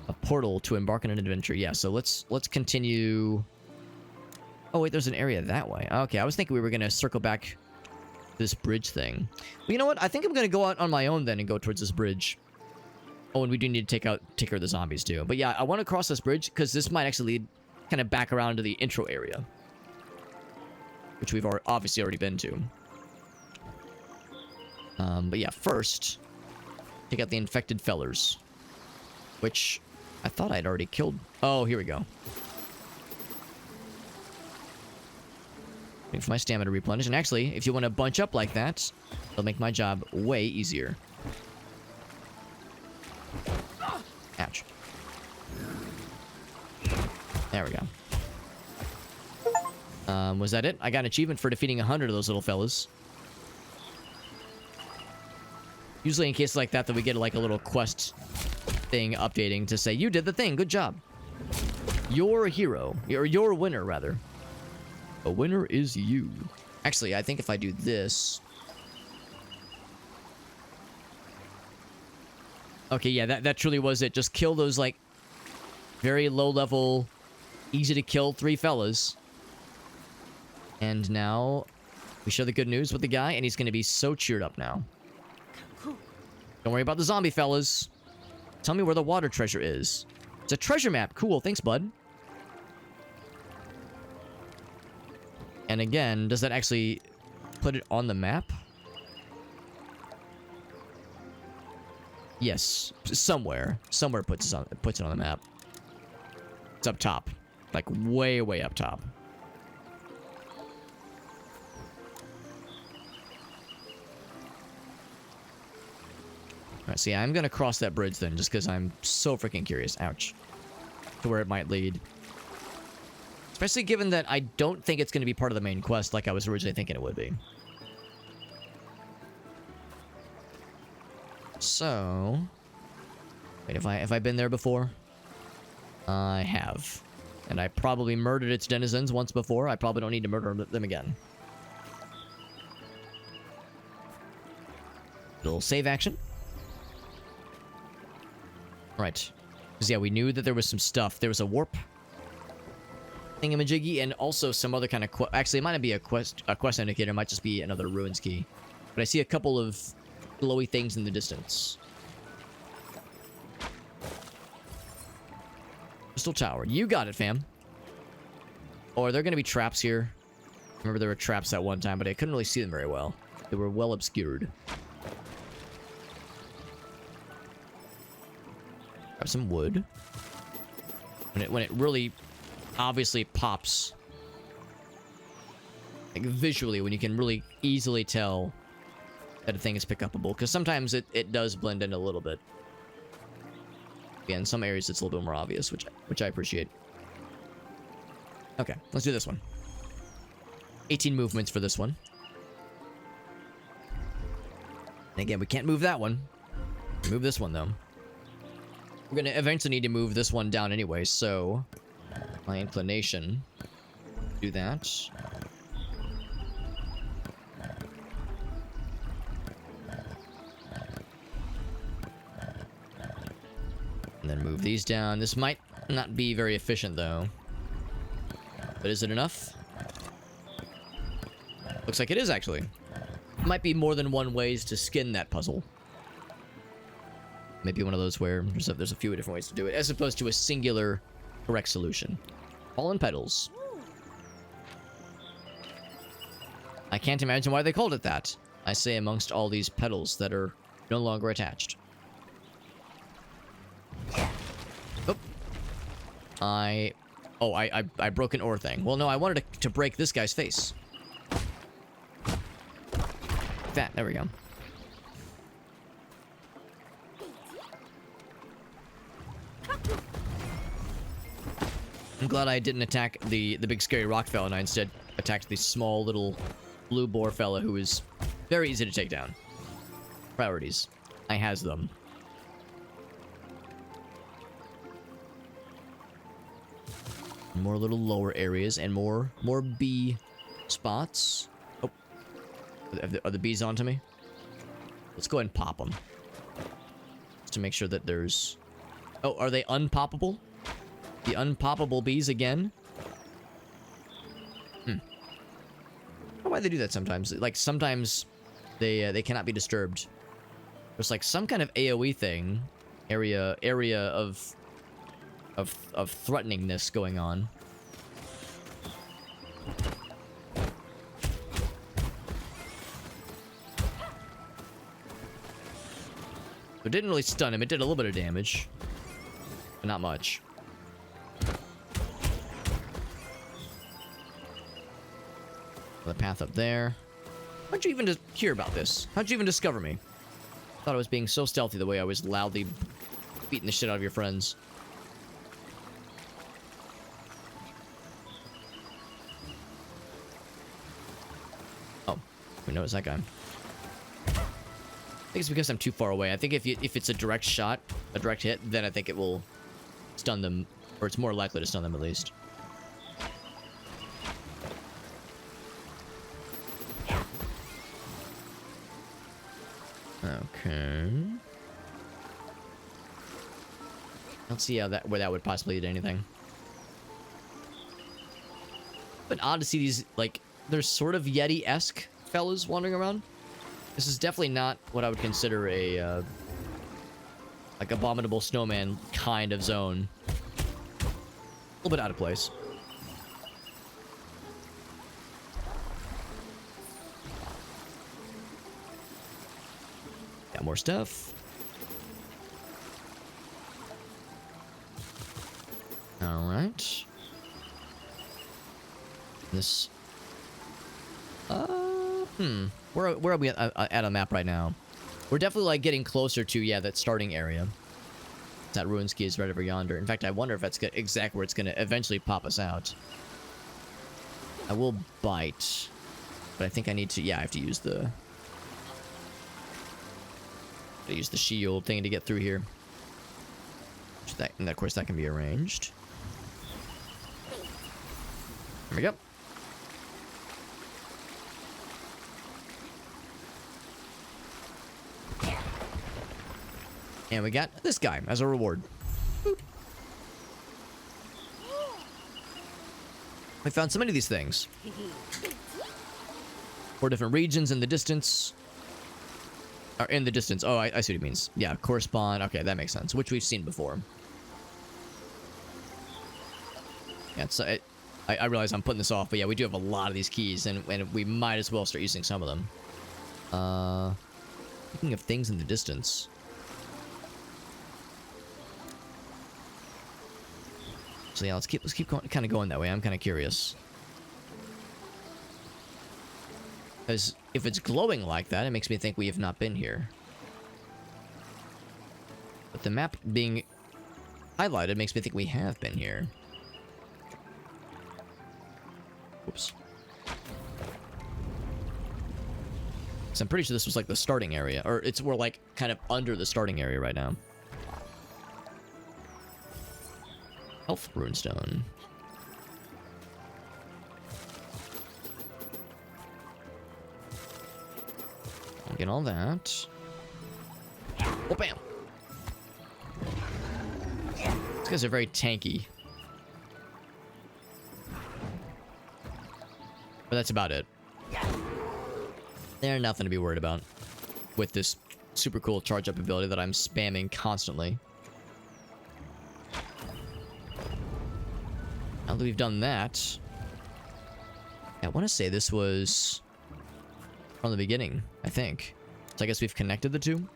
A portal to embark on an adventure. Yeah, so let's continue... Oh, wait, there's an area that way. Okay, I was thinking we were going to circle back this bridge thing. Well, you know what? I think I'm going to go out on my own then and go towards this bridge. Oh, and we do need to take care of the zombies too. But yeah, I want to cross this bridge because this might actually lead kind of back around to the intro area. Which we've obviously already been to. But yeah, first, take out the infected fellers. Which I thought I'd already killed. Oh, here we go. Waiting for my stamina to replenish. And actually, if you want to bunch up like that, it'll make my job way easier. Ouch. There we go. Was that it? I got an achievement for defeating 100 of those little fellas. Usually in cases like that we get like a little quest thing updating to say, you did the thing, good job. You're a hero. Or you're a winner, rather. A winner is you. Actually, I think if I do this... Okay, yeah, that truly was it. Just kill those, like, very low-level, easy-to-kill 3 fellas. And now, we share the good news with the guy, and he's going to be so cheered up now. Don't worry about the zombie fellas. Tell me where the water treasure is. It's a treasure map. Cool, thanks, bud. And again, does that actually put it on the map? Yes, somewhere puts it on the map. It's up top, like way up top. All right, see, I'm gonna cross that bridge then, just because I'm so freaking curious. Ouch. To where it might lead. Especially given that I don't think it's gonna be part of the main quest like I was originally thinking it would be. So, wait, have I been there before? I have. And I probably murdered its denizens once before. I probably don't need to murder them again. Little save action. Right. Because, yeah, we knew that there was some stuff. There was a warp thingamajiggy and also some other kind of... Actually, it might not be a quest indicator. It might just be another ruins key. But I see a couple of glowy things in the distance. Crystal Tower. You got it, fam. Oh, are there going to be traps here? Remember there were traps at one time, but I couldn't really see them very well. They were well obscured. Grab some wood. When it really obviously pops, like visually, when you can really easily tell that a thing is pick upable, because sometimes it does blend in a little bit. Yeah, in some areas it's a little bit more obvious, which I appreciate. Okay, let's do this one. 18 movements for this one. And again, we can't move that one. Move this one though. We're gonna eventually need to move this one down anyway, so my inclination, do that. And then move these down. This might not be very efficient though. But is it enough? Looks like it is actually. Might be more than one ways to skin that puzzle. Maybe one of those where there's a few different ways to do it, as opposed to a singular correct solution. Fallen petals. I can't imagine why they called it that. I say amongst all these petals that are no longer attached. Oh. I broke an ore thing. Well, no, I wanted to break this guy's face. That, there we go. I'm glad I didn't attack the big scary rock fella, and I instead attacked the small little blue boar fella who is very easy to take down. Priorities. I has them. More little lower areas and more bee spots. Oh. Are the bees onto me? Let's go ahead and pop them. Just to make sure that there's... Oh, are they unpoppable? The unpoppable bees again? I don't know why they do that sometimes. Like, sometimes they cannot be disturbed. There's like some kind of AoE thing. Area of threateningness going on. It didn't really stun him. It did a little bit of damage. But not much. The path up there. How'd you even just hear about this? How'd you even discover me? I thought I was being so stealthy the way I was loudly beating the shit out of your friends. Oh, who knows that guy? I think it's because I'm too far away. I think if it's a direct shot, a direct hit, then I think it will stun them, or it's more likely to stun them at least. Okay. I don't see how where that would possibly lead to anything. But odd to see these, like, there's sort of Yeti-esque fellas wandering around. This is definitely not what I would consider a, like, abominable snowman kind of zone. A little bit out of place. Got more stuff. Alright. This... Where are we at a map right now? We're definitely, like, getting closer to, yeah, that starting area. That ruins key is right over yonder. In fact, I wonder if that's exactly where it's going to eventually pop us out. I will bite. But I think I need to... Yeah, I have to use the... shield thing to get through here. And of course, that can be arranged. There we go. And we got this guy as a reward. Boop. We found so many of these things. 4 different regions in the distance. Or in the distance. Oh, I see what it means. Yeah, correspond. Okay, that makes sense. Which we've seen before. Yeah, so I realize I'm putting this off, but yeah, we do have a lot of these keys, and we might as well start using some of them. Speaking of things in the distance. So yeah, let's keep kind of going that way. I'm kind of curious. Because if it's glowing like that, it makes me think we have not been here. But the map being highlighted makes me think we have been here. Oops. So I'm pretty sure this was like the starting area. Or we're like kind of under the starting area right now. Health runestone. I'll get all that. Oh, bam! These guys are very tanky. But that's about it. They're nothing to be worried about with this super cool charge-up ability that I'm spamming constantly. Now that we've done that, I want to say this was from the beginning, I think. So I guess we've connected the two.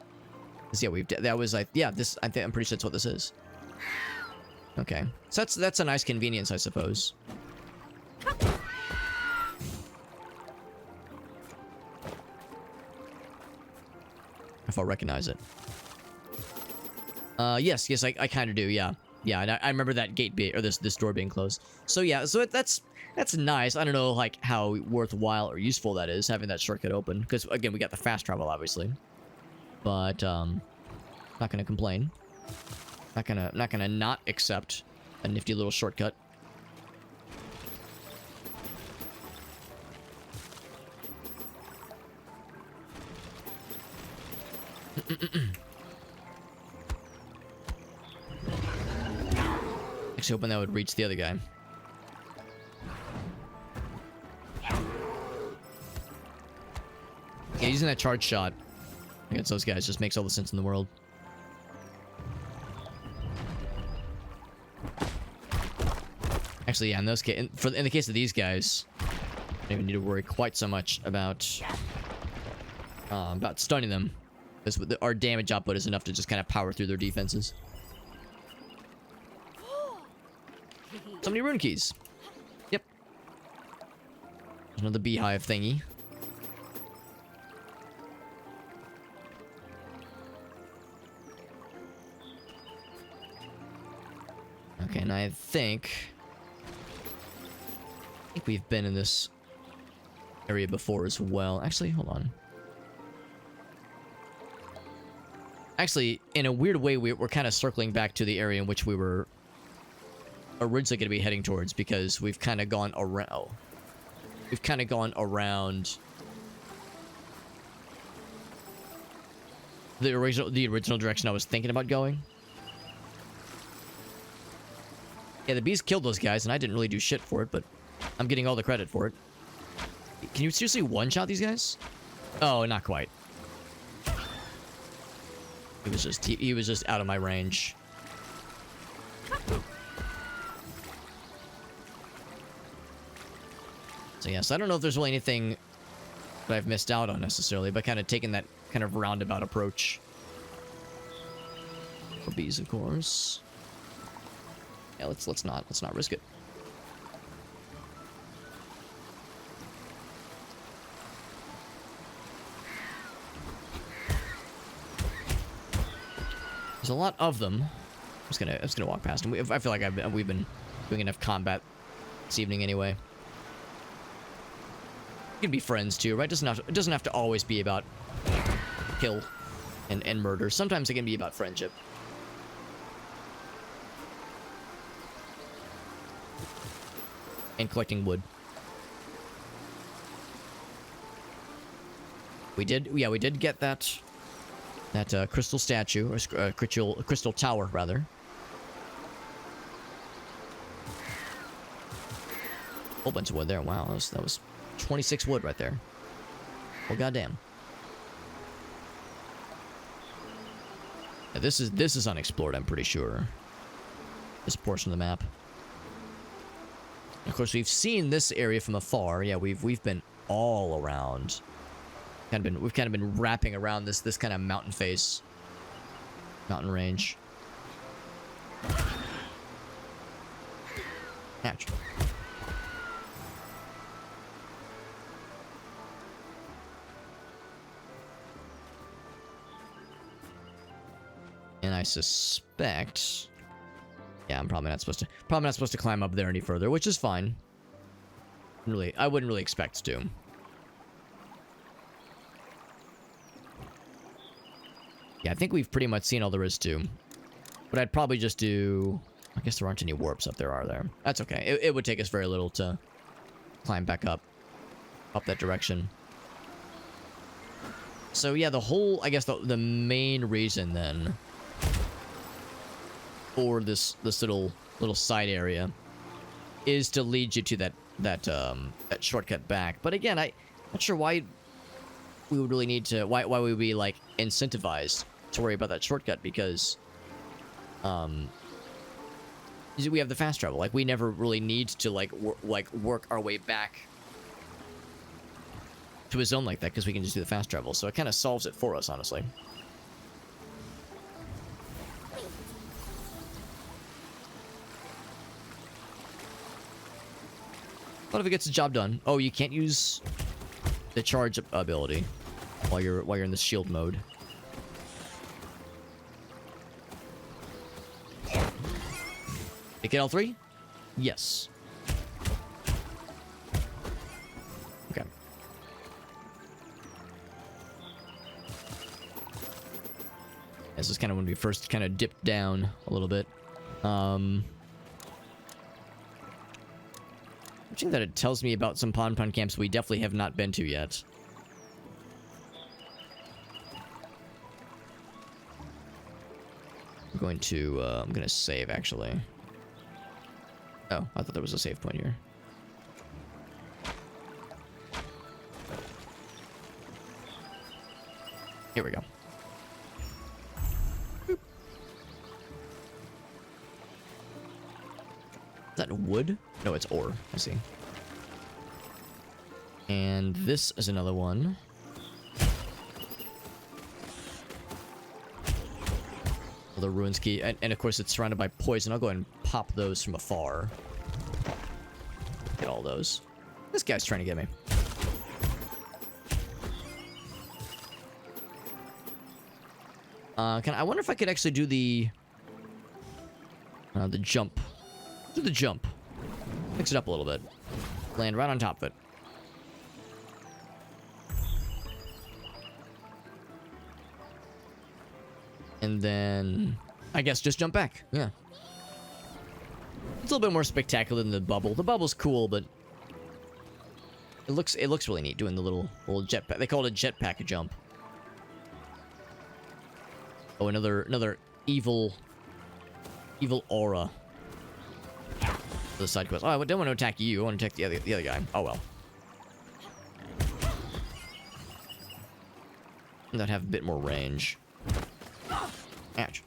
Yeah, that was like, yeah, this, I'm pretty sure that's what this is. Okay, so that's a nice convenience, I suppose. If I'll recognize it. Yes, I kind of do, yeah. Yeah, and I remember that gate or this door being closed. So yeah, so that's nice. I don't know like how worthwhile or useful that is, having that shortcut open. Because again, we got the fast travel, obviously. But not gonna complain. Not gonna not accept a nifty little shortcut. Actually, hoping that would reach the other guy. Yeah, using that charge shot against those guys just makes all the sense in the world. Actually, yeah, in the case of these guys, I don't even need to worry quite so much about stunning them, because our damage output is enough to just kind of power through their defenses. So many rune keys. Yep. There's another beehive thingy. Okay, and I think we've been in this area before as well. Actually, hold on. Actually, in a weird way, we're kind of circling back to the area in which we were originally going to be heading towards, because we've kind of gone around. Oh, we've kind of gone around the original direction I was thinking about going. Yeah, the bees killed those guys, and I didn't really do shit for it, but I'm getting all the credit for it. Can you seriously one-shot these guys? Oh, not quite. He was just out of my range. So yes, I don't know if there's really anything that I've missed out on necessarily, but kind of taking that kind of roundabout approach. For bees, of course. Yeah, let's not risk it. There's a lot of them. I'm just gonna walk past them. I feel like we've been doing enough combat this evening anyway. We can be friends too, right? It doesn't have to always be about kill and murder. Sometimes it can be about friendship. And collecting wood. We did get that crystal statue, or crystal tower rather. Whole bunch of wood there. Wow, that was 26 wood right there. Well, goddamn. Yeah, this is unexplored, I'm pretty sure. This portion of the map. Of course, we've seen this area from afar. Yeah, we've been all around. We've kind of been wrapping around this kind of mountain face, mountain range. Ouch. And I suspect, yeah, I'm probably not supposed to climb up there any further, which is fine. I wouldn't really expect to. Yeah, I think we've pretty much seen all there is to. But I'd probably just do... I guess there aren't any warps up there, are there? That's okay. It would take us very little to climb back up that direction. So yeah, I guess the main reason then for this little side area is to lead you to that shortcut back. But again, I'm not sure why we would really need to... Why we would be, like, incentivized to worry about that shortcut, because we have the fast travel. Like, we never really need to work our way back to a zone like that, because we can just do the fast travel. So it kind of solves it for us, honestly. What if it gets the job done? Oh, you can't use the charge ability while you're in the shield mode. Did get all three? Yes. Okay. This is kind of when we first kind of dipped down a little bit. Watching that it tells me about some pon camps we definitely have not been to yet. I'm going to save, actually. Oh, I thought there was a save point here. Here we go. Boop. Is that wood? No, it's ore. I see. And this is another one. The ruins key, and of course it's surrounded by poison. I'll go ahead and pop those from afar. Get all those. This guy's trying to get me. I wonder if I could actually do the jump. Do the jump. Mix it up a little bit. Land right on top of it. And then, I guess, just jump back. Yeah. It's a little bit more spectacular than the bubble. The bubble's cool, but it looks really neat doing the little jetpack. They call it a jetpack jump. Oh, another evil aura. The side quest. Oh, I don't want to attack you. I want to attack the other guy. Oh well. That have a bit more range. Ouch.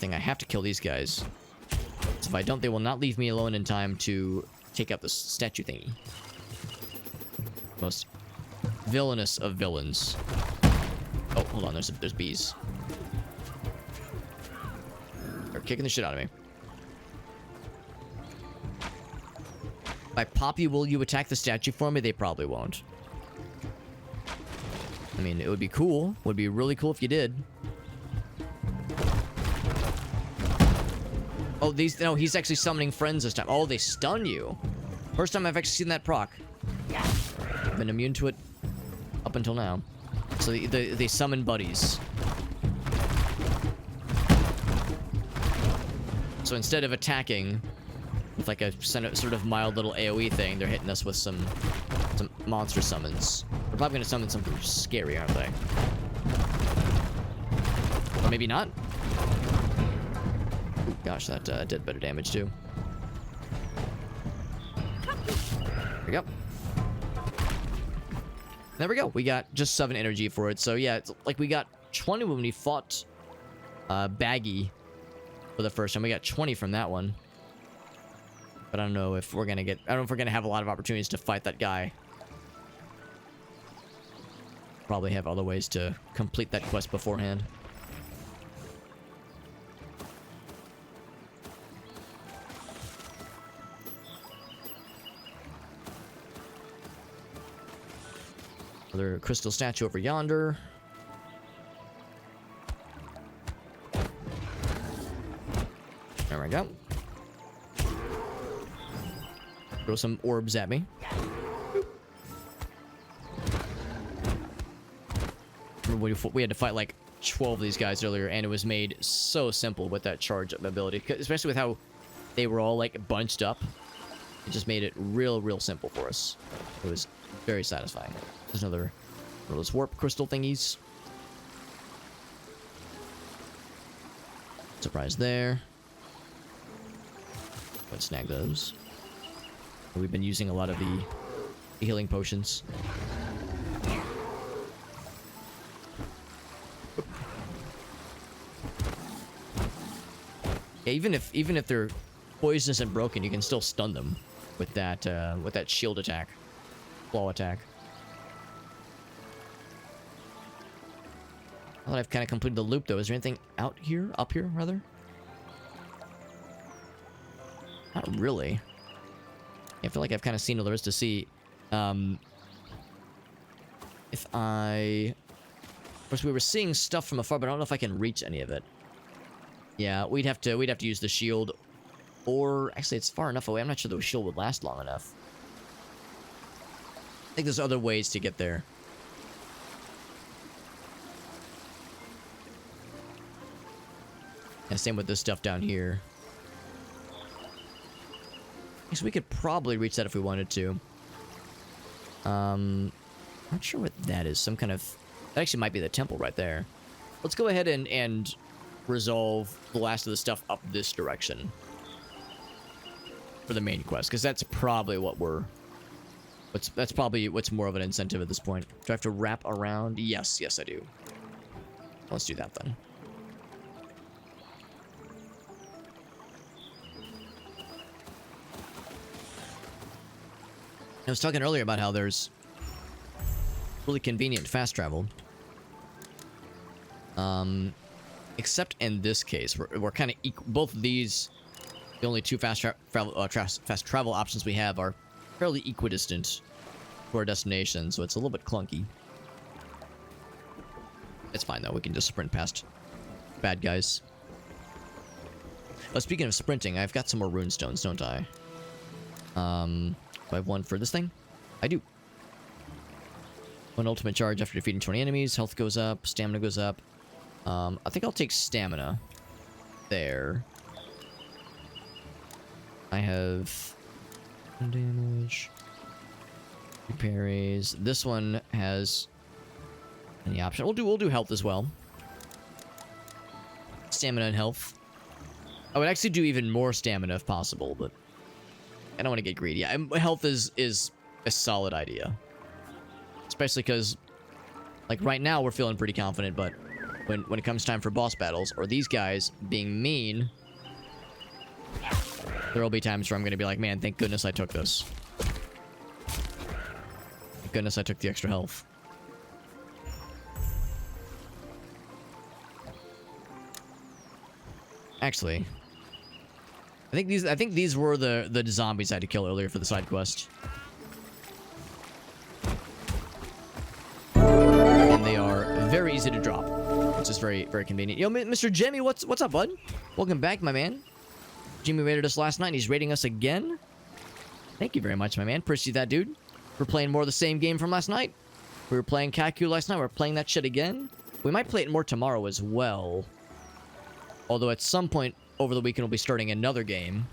I have to kill these guys. So if I don't, they will not leave me alone in time to take out the statue thingy. Villainous of villains. Oh, hold on. There's bees. They're kicking the shit out of me. If I pop you, will you attack the statue for me? They probably won't. I mean, it would be cool. Would be really cool if you did. Oh, no, he's actually summoning friends this time. Oh, they stun you. First time I've actually seen that proc. I've been immune to it up until now. So they summon buddies. So instead of attacking with like a sort of mild little AoE thing, they're hitting us with some monster summons. They're probably gonna summon something scary, aren't they? Or maybe not. Ooh, gosh, that did better damage too. There we go. There we go. We got just 7 energy for it. So yeah, it's like we got 20 when we fought Baggy for the first time. We got 20 from that one. But I don't know if we're gonna have a lot of opportunities to fight that guy. Probably have other ways to complete that quest beforehand. Another crystal statue over yonder. There we go. Throw some orbs at me. We had to fight like 12 of these guys earlier, and it was made so simple with that charge up ability, especially with how they were all like bunched up. It just made it real simple for us. It was very satisfying. There's another one of those warp crystal thingies. Surprise there. Let's snag those. We've been using a lot of the healing potions. Yeah, even if they're poisonous and broken, you can still stun them with that shield attack, claw attack. I thought I've kind of completed the loop though. Is there anything up here, rather? Not really. I feel like I've kind of seen all there is to see. Of course, we were seeing stuff from afar, but I don't know if I can reach any of it. Yeah, we'd have to use the shield, or actually, it's far enough away. I'm not sure the shield would last long enough. I think there's other ways to get there. And same with this stuff down here. So we could probably reach that if we wanted to. Not sure what that is. Some kind of... That actually might be the temple right there. Let's go ahead and resolve the last of the stuff up this direction. For the main quest. Because that's probably what we're... That's probably what's more of an incentive at this point. Do I have to wrap around? Yes, I do. Let's do that then. I was talking earlier about how there's really convenient fast travel. Except in this case, we're kind of both of these, the only two fast travel options we have are fairly equidistant to our destination, so it's a little bit clunky. It's fine though, we can just sprint past bad guys. But speaking of sprinting, I've got some more rune stones, don't I? Do I have one for this thing? I do. One ultimate charge after defeating 20 enemies. Health goes up. Stamina goes up. I think I'll take stamina. There. I have... damage. Parries. This one has... any option. We'll do health as well. Stamina and health. I would actually do even more stamina if possible, but... I don't want to get greedy. Health is a solid idea. Especially because, like, right now we're feeling pretty confident, but when it comes time for boss battles, or these guys being mean, there will be times where I'm going to be like, man, thank goodness I took this. Thank goodness I took the extra health. Actually, I think these were the zombies I had to kill earlier for the side quest. And they are very easy to drop, which is very, very convenient. Yo, Mr. Jimmy, what's up, bud? Welcome back, my man. Jimmy raided us last night, and he's raiding us again. Thank you very much, my man. Appreciate that, dude. We're playing more of the same game from last night. We were playing KAKU last night. We're playing that shit again. We might play it more tomorrow as well. Although at some point over the weekend we'll be starting another game.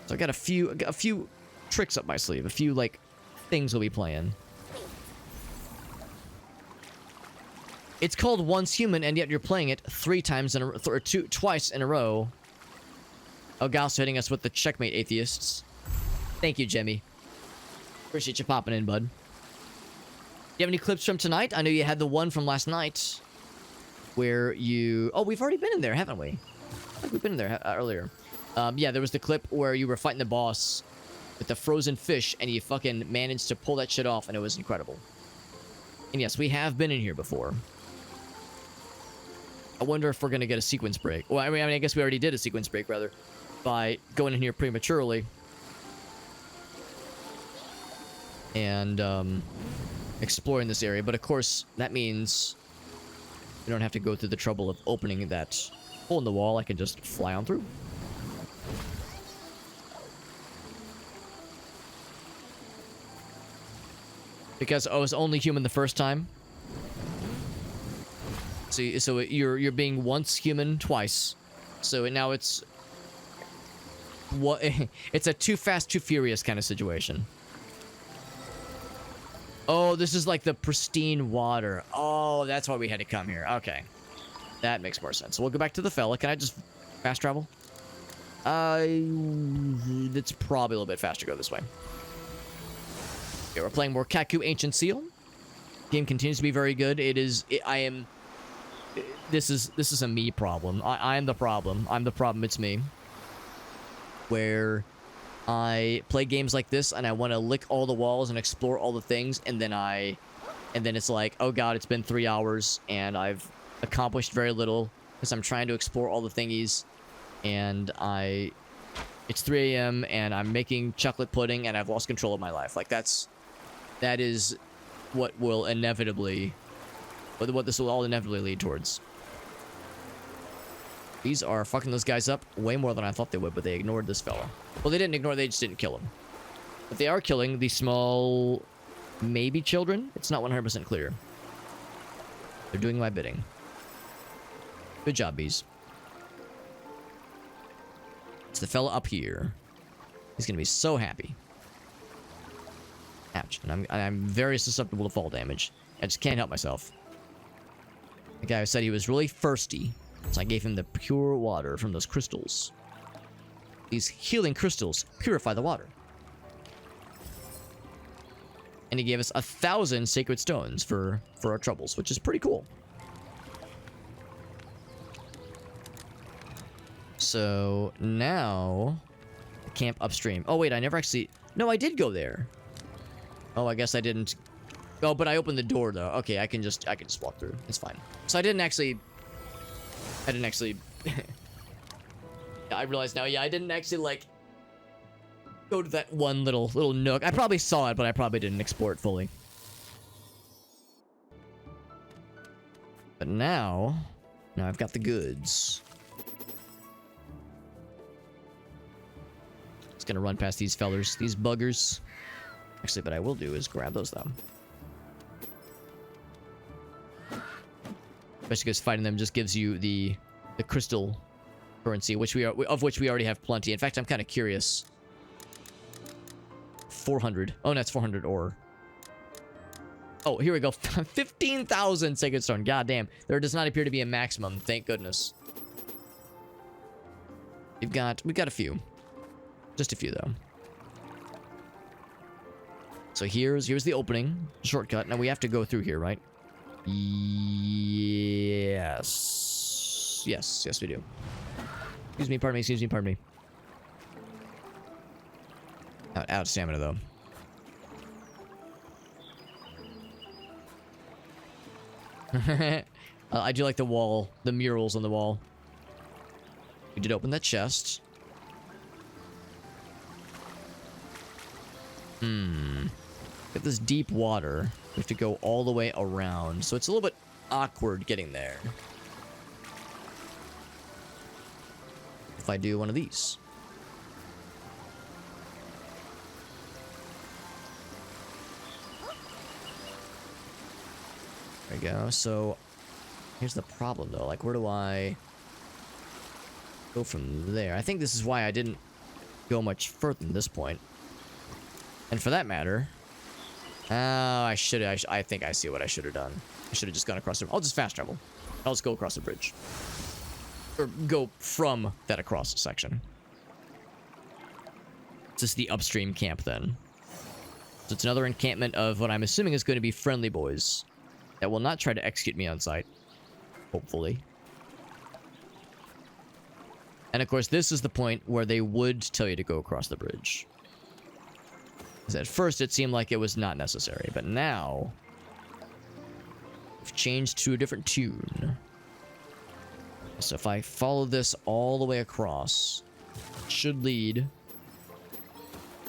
So I got a few tricks up my sleeve. A few, like, things we'll be playing. It's called Once Human, and yet you're playing it twice in a row. Oh, Gauss hitting us with the checkmate atheists. Thank you, Jimmy. Appreciate you popping in, bud. You have any clips from tonight? I know you had the one from last night where you... Oh, we've already been in there, haven't we? I think we've been in there earlier. Yeah, there was the clip where you were fighting the boss with the frozen fish, and you fucking managed to pull that shit off, and it was incredible. And yes, we have been in here before. I wonder if we're going to get a sequence break. Well, I mean, I guess we already did a sequence break, rather, by going in here prematurely. And, exploring this area. But, of course, that means we don't have to go through the trouble of opening that hole in the wall. I can just fly on through. Because I was only human the first time. So you're being once human twice. So now it's what it's a too fast, too furious kind of situation. Oh, this is like the pristine water. Oh, that's why we had to come here. Okay. That makes more sense. So we'll go back to the fella. Can I just fast travel? It's probably a little bit faster to go this way. Okay, we're playing more KAKU Ancient Seal. Game continues to be very good. This is a me problem. I am the problem. I'm the problem. It's me. Where I play games like this and I want to lick all the walls and explore all the things, and then it's like, oh god, it's been 3 hours and I've accomplished very little because I'm trying to explore all the thingies, and it's 3 a.m. and I'm making chocolate pudding and I've lost control of my life. Like that is what this will all inevitably lead towards. These are fucking those guys up way more than I thought they would, but they ignored this fella. Well, they didn't ignore, they just didn't kill him. But they are killing the small, maybe children? It's not 100% clear. They're doing my bidding. Good job, bees. It's the fella up here. He's gonna be so happy. Ouch. And I'm very susceptible to fall damage. I just can't help myself. The guy said he was really thirsty, so I gave him the pure water from those crystals. These healing crystals purify the water. And he gave us 1,000 sacred stones for our troubles, which is pretty cool. So now, camp upstream. Oh wait, I never actually... No, I did go there. Oh, I guess I didn't... Oh, but I opened the door though. Okay, I can just walk through. It's fine. So I didn't actually... I realize now, yeah, I didn't actually, like, go to that one little nook. I probably saw it, but I probably didn't explore it fully. But now I've got the goods. Just gonna run past these fellers, these buggers. Actually, what I will do is grab those, though. Especially because fighting them just gives you the crystal currency, of which we already have plenty. In fact, I'm kind of curious. 400. Oh, no, it's 400 ore. Oh, here we go. 15,000 sacred stone. God damn. There does not appear to be a maximum. Thank goodness. We've got a few. Just a few, though. So here's the opening. Shortcut. Now we have to go through here, right? Yes. Yes, we do. Excuse me, pardon me. Out of stamina, though. I do like the murals on the wall. We did open that chest. Get this deep water. We have to go all the way around. So it's a little bit awkward getting there. If I do one of these. There we go. So here's the problem though. Like, where do I go from there? I think this is why I didn't go much further than this point. And for that matter, I think I see what I should have done. I should have just gone across the... I'll just fast travel. I'll just go across the bridge. Or go from that across section. It's just the upstream camp then. So it's another encampment of what I'm assuming is going to be friendly boys that will not try to execute me on sight. Hopefully. And of course, this is the point where they would tell you to go across the bridge. Because at first it seemed like it was not necessary, but now we've changed to a different tune. So if I follow this all the way across, it should lead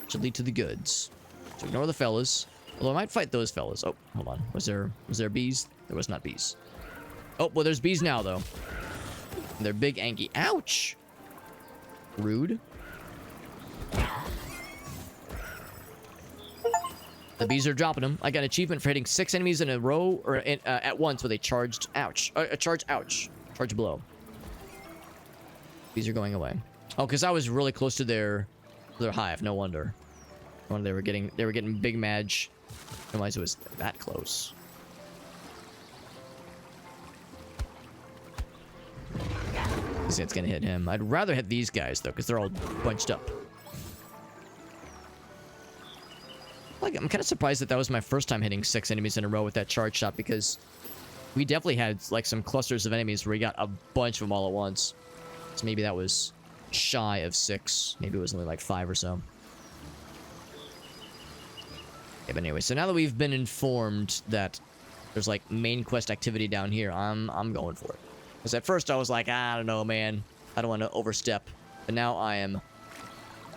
to the goods. So ignore the fellas. Although I might fight those fellas. Oh, hold on. Was there bees? There was not bees. Oh, well, there's bees now though. And they're big, anky. Ouch! Rude. The bees are dropping them. I got an achievement for hitting 6 enemies in a row or at once with a charged ouch. A charge ouch. Charge blow. These are going away. Oh, because I was really close to their hive. No wonder. No wonder they were getting big madge. Realize it was that close. See, it's gonna hit him. I'd rather hit these guys though, because they're all bunched up. Like, I'm kind of surprised that was my first time hitting 6 enemies in a row with that charge shot, because we definitely had like some clusters of enemies where we got a bunch of them all at once. So maybe that was shy of 6. Maybe it was only like 5 or so. Yeah, but anyway, so now that we've been informed that there's like main quest activity down here, I'm going for it. Because at first I was like, I don't know, man. I don't want to overstep. But now I am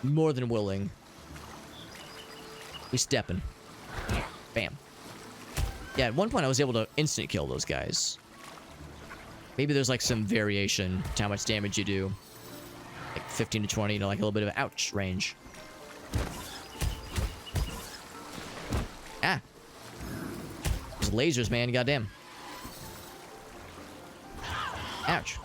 more than willing. We stepping. Bam. Yeah, at one point I was able to instant kill those guys. Maybe there's like some variation to how much damage you do. Like 15 to 20, you know, like a little bit of ouch range. Ah. Those lasers, man, goddamn. Ouch.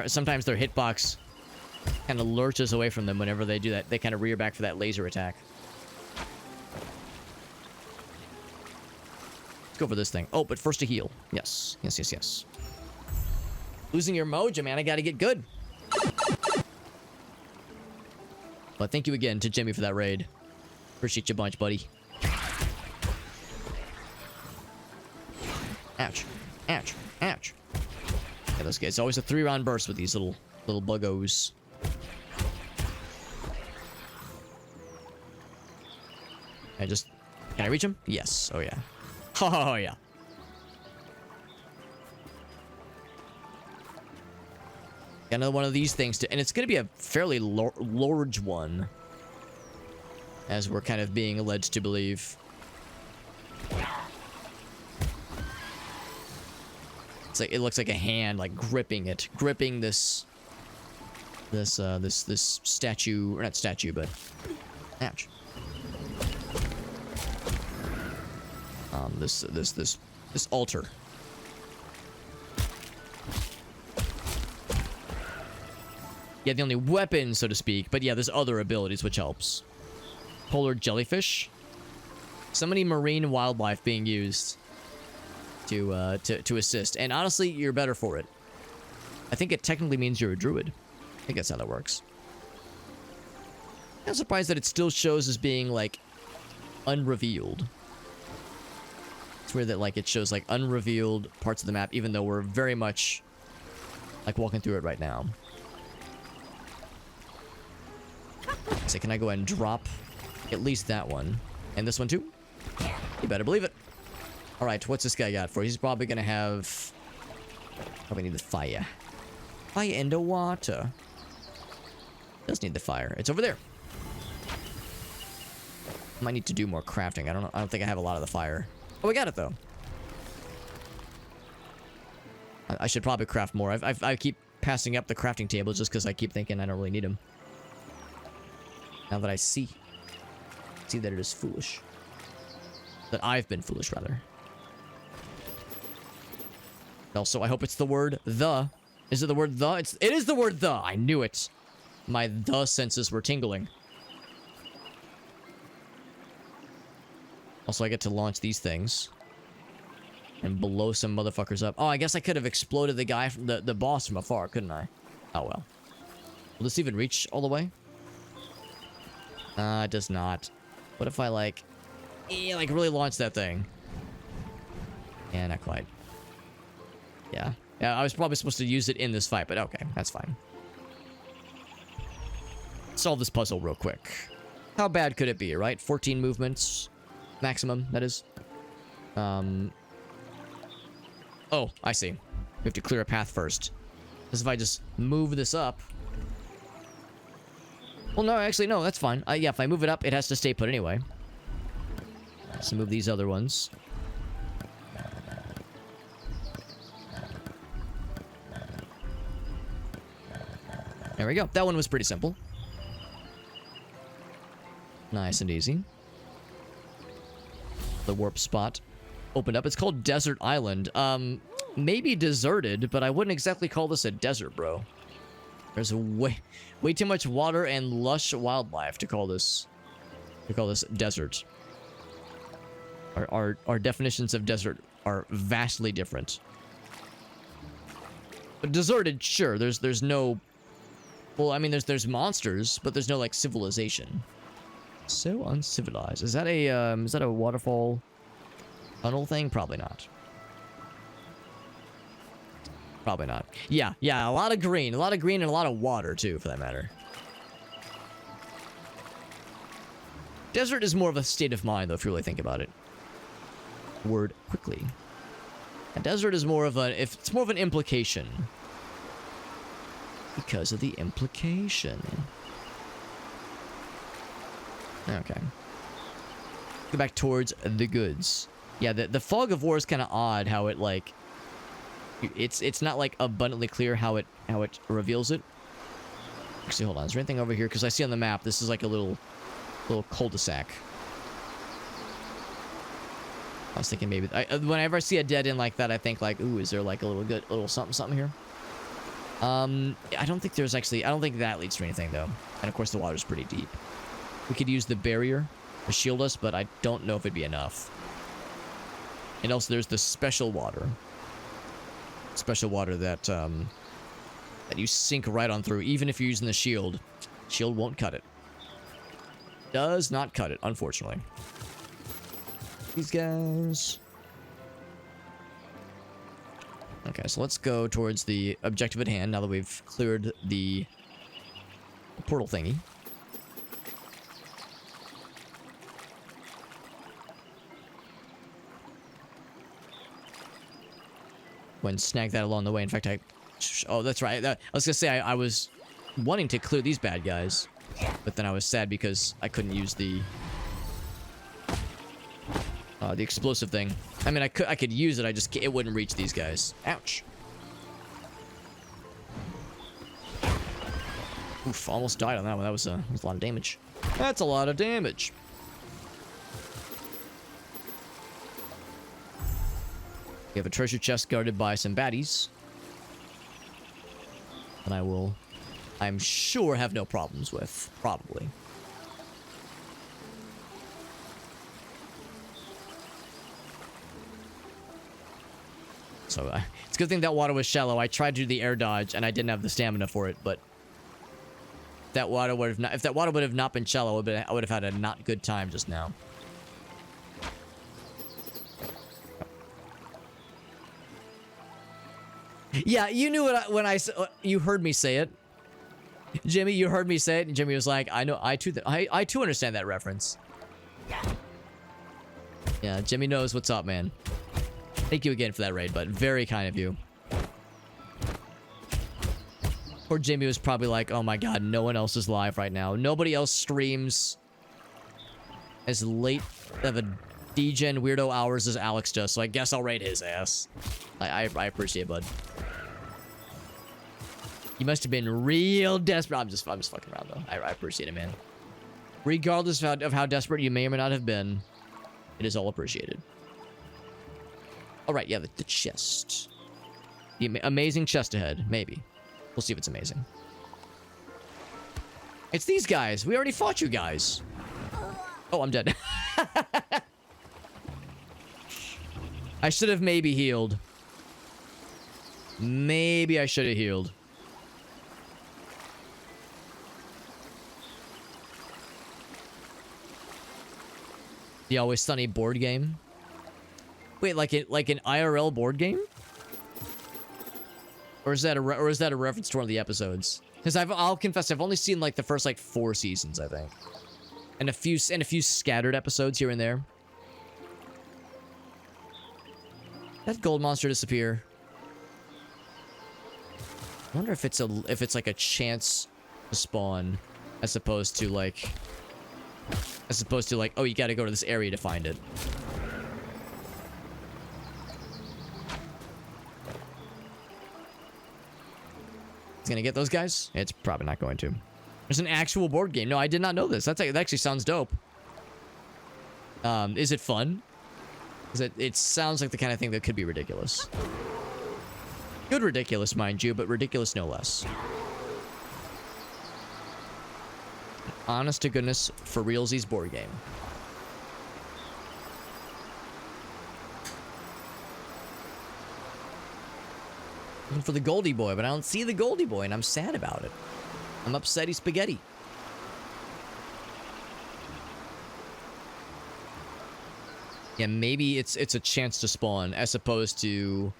Sometimes their hitbox kind of lurches away from them whenever they do that. They kind of rear back for that laser attack. Let's go for this thing. Oh, but first to heal. Yes. Yes, yes, yes. Losing your mojo, man. I gotta get good. But thank you again to Jimmy for that raid. Appreciate you a bunch, buddy. Ouch. Ouch. Ouch. Yeah, those guys. It's always a 3-round burst with these little buggos. Can I reach him? Yes. Oh, yeah. Oh, yeah. Got another one of these things and it's going to be a fairly large one, as we're kind of being led to believe. It's like, it looks like a hand, like gripping this statue, or not statue, but ouch. This altar. Yeah, the only weapon, so to speak, but yeah, there's other abilities which helps. Polar jellyfish. So many marine wildlife being used to assist, and honestly, you're better for it. I think it technically means you're a druid. I think that's how that works. I'm surprised that it still shows as being like unrevealed. It's weird that like it shows like unrevealed parts of the map, even though we're very much like walking through it right now. So can I go ahead and drop at least that one? And this one too? You better believe it. Alright, what's this guy got for? He's probably gonna have Probably need the fire. Fire and the water. Does need the fire. It's over there. Might need to do more crafting. I don't know. I don't think I have a lot of the fire. Oh, we got it though. I should probably craft more. I keep passing up the crafting tables just because I keep thinking I don't really need them. Now that I see that it is foolish. That I've been foolish, rather. Also, I hope it's the word the. Is it the word the? It is the word the. I knew it. My the senses were tingling. Also, I get to launch these things. And blow some motherfuckers up. Oh, I guess I could have exploded the guy, from the boss from afar, couldn't I? Oh, well. Will this even reach all the way? It does not. What if I, like really launch that thing? Yeah, not quite. Yeah. Yeah, I was probably supposed to use it in this fight, but okay, that's fine. Solve this puzzle real quick. How bad could it be, right? 14 movements. Maximum, that is. Oh, I see. We have to clear a path first. Because if I just move this up... Well, no, actually, no, that's fine. Yeah, if I move it up, it has to stay put anyway. Let's move these other ones. There we go. That one was pretty simple. Nice and easy. The warp spot opened up. It's called Desert Island. Maybe deserted, but I wouldn't exactly call this a desert, bro. There's way too much water and lush wildlife to call this desert. Our definitions of desert are vastly different. But deserted, sure. There's no. Well, I mean, there's monsters, but there's no like civilization. So uncivilized. Is that a waterfall tunnel thing? Probably not. Probably not. Yeah, a lot of green and a lot of water too, for that matter. Desert is more of a state of mind, though, if you really think about it. Word quickly. A desert is more of it's more of an implication. Because of the implication. Okay. Go back towards the goods. Yeah, the fog of war is kind of odd how it like it's not like abundantly clear how it reveals it. Actually, hold on. Is there anything over here? Because I see on the map this is like a little cul-de-sac. I was thinking maybe whenever I see a dead end like that, I think like, ooh, is there like a little something here? I don't think that leads to anything though. And of course the water's pretty deep. We could use the barrier to shield us, but I don't know if it'd be enough. And also there's the special water. Special water that you sink right on through, even if you're using the shield. Shield won't cut it. Does not cut it, unfortunately. These guys. Okay, so let's go towards the objective at hand now that we've cleared the portal thingy. And snag that along the way. In fact, oh, that's right. I was gonna say I was wanting to clear these bad guys, but then I was sad because I couldn't use the explosive thing. I mean, I could use it. It wouldn't reach these guys. Ouch. Oof! Almost died on that one. That was a lot of damage. That's a lot of damage. We have a treasure chest guarded by some baddies. And I'm sure, have no problems with. Probably. So, it's a good thing that water was shallow. I tried to do the air dodge, and I didn't have the stamina for it, but... if that water would have not been shallow, I would have had a not good time just now. Yeah, you knew it when you heard me say it. Jimmy, you heard me say it, and Jimmy was like, I know, I too understand that reference. Yeah, Jimmy knows what's up, man. Thank you again for that raid, but very kind of you. Poor Jamie was probably like, oh my god, no one else is live right now. Nobody else streams as late of a degen weirdo hours as Alex does, so I guess I'll raid his ass. I appreciate it, bud. You must have been real desperate. I'm just fucking around, though. I appreciate it, man. Regardless of how desperate you may or may not have been, it is all appreciated. All right, yeah, the chest. The amazing chest ahead, maybe. We'll see if it's amazing. It's these guys. We already fought you guys. Oh, I'm dead. I should have maybe healed. Maybe I should have healed. The Always Sunny board game? Wait, like an IRL board game? Or is that a reference to one of the episodes? Because I'll confess, I've only seen like the first like 4 seasons, I think, and a few scattered episodes here and there. That gold monster disappear? I wonder if it's like a chance to spawn, as opposed to like, oh, you got to go to this area to find it. It's gonna get those guys? It's probably not going to. There's an actual board game. No, I did not know this. That actually sounds dope. Is it fun? It sounds like the kind of thing that could be ridiculous. Good ridiculous, mind you, but ridiculous no less. Honest to goodness, for realsies board game. Looking for the Goldie Boy, but I don't see the Goldie Boy, and I'm sad about it. I'm upsetty spaghetti. Yeah, maybe it's a chance to spawn, as opposed to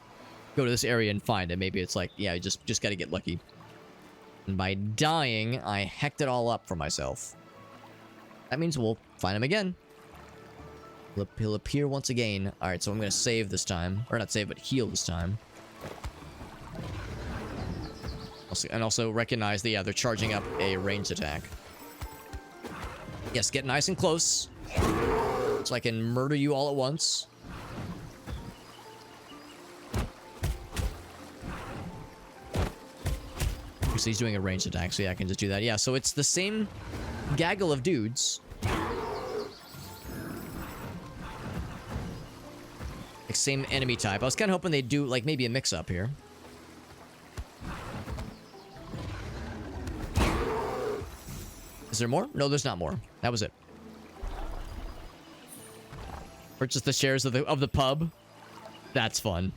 go to this area and find it. Maybe it's like, yeah, you just gotta get lucky. And by dying, I hecked it all up for myself. That means we'll find him again. He'll appear once again. Alright, so I'm gonna save this time. Or not save, but heal this time. And also recognize that, yeah, they're charging up a ranged attack. Yes, get nice and close, so I can murder you all at once. So he's doing a ranged attack, so yeah, I can just do that. Yeah, so it's the same gaggle of dudes. Like, same enemy type. I was kind of hoping they'd do, like, maybe a mix-up here. Is there more? No, there's not more. That was it. Purchase the shares of the pub. That's fun.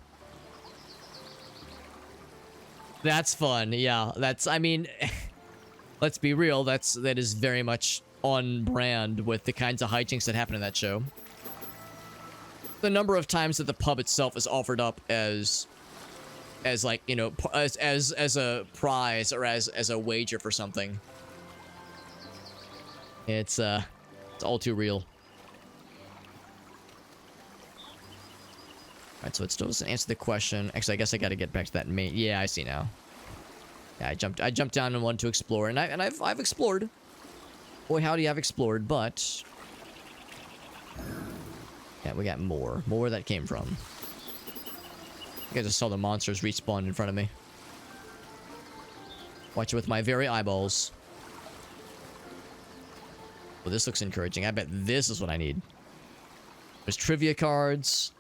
That's fun. Yeah, I mean, let's be real. That is very much on brand with the kinds of hijinks that happen in that show. The number of times that the pub itself is offered up as like, you know, as a prize or as a wager for something. It's all too real. Alright, so it still doesn't answer the question. Actually, I guess I gotta get back to that main. Yeah, I see now. Yeah, I jumped down and wanted to explore, and I've explored. Boy, howdy, I've explored, but yeah, we got more where that came from. I think I just saw the monsters respawn in front of me. Watch it with my very eyeballs. Well, this looks encouraging. I bet this is what I need. There's trivia cards.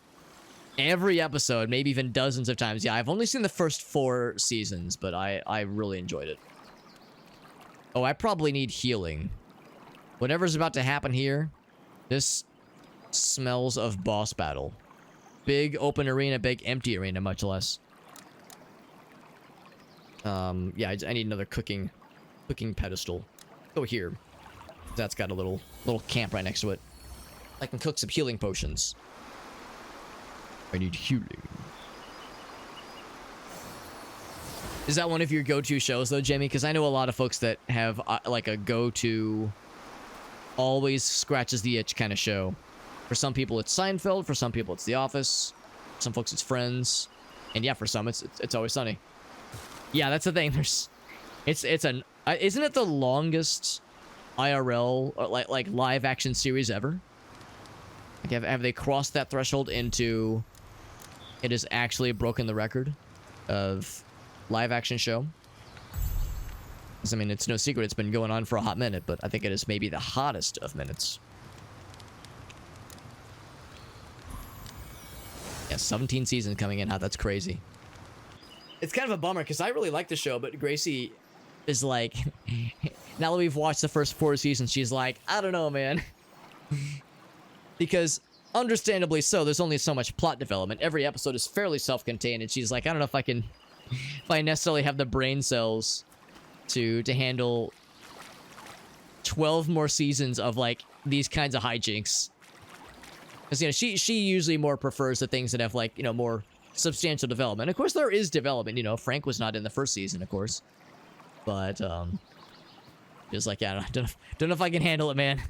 Every episode, maybe even dozens of times. Yeah, I've only seen the first 4 seasons, but I really enjoyed it. Oh, I probably need healing. Whatever's about to happen here, this smells of boss battle. Big open arena, big empty arena, much less. Yeah, I need another cooking pedestal. Go here. That's got a little camp right next to it. I can cook some healing potions. I need healing. Is that one of your go-to shows, though, Jamie? Because I know a lot of folks that have, like, a go-to, always scratches the itch kind of show. For some people, it's Seinfeld. For some people, it's The Office. For some folks, it's Friends. And yeah, for some, it's Always Sunny. Yeah, that's the thing. It's an isn't it the longest IRL or like live action series ever? Like have they crossed that threshold into it has actually broken the record of live action show? 'Cause, I mean, it's no secret it's been going on for a hot minute, but I think it is maybe the hottest of minutes. Yeah, 17 seasons coming in hot. That's crazy. It's kind of a bummer because I really like the show, but Gracie is like, now that we've watched the first 4 seasons, she's like, I don't know, man. Because, understandably so, there's only so much plot development. Every episode is fairly self-contained, and she's like, I don't know if I necessarily have the brain cells to handle 12 more seasons of, like, these kinds of hijinks. Because, you know, she usually more prefers the things that have, like, you know, more substantial development. Of course, there is development. You know, Frank was not in the first season, of course. But, just like, yeah, I don't know if I can handle it, man.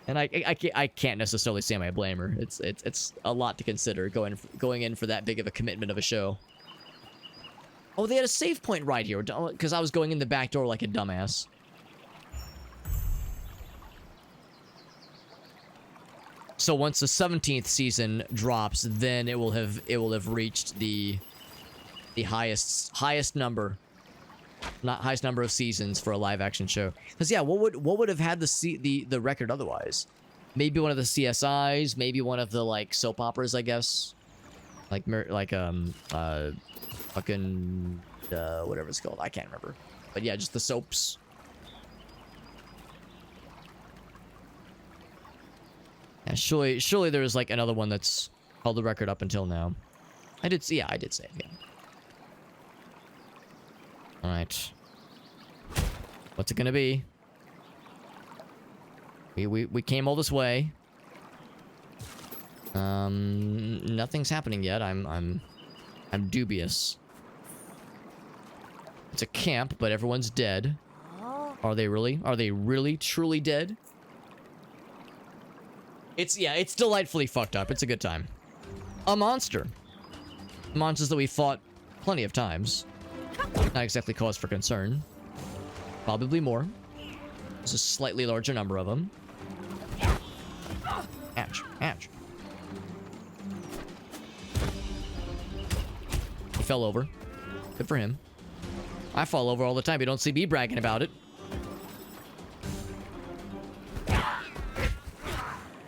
And I can't necessarily say I blame her. It's a lot to consider going in for that big of a commitment of a show. Oh, they had a save point right here, because I was going in the back door like a dumbass. So once the 17th season drops, then it will have reached the highest number, not highest number of seasons for a live action show. Because yeah, what would have had the record otherwise? Maybe one of the CSIs, maybe one of the like soap operas, I guess. Fucking whatever it's called, I can't remember. But yeah, just the soaps. Yeah, surely there was like another one that's held the record up until now. I did say it, yeah. Alright. What's it gonna be? We came all this way. Nothing's happening yet. I'm dubious. It's a camp, but everyone's dead. Are they really? Are they really truly dead? It's delightfully fucked up. It's a good time. A monster. Monsters that we fought plenty of times. Not exactly cause for concern. Probably more. There's a slightly larger number of them. Ouch. Ouch. He fell over. Good for him. I fall over all the time. You don't see me bragging about it.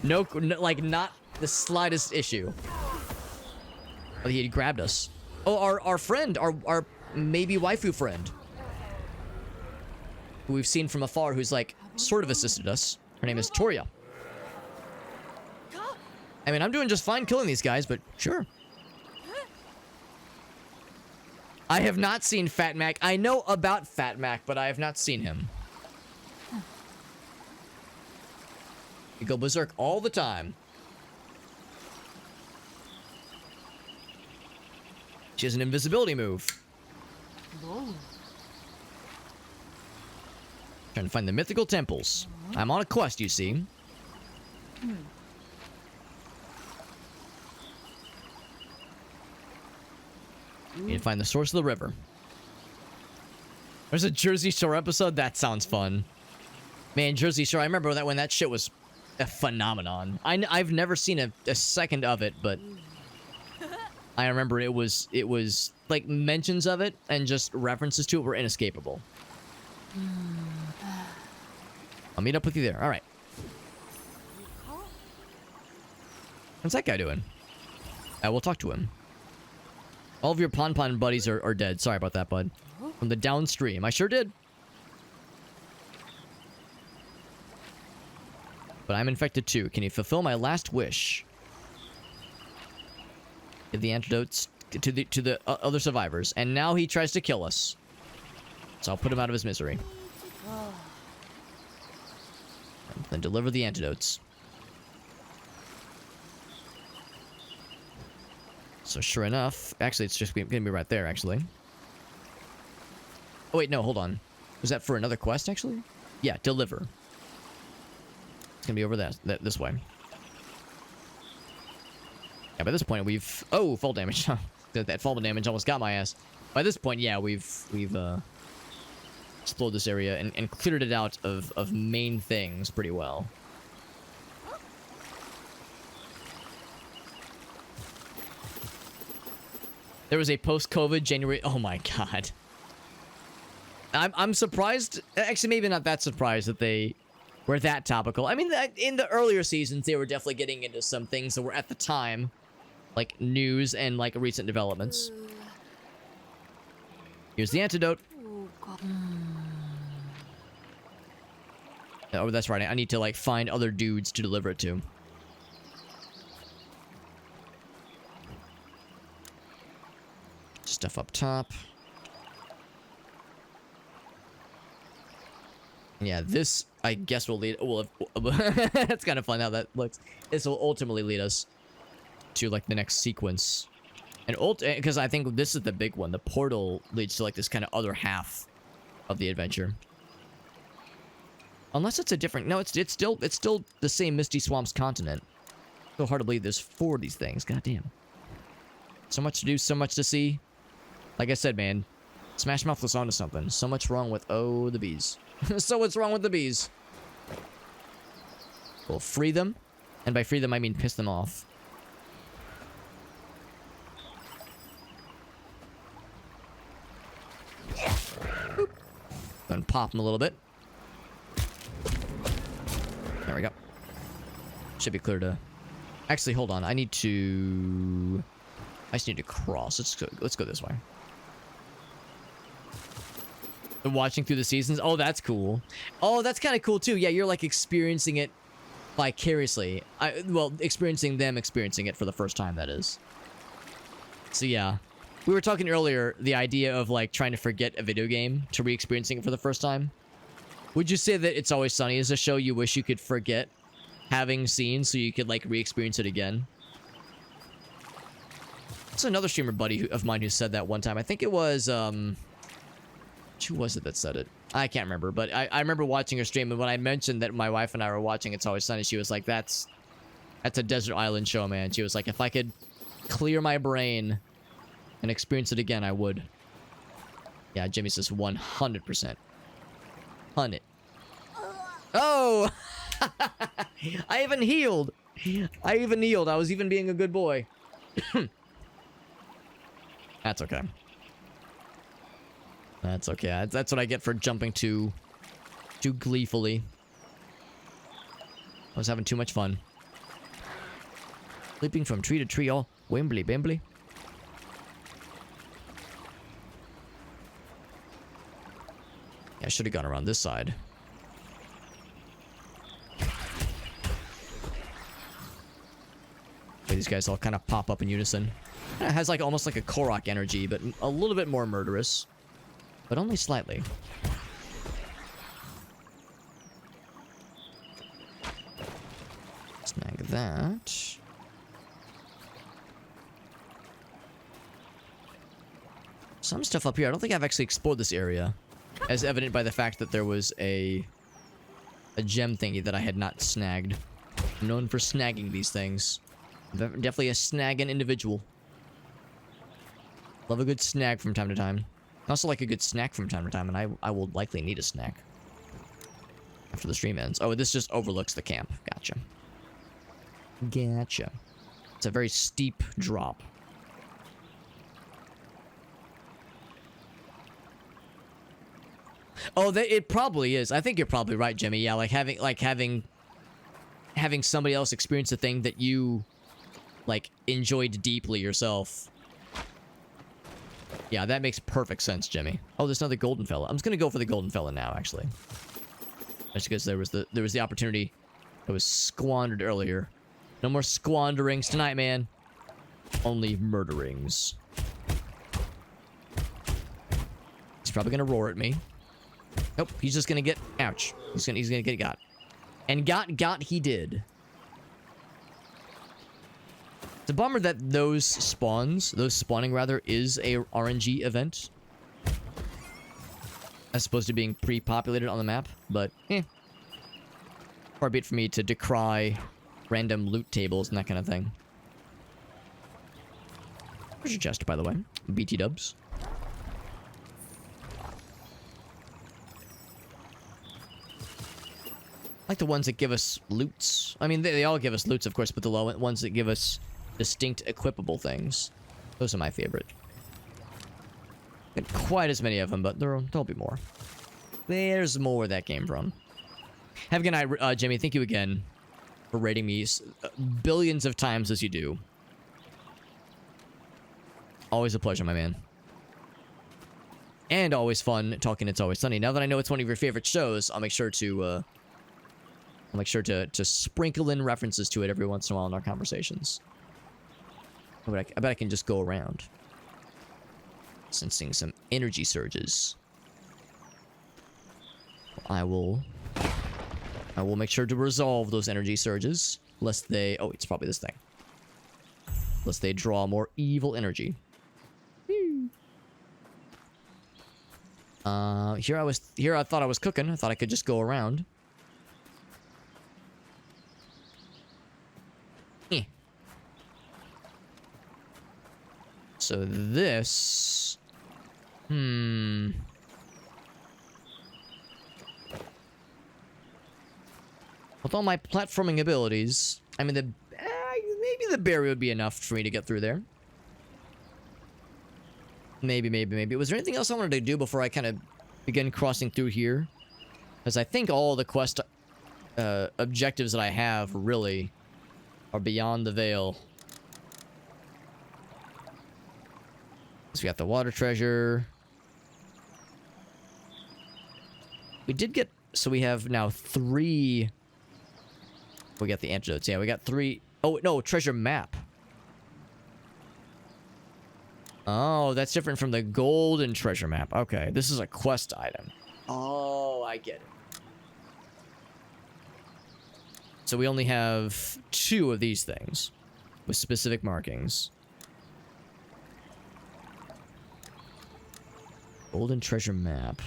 No, like, not the slightest issue. Oh, he had grabbed us. Oh, our friend, our maybe waifu friend, who we've seen from afar, who's like sort of assisted us. Her name is Torya. I mean, I'm doing just fine killing these guys, but sure. I have not seen Fat Mac. I know about Fat Mac, but I have not seen him. You go berserk all the time. She has an invisibility move. Whoa. Trying to find the mythical temples. I'm on a quest, you see. Need to find the source of the river. There's a Jersey Shore episode? That sounds fun. Man, Jersey Shore, I remember that when that shit was a phenomenon. I've never seen a second of it, but I remember it was like mentions of it and just references to it were inescapable. I'll meet up with you there. All right. What's that guy doing? We'll talk to him. All of your Pon buddies are dead. Sorry about that, bud. From the downstream. I sure did. But I'm infected too. Can you fulfill my last wish? Give the antidotes to the other survivors. And now he tries to kill us. So I'll put him out of his misery. And then deliver the antidotes. So sure enough, actually it's just gonna be right there, actually. Oh wait, no, hold on. Was that for another quest, actually? Yeah, deliver. It's gonna be over this way. Yeah, by this point we've... Oh, fall damage. That fall damage almost got my ass. By this point, yeah, we've explored this area and cleared it out of main things pretty well. There was a post-COVID January... Oh my god. I'm surprised... Actually, maybe not that surprised that they were that topical. I mean, in the earlier seasons, they were definitely getting into some things that were at the time, like news and like recent developments. Here's the antidote. Oh, that's right. I need to like find other dudes to deliver it to. Stuff up top. Yeah, this I guess will lead. Well, that's kind of fun how that looks. This will ultimately lead us to like the next sequence, and because I think this is the big one. The portal leads to like this kind of other half of the adventure. Unless it's a different. No, it's still the same Misty Swamps continent. So hard to believe there's 4 of these things. God damn. So much to do, so much to see. Like I said, man, Smash Mouth was onto something. So much wrong with the bees. So what's wrong with the bees? We'll free them, and by free them I mean piss them off. Boop. Then pop them a little bit. There we go. Should be clear to... Actually, hold on. I just need to cross. Let's go this way. Watching through the seasons. Oh, that's cool. Oh, that's kind of cool too. Yeah, you're like experiencing it vicariously. Well, experiencing it for the first time, that is. So yeah. We were talking earlier, the idea of like trying to forget a video game to re-experiencing it for the first time. Would you say that It's Always Sunny is a show you wish you could forget having seen so you could like re-experience it again? That's another streamer buddy of mine who said that one time. I think it was, who was it that said it? I can't remember, but I remember watching her stream, and when I mentioned that my wife and I were watching It's Always Sunny, she was like, that's a desert island show, man. She was like, if I could clear my brain and experience it again, I would. Yeah, Jimmy says 100%. 100. Oh! I even healed. I was even being a good boy. That's okay. That's okay. That's what I get for jumping too gleefully. I was having too much fun. Leaping from tree to tree, all wimbly bimbly. Yeah, I should have gone around this side. These guys all kind of pop up in unison. It has like almost like a Korok energy, but a little bit more murderous. But only slightly. Snag that. Some stuff up here. I don't think I've actually explored this area. As evident by the fact that there was a gem thingy that I had not snagged. I'm known for snagging these things. Definitely a snagging individual. Love a good snag from time to time. I also like a good snack from time to time, and I will likely need a snack after the stream ends. Oh, this just overlooks the camp. Gotcha. Gotcha. It's a very steep drop. Oh, it probably is. I think you're probably right, Jimmy. Yeah, having somebody else experience a thing that you like enjoyed deeply yourself. Yeah, that makes perfect sense, Jimmy. Oh, there's another golden fella. I'm just gonna go for the golden fella now, actually. Just because there was the opportunity that was squandered earlier. No more squanderings tonight, man. Only murderings. He's probably gonna roar at me. Nope, he's just gonna get... Ouch. He's gonna get got. And got he did. It's a bummer that those spawning rather, is a RNG event. As opposed to being pre-populated on the map, but far be it for me to decry random loot tables and that kind of thing. Where's your chest, by the way? BT dubs. like the ones that give us loots. I mean, they all give us loots, of course, but the low ones that give us distinct equipable things. Those are my favorite. Not quite as many of them, but there'll be more. There's more where that came from. Have a good night, Jimmy. Thank you again for rating me billions of times as you do. Always a pleasure, my man. And always fun talking It's Always Sunny. Now that I know it's one of your favorite shows, I'll make sure to sprinkle in references to it every once in a while in our conversations. I bet I can just go around sensing some energy surges. I will make sure to resolve those energy surges, lest they... Oh, it's probably this thing. Lest they draw more evil energy. Here I thought I was cooking. I thought I could just go around. So this... With all my platforming abilities, I mean, maybe the barrier would be enough for me to get through there. Maybe. Was there anything else I wanted to do before I kind of begin crossing through here? Because I think all the quest objectives that I have really are beyond the veil. So we got the water treasure. We did get... So we have now 3... We got the antidotes. Yeah, we got 3... Oh, no, treasure map. Oh, that's different from the golden treasure map. Okay, this is a quest item. Oh, I get it. So we only have 2 of these things with specific markings. Golden treasure map.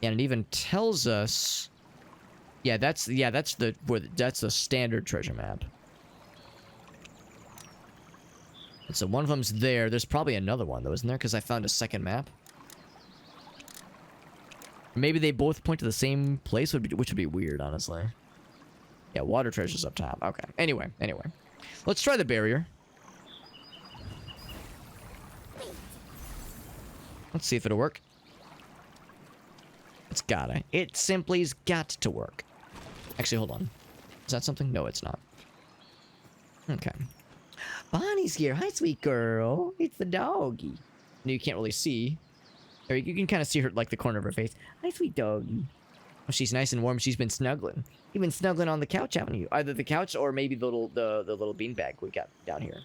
And it even tells us... Yeah, that's the standard treasure map. And so one of them's there. There's probably another one though, isn't there? Because I found a second map. Maybe they both point to the same place, which would be weird, honestly. Yeah, water treasure's up top. Okay. Anyway. Let's try the barrier. Let's see if it'll work. It's gotta. It simply's got to work. Actually, hold on. Is that something? No, it's not. Okay. Bonnie's here. Hi, sweet girl. It's the doggy. No, you can't really see. Or you can kind of see her, like, the corner of her face. Hi, sweet doggy. Oh, she's nice and warm. She's been snuggling. You've been snuggling on the couch, haven't you? Either the couch or maybe the little beanbag we got down here.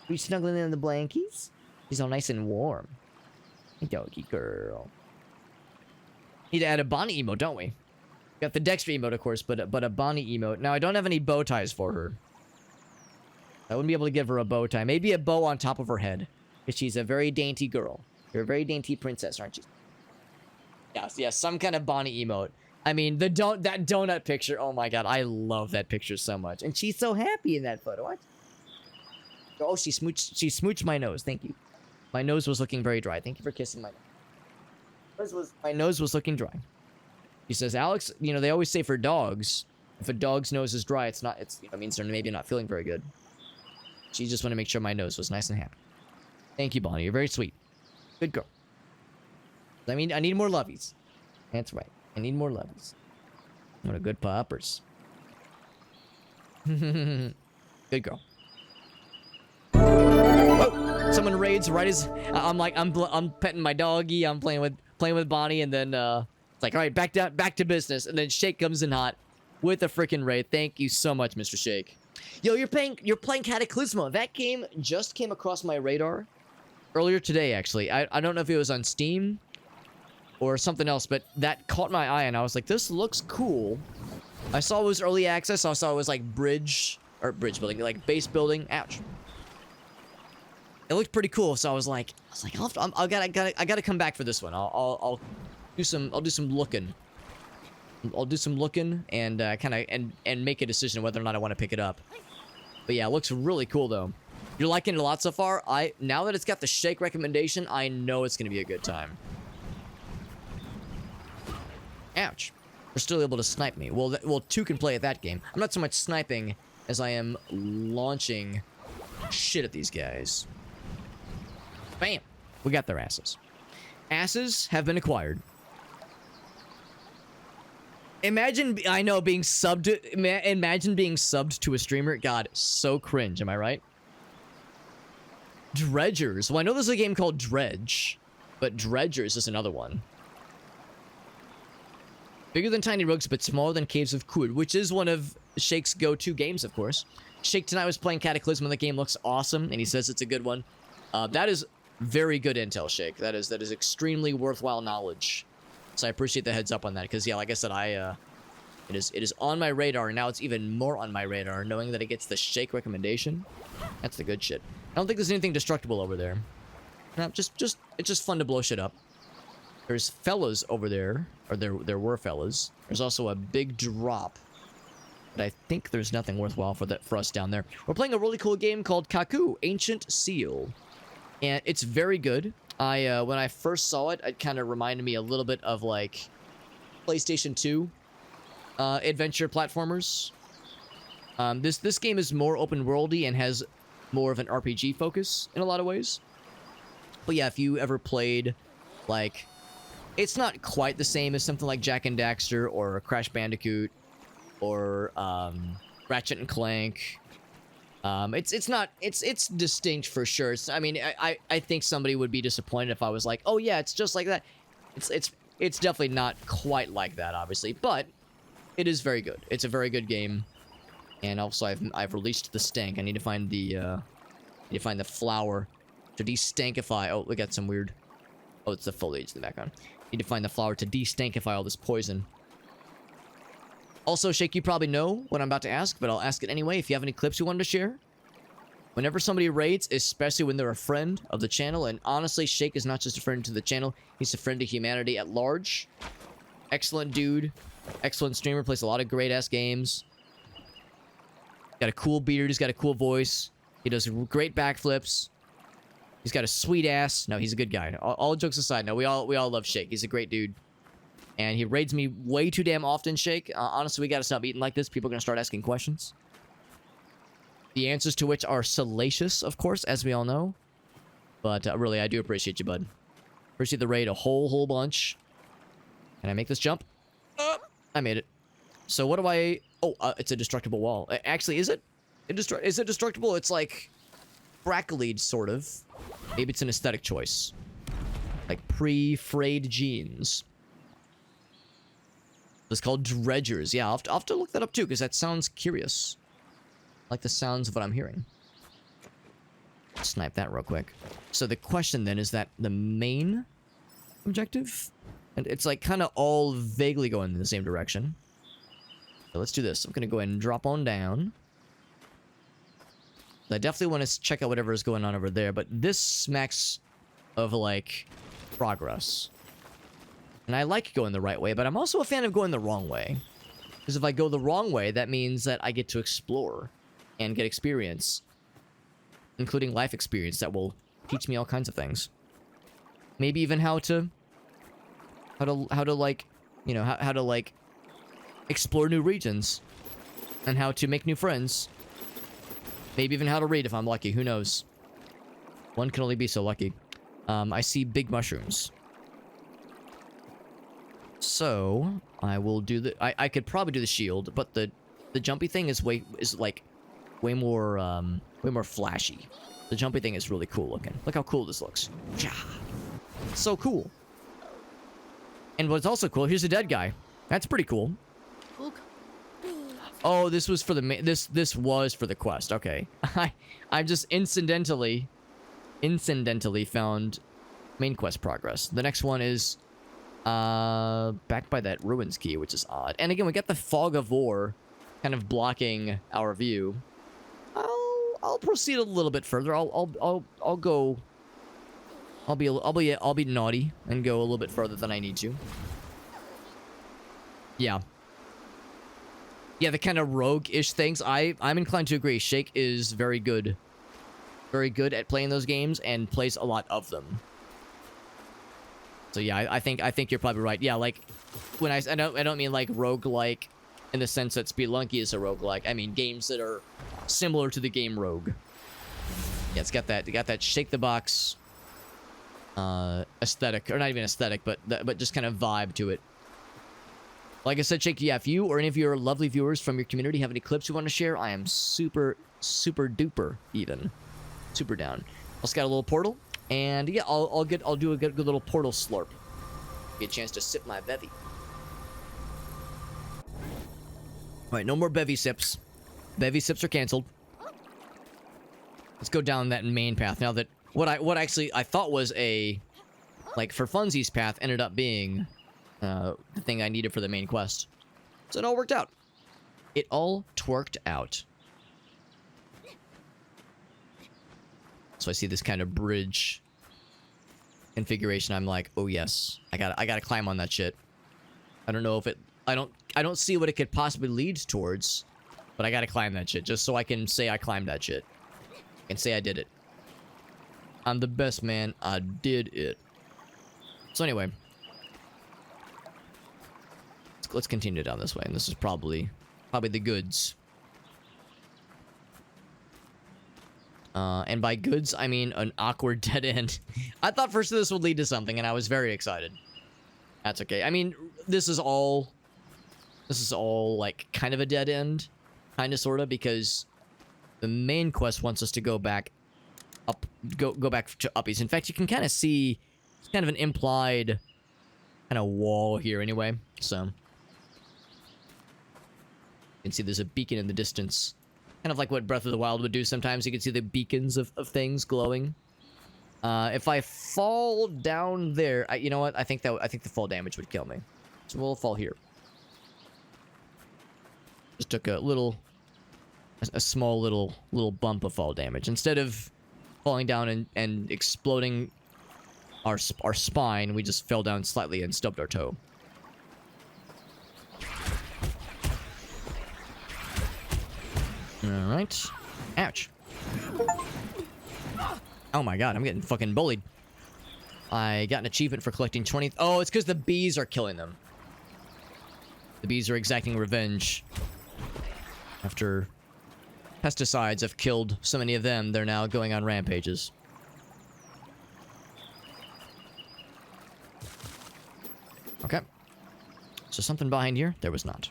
Are you snuggling in the blankies? She's all nice and warm. Hey, doggy girl. Need to add a Bonnie emote, don't we? Got the Dexter emote, of course, but a Bonnie emote. Now, I don't have any bow ties for her. I wouldn't be able to give her a bow tie. Maybe a bow on top of her head. Because she's a very dainty girl. You're a very dainty princess, aren't you? Yes, some kind of Bonnie emote. I mean, that donut picture. Oh my god, I love that picture so much. And she's so happy in that photo. What? Oh, she smooched my nose. Thank you. My nose was looking very dry. Thank you for kissing my nose. My nose was looking dry. He says, Alex, you know, they always say for dogs, if a dog's nose is dry, it means they're maybe not feeling very good. She just wanted to make sure my nose was nice and happy. Thank you, Bonnie. You're very sweet. Good girl. I mean, I need more lovies. That's right. I need more lovies. What a good poppers. Good girl. Oh, someone raids right as I'm petting my doggy. I'm playing with Bonnie, and then it's like, all right, back to business. And then Shake comes in hot with a freaking raid. Thank you so much, Mr. Shake. Yo, you're playing Cataclysmo. That game just came across my radar earlier today, actually. I don't know if it was on Steam or something else, but that caught my eye, and I was like, this looks cool. I saw it was early access. I saw it was like bridge building, like base building. Ouch. It looked pretty cool, so I was like, I gotta come back for this one. I'll do some looking. I'll do some looking and and make a decision whether or not I want to pick it up. But yeah, it looks really cool though. You're liking it a lot so far. Now that it's got the Shake recommendation, I know it's gonna be a good time. couch. They're still able to snipe me. Well, well, two can play at that game. I'm not so much sniping as I am launching shit at these guys. Bam! We got their asses. Asses have been acquired. Imagine, I know, being subbed. Imagine being subbed to a streamer. God, so cringe. Am I right? Dredgers. Well, I know there's a game called Dredge, but Dredgers is another one. Bigger than Tiny Rooks, but smaller than Caves of Kud, which is one of Shake's go-to games, of course. Shake tonight was playing Cataclysm, and the game looks awesome, and he says it's a good one. That is very good intel, Shake. That is extremely worthwhile knowledge. So I appreciate the heads up on that, because yeah, like I said, it is on my radar, and now it's even more on my radar, knowing that it gets the Shake recommendation. That's the good shit. I don't think there's anything destructible over there. No, it's just fun to blow shit up. There's fellas over there, or there were fellas. There's also a big drop, but I think there's nothing worthwhile for us down there. We're playing a really cool game called KAKU, Ancient Seal, and it's very good. When I first saw it, it kind of reminded me a little bit of like PlayStation 2 adventure platformers. This game is more open worldy and has more of an RPG focus in a lot of ways. But yeah, if you ever played, like, it's not quite the same as something like Jak and Daxter or Crash Bandicoot or Ratchet and Clank. It's distinct for sure. I mean, I think somebody would be disappointed if I was like, oh yeah, it's just like that. It's definitely not quite like that, obviously, but it is very good. It's a very good game. And also, I've released the stank. I need to find the flower to de-stankify. Oh, we got some weird. Oh, it's the foliage in the background. Need to find the flower to de-stankify all this poison. Also, Shake, you probably know what I'm about to ask, but I'll ask it anyway. If you have any clips you wanted to share, whenever somebody raids, especially when they're a friend of the channel, and honestly, Shake is not just a friend to the channel; he's a friend to humanity at large. Excellent dude, excellent streamer, plays a lot of great ass games. Got a cool beard. He's got a cool voice. He does great backflips. He's got a sweet ass. No, he's a good guy. All jokes aside, no, we all love Shake. He's a great dude. And he raids me way too damn often, Shake. Honestly, we gotta stop eating like this. People are gonna start asking questions. The answers to which are salacious, of course, as we all know. But really, I do appreciate you, bud. Appreciate the raid a whole bunch. Can I make this jump? I made it. So what do I... Oh, it's a destructible wall. Actually, is it? Is it destructible? It's like cracklied, sort of. Maybe it's an aesthetic choice. Like pre-frayed jeans. It's called Dredgers. Yeah, I'll have to look that up too, because that sounds curious. I like the sounds of what I'm hearing. Snipe that real quick. So the question then, is that the main objective? And it's like kind of all vaguely going in the same direction. So let's do this. I'm going to go ahead and drop on down. I definitely want to check out whatever is going on over there, but this smacks of, like, progress. And I like going the right way, but I'm also a fan of going the wrong way. Because if I go the wrong way, that means that I get to explore and get experience. Including life experience that will teach me all kinds of things. Maybe even how to like, you know, how to, like, explore new regions. And how to make new friends. Maybe even how to read if I'm lucky. Who knows? One can only be so lucky. I see big mushrooms. So, I will do the... I could probably do the shield, but the jumpy thing is way more flashy. The jumpy thing is really cool looking. Look how cool this looks. So cool. And what's also cool, here's a dead guy. That's pretty cool. Oh, this was for the this was for the quest. Okay. I just incidentally found main quest progress. The next one is back by that ruins key, which is odd. And again, we got the fog of war kind of blocking our view. I'll proceed a little bit further. I'll go. I'll be naughty and go a little bit further than I need to. Yeah. Yeah, the kind of rogue-ish things. I'm inclined to agree. Shake is very good. Very good at playing those games and plays a lot of them. So yeah, I think you're probably right. Yeah, like when I don't mean like roguelike in the sense that Spelunky is a roguelike. I mean games that are similar to the game Rogue. Yeah, it's got that shake the box aesthetic, or not even aesthetic, but just kind of vibe to it. Like I said, Shake, yeah, if you or any of your lovely viewers from your community have any clips you want to share, I am super duper even. Super down. Also got a little portal, and yeah, I'll do a good little portal slurp. Get a chance to sip my bevy. Alright, no more bevy sips. Bevy sips are cancelled. Let's go down that main path now that what actually I thought was a like for funsies path ended up being the thing I needed for the main quest. So it all worked out. It all twerked out. So I see this kind of bridge configuration. I'm like, oh yes, I gotta climb on that shit. I don't know if it. I don't see what it could possibly lead towards, but I gotta climb that shit just so I can say I climbed that shit. I can say I did it. I'm the best, man. I did it. So anyway, let's continue down this way, and this is probably the goods. And by goods, I mean an awkward dead end. I thought first this would lead to something, and I was very excited. That's okay. I mean, this is all like kind of a dead end, kind of sorta, because the main quest wants us to go back up, go back to Uppies. In fact, you can kind of see it's kind of an implied kind of wall here, anyway. So you can see there's a beacon in the distance. Kind of like what Breath of the Wild would do sometimes. You can see the beacons of things glowing. If I fall down there, you know what? I think the fall damage would kill me. So we'll fall here. Just took a small little bump of fall damage. Instead of falling down and exploding our spine, we just fell down slightly and stubbed our toe. Alright. Ouch. Oh my god, I'm getting fucking bullied. I got an achievement for collecting 20... Oh, it's because the bees are killing them. The bees are exacting revenge. After pesticides have killed so many of them, they're now going on rampages. Okay. So something behind here? There was not.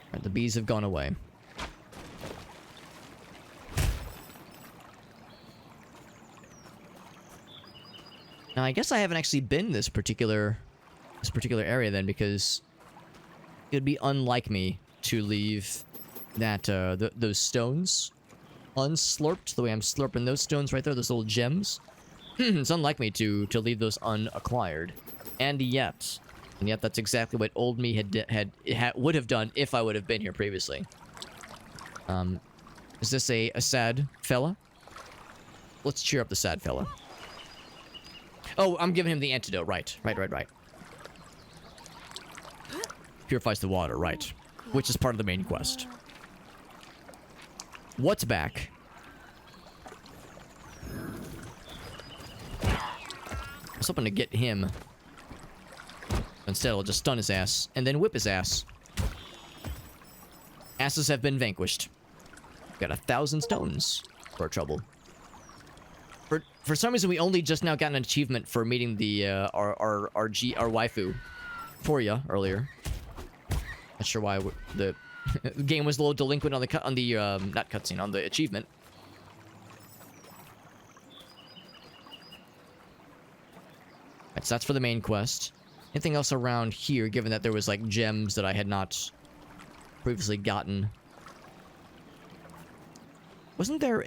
Alright, the bees have gone away. Now, I guess I haven't actually been this particular area then, because it would be unlike me to leave that those stones unslurped the way I'm slurping those stones right there, those little gems. It's unlike me to leave those unacquired, and yet that's exactly what old me would have done if I would have been here previously. Is this a sad fella? Let's cheer up the sad fella. Oh, I'm giving him the antidote. Right. Purifies the water, right. Which is part of the main quest. What's back? I was hoping to get him. Instead, I'll just stun his ass and then whip his ass. Asses have been vanquished. Got 1,000 stones for our trouble. For some reason, we only just now got an achievement for meeting the our waifu, Torya, earlier. Not sure why the game was a little delinquent on the not cutscene, on the achievement. Right, so that's for the main quest. Anything else around here, given that there was like gems that I had not previously gotten? Wasn't there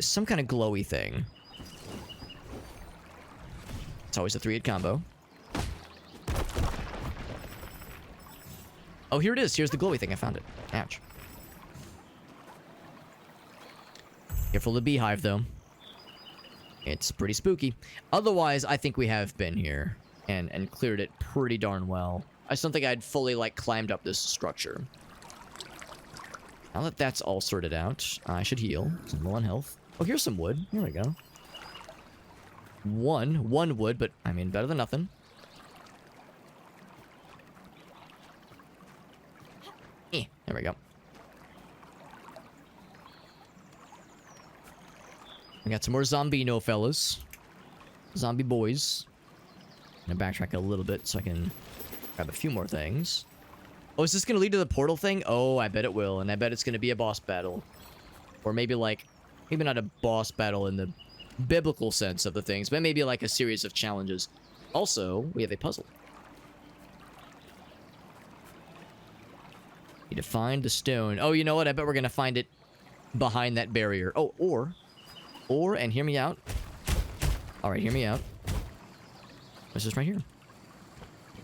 some kind of glowy thing? It's always a 3-hit combo. Oh, here it is. Here's the glowy thing. I found it. Ouch. Careful of the beehive, though. It's pretty spooky. Otherwise, I think we have been here and cleared it pretty darn well. I just don't think I'd fully, like, climbed up this structure. Now that that's all sorted out, I should heal. I'm low on health. Oh, here's some wood. Here we go. One wood, but I mean, better than nothing. There we go. We got some more zombino fellas. Zombie boys. I'm gonna backtrack a little bit so I can grab a few more things. Oh, is this gonna lead to the portal thing? Oh, I bet it will, and I bet it's gonna be a boss battle. Or maybe like, maybe not a boss battle in the biblical sense of the things, but maybe like a series of challenges. Also, we have a puzzle. Need to find the stone. Oh, you know what? I bet we're gonna find it behind that barrier. Oh, or, and hear me out. All right, hear me out. It's just right here.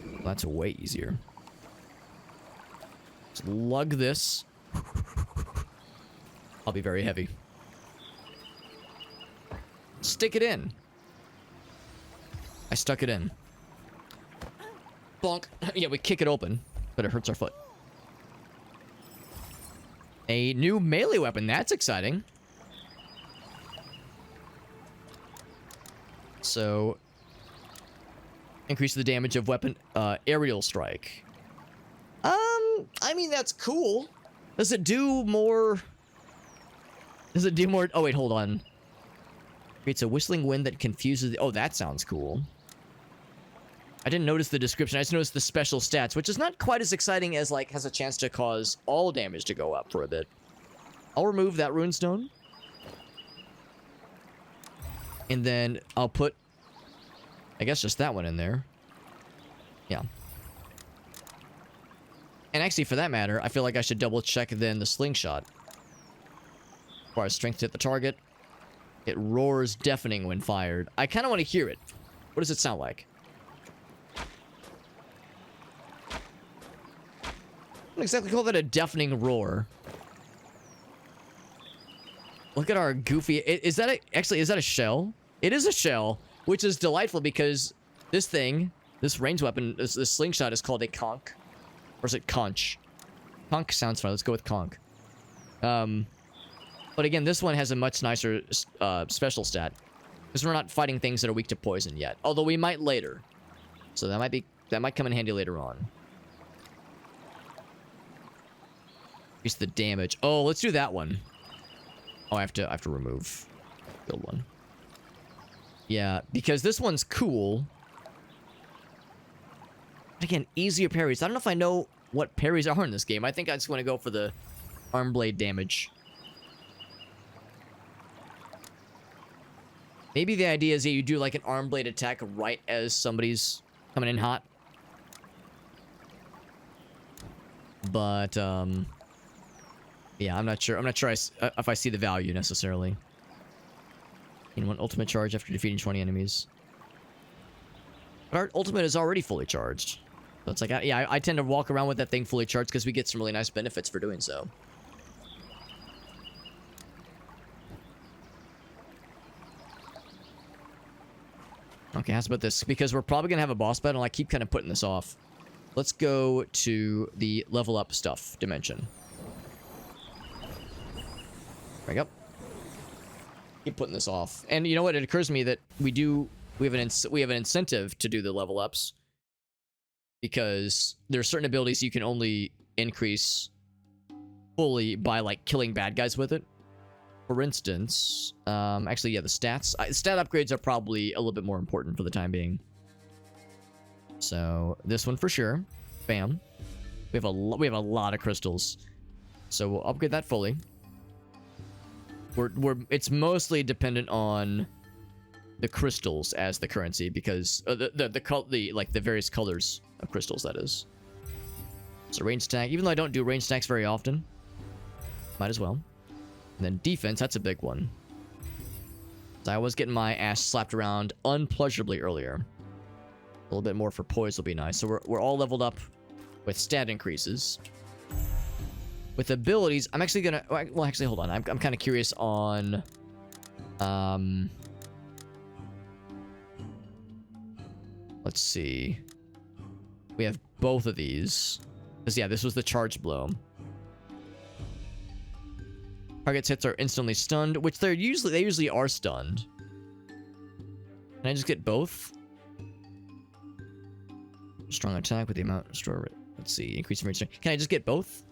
Well, that's way easier. Just lug this. I'll be very heavy. Stick it in. I stuck it in. Bonk. Yeah, we kick it open, but it hurts our foot. A new melee weapon. That's exciting. So, increase the damage of weapon aerial strike. I mean, that's cool. Does it do more? Does it do more? Oh, wait, hold on. Creates a whistling wind that confuses the... Oh, that sounds cool. I didn't notice the description. I just noticed the special stats, which is not quite as exciting as, like, has a chance to cause all damage to go up for a bit. I'll remove that runestone. And then I'll put, I guess, just that one in there. Yeah. And actually, for that matter, I feel like I should double check then the slingshot. Requires strength to hit the target. It roars deafening when fired. I kind of want to hear it. What does it sound like? I wouldn't exactly call that a deafening roar. Look at our goofy... Is that a... Actually, is that a shell? It is a shell, which is delightful because this thing, this ranged weapon, this slingshot is called a conch. Or is it conch? Conch sounds fun. Let's go with conch. But again, this one has a much nicer special stat. Because we're not fighting things that are weak to poison yet. Although we might later. So that might come in handy later on. Increase the damage. Oh, let's do that one. Oh, I have to remove the old one. Yeah, because this one's cool. But again, easier parries. I don't know if I know what parries are in this game. I think I just want to go for the arm blade damage. Maybe the idea is that you do like an arm blade attack right as somebody's coming in hot. But, yeah, I'm not sure. I'm not sure if I see the value necessarily. In one ultimate charge after defeating 20 enemies. But our ultimate is already fully charged. So it's like, yeah, I tend to walk around with that thing fully charged because we get some really nice benefits for doing so. Okay, how's about this? Because we're probably going to have a boss battle, and I keep kind of putting this off. Let's go to the level up stuff dimension. There we go. Keep putting this off. And you know what? It occurs to me that we have an incentive to do the level ups. Because there are certain abilities you can only increase fully by, like, killing bad guys with it. For instance, actually, yeah, the stats. Stat upgrades are probably a little bit more important for the time being. So, this one for sure. Bam. We have a lot of crystals. So, we'll upgrade that fully. It's mostly dependent on the crystals as the currency because the various colors of crystals, that is. So range stack, even though I don't do range stacks very often, might as well. And then defense, that's a big one. So I was getting my ass slapped around unpleasurably earlier. A little bit more for poise will be nice. So we're all leveled up with stat increases. With abilities, I'm actually gonna... Well, actually, hold on. I'm kind of curious on... Let's see. We have both of these. Because, yeah, this was the charge blow. Target's hits are instantly stunned, which they usually are stunned. And Can I just get both? Strong attack with the amount store. Let's see, increase range. Can I just get both?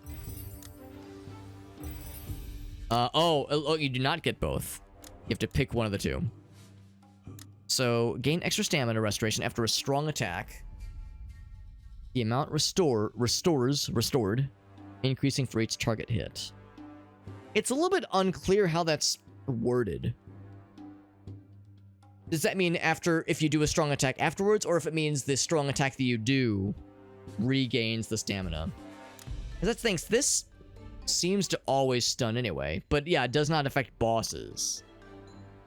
Oh, you do not get both. You have to pick one of the two. So, gain extra stamina restoration after a strong attack. The amount restored, increasing for each target hit. It's a little bit unclear how that's worded. Does that mean if you do a strong attack afterwards, or if it means the strong attack that you do regains the stamina? Because that's the thing, this seems to always stun anyway, but yeah, it does not affect bosses.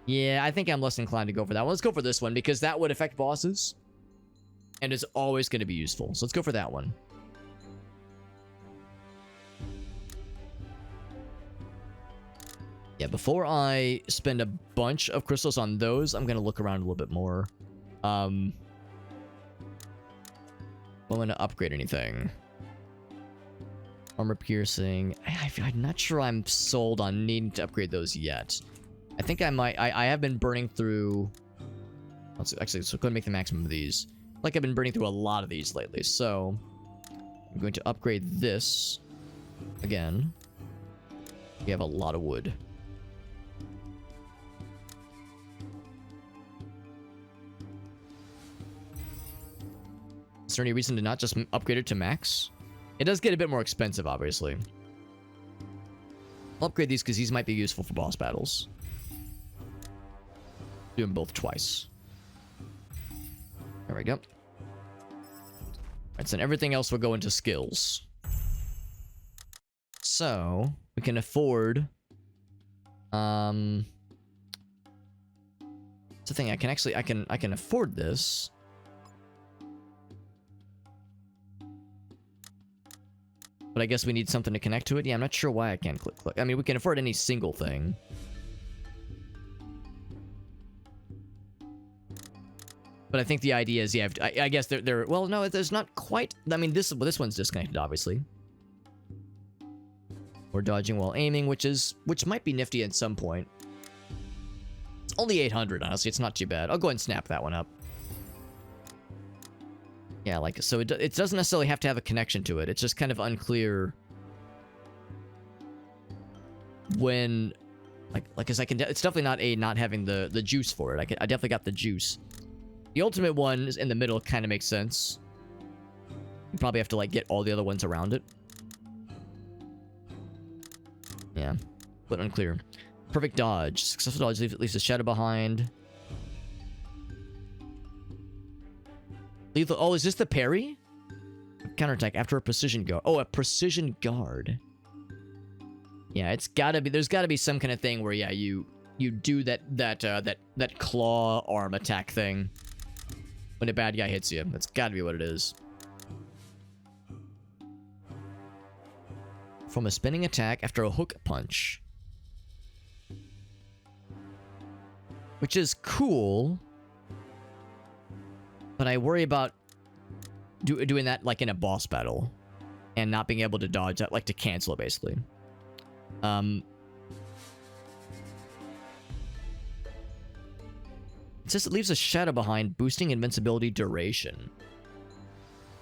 Yeah, I think I'm less inclined to go for that one. Let's go for this one, because that would affect bosses, and it's always going to be useful. So let's go for that one. Yeah, before I spend a bunch of crystals on those, I'm going to look around a little bit more. I'm going to upgrade anything. Armor piercing. I'm not sure I'm sold on needing to upgrade those yet. I think I might. I have been burning through. Let's go ahead and make the maximum of these. Like I've been burning through a lot of these lately. So I'm going to upgrade this again. We have a lot of wood. Is there any reason to not just upgrade it to max? It does get a bit more expensive, obviously. I'll upgrade these because these might be useful for boss battles. Do them both twice. There we go. Alright, so then everything else will go into skills. So, we can afford... It's the thing, I can afford this. But I guess we need something to connect to it. Yeah, I'm not sure why I can't click. I mean, we can afford any single thing. But I think the idea is, yeah, I guess they're well, no, there's not quite. I mean, this one's disconnected, obviously. Or dodging while aiming, which might be nifty at some point. It's only 800, honestly. It's not too bad. I'll go ahead and snap that one up. Yeah, like, so it doesn't necessarily have to have a connection to it. It's just kind of unclear when, cause it's definitely not not having the juice for it. I definitely got the juice. The ultimate one is in the middle, kind of makes sense. You probably have to, like, get all the other ones around it. Yeah, but unclear. Perfect dodge. Successful dodge leaves a shadow behind. Lethal. Oh, is this the parry? Counterattack after a precision guard. Oh, a precision guard. Yeah, it's gotta be. There's gotta be some kind of thing where, yeah, you do that claw arm attack thing when a bad guy hits you. That's gotta be what it is. From a spinning attack after a hook punch, which is cool. But I worry about doing that, like, in a boss battle. And not being able to dodge that, like, to cancel it, basically. It says it leaves a shadow behind, boosting invincibility duration.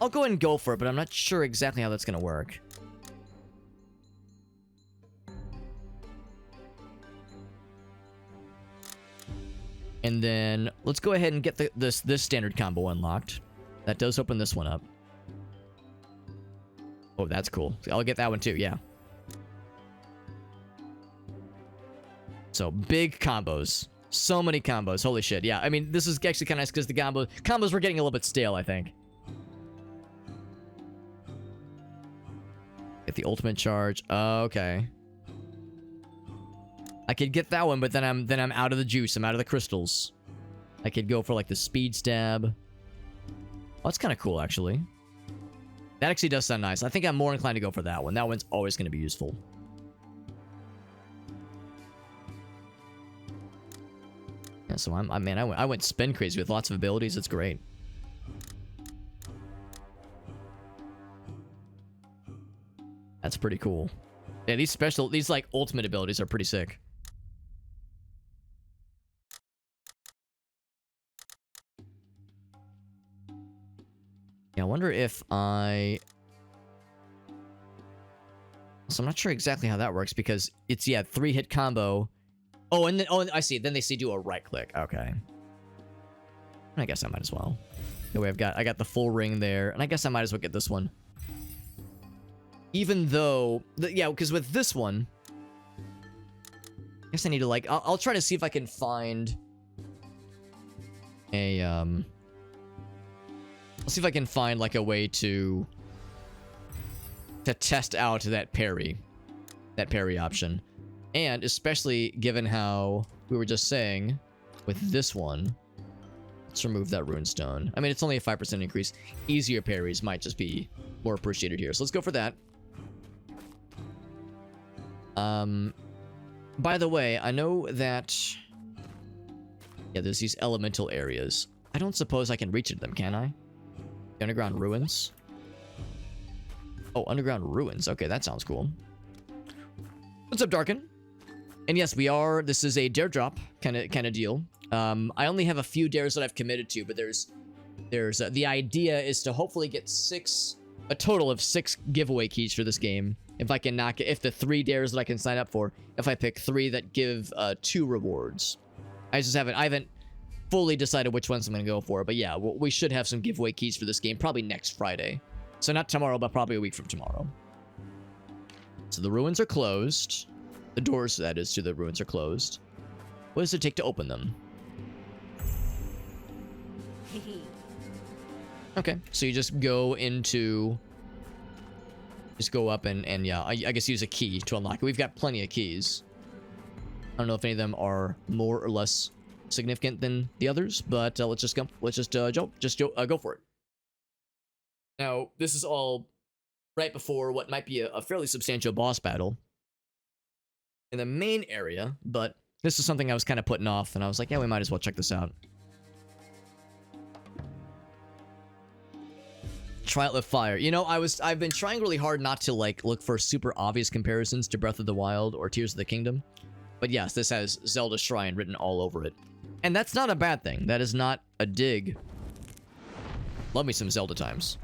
I'll go ahead and go for it, but I'm not sure exactly how that's going to work. And then let's go ahead and get this standard combo unlocked. That does open this one up. Oh, that's cool. I'll get that one too, yeah. So, big combos. So many combos. Holy shit, yeah. I mean, this is actually kind of nice because the combos were getting a little bit stale, I think. Get the ultimate charge. Okay. I could get that one, but then I'm out of the juice. I'm out of the crystals. I could go for, like, the speed stab. Oh, that's kind of cool, actually. That actually does sound nice. I think I'm more inclined to go for that one. That one's always going to be useful. Yeah, so I went spin crazy with lots of abilities. It's great. That's pretty cool. Yeah, these like ultimate abilities are pretty sick. Yeah, I wonder if I... So I'm not sure exactly how that works because it's, yeah, 3-hit combo. Oh, and then, oh, I see. Then they say do a right click. Okay. I guess I might as well. Anyway, I got the full ring there, and I guess I might as well get this one. Even though, yeah, because with this one, I guess I need to like, I'll try to see if I can find a, I'll see if I can find like a way to test out that parry option. And especially given how we were just saying with this one, let's remove that runestone. I mean, it's only a 5% increase. Easier parries might just be more appreciated here. So let's go for that. By the way, I know that, yeah, there's these elemental areas. I don't suppose I can reach them, can I? The underground ruins? Oh, underground ruins. Okay, that sounds cool. What's up, Darkin? And yes, this is a dare drop kind of deal. I only have a few dares that I've committed to, but there's the idea is to hopefully get a total of 6 giveaway keys for this game. If I can knock it, if the 3 dares that I can sign up for, if I pick 3 that give 2 rewards. I haven't fully decided which ones I'm going to go for, but yeah, we should have some giveaway keys for this game probably next Friday. So not tomorrow, but probably a week from tomorrow. So the ruins are closed. The doors, that is, to the ruins are closed. What does it take to open them? Okay, so you just go into... Just go up and yeah, I guess use a key to unlock it. We've got plenty of keys. I don't know if any of them are more or less significant than the others, but let's just go. Let's just go for it. Now, this is all right before what might be a fairly substantial boss battle in the main area, but this is something I was kind of putting off, and I was like, yeah, we might as well check this out. Try it with fire. You know, I've been trying really hard not to like look for super obvious comparisons to Breath of the Wild or Tears of the Kingdom. But yes, this has Zelda Shrine written all over it. And that's not a bad thing. That is not a dig. Love me some Zelda times.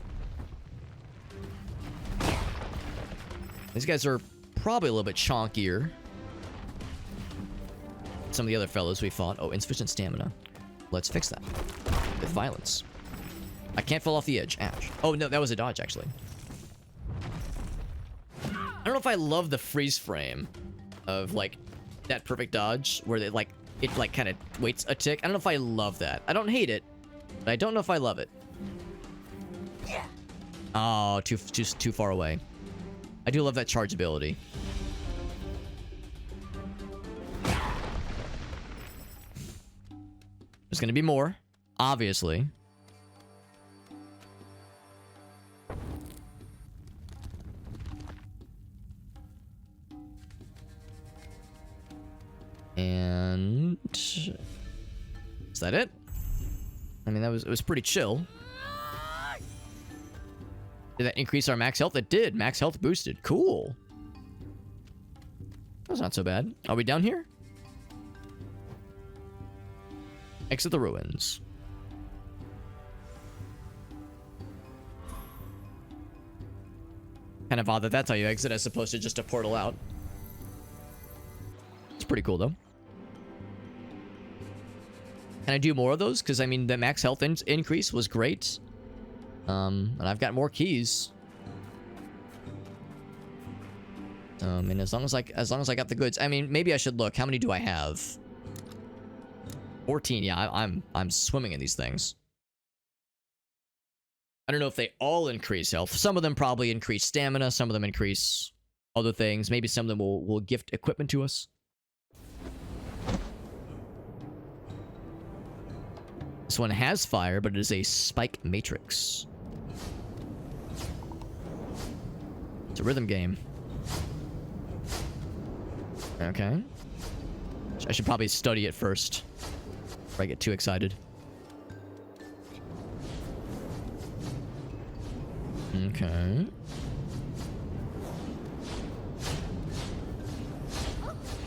These guys are probably a little bit chonkier. Some of the other fellows we fought. Oh, insufficient stamina. Let's fix that. With violence. I can't fall off the edge. Ouch. Oh, no, that was a dodge, actually. I don't know if I love the freeze frame of, like, that perfect dodge where it kind of waits a tick. I don't know if I love that. I don't hate it, but I don't know if I love it. Oh, too far away. I do love that charge ability. There's gonna be more, obviously. And is that it? I mean, it was pretty chill. Did that increase our max health? It did. Max health boosted. Cool. That's not so bad. Are we down here? Exit the ruins. Kind of odd that that's how you exit as opposed to just a portal out. It's pretty cool, though. Can I do more of those? Because, I mean, the max health increase was great. And I've got more keys. And as long as I got the goods, I mean, maybe I should look. How many do I have? 14. Yeah, I'm swimming in these things. I don't know if they all increase health. Some of them probably increase stamina. Some of them increase other things. Maybe some of them will gift equipment to us. This one has fire, but it is a spike matrix. It's a rhythm game. Okay. I should probably study it first before I get too excited. Okay.